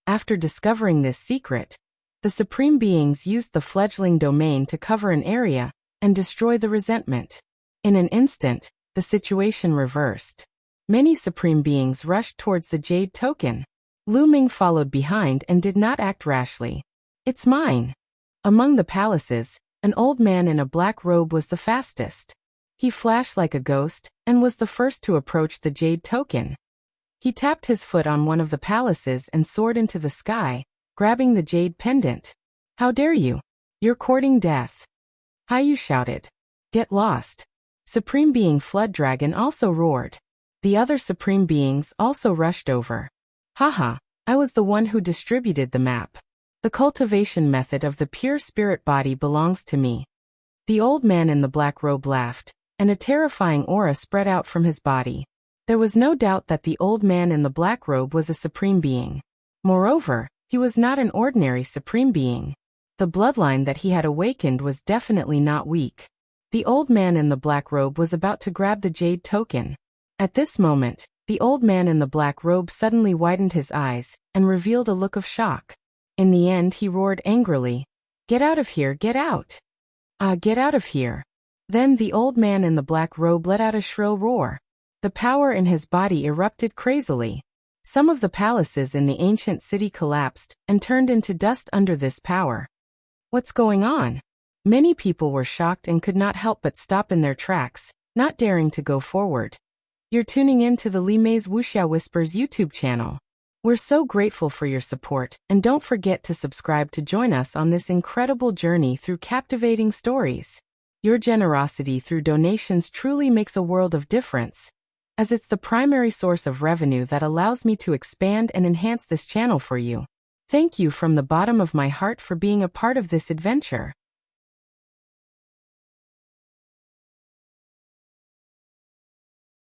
After discovering this secret, the supreme beings used the fledgling domain to cover an area and destroy the resentment. In an instant, the situation reversed. Many supreme beings rushed towards the jade token. Lu Ming followed behind and did not act rashly. It's mine. Among the palaces, an old man in a black robe was the fastest. He flashed like a ghost and was the first to approach the jade token. He tapped his foot on one of the palaces and soared into the sky, grabbing the jade pendant. How dare you? You're courting death. Hai Yu shouted. Get lost. Supreme Being Flood Dragon also roared. The other supreme beings also rushed over. Haha, I was the one who distributed the map. The cultivation method of the pure spirit body belongs to me. The old man in the black robe laughed, and a terrifying aura spread out from his body. There was no doubt that the old man in the black robe was a supreme being. Moreover, he was not an ordinary supreme being. The bloodline that he had awakened was definitely not weak. The old man in the black robe was about to grab the jade token. At this moment, the old man in the black robe suddenly widened his eyes and revealed a look of shock. In the end, he roared angrily, "Get out of here, get out! Get out of here!" Then the old man in the black robe let out a shrill roar. The power in his body erupted crazily. Some of the palaces in the ancient city collapsed and turned into dust under this power. What's going on? Many people were shocked and could not help but stop in their tracks, not daring to go forward. You're tuning in to the Li Mei's Wuxia Whispers YouTube channel. We're so grateful for your support, and don't forget to subscribe to join us on this incredible journey through captivating stories. Your generosity through donations truly makes a world of difference, as it's the primary source of revenue that allows me to expand and enhance this channel for you. Thank you from the bottom of my heart for being a part of this adventure.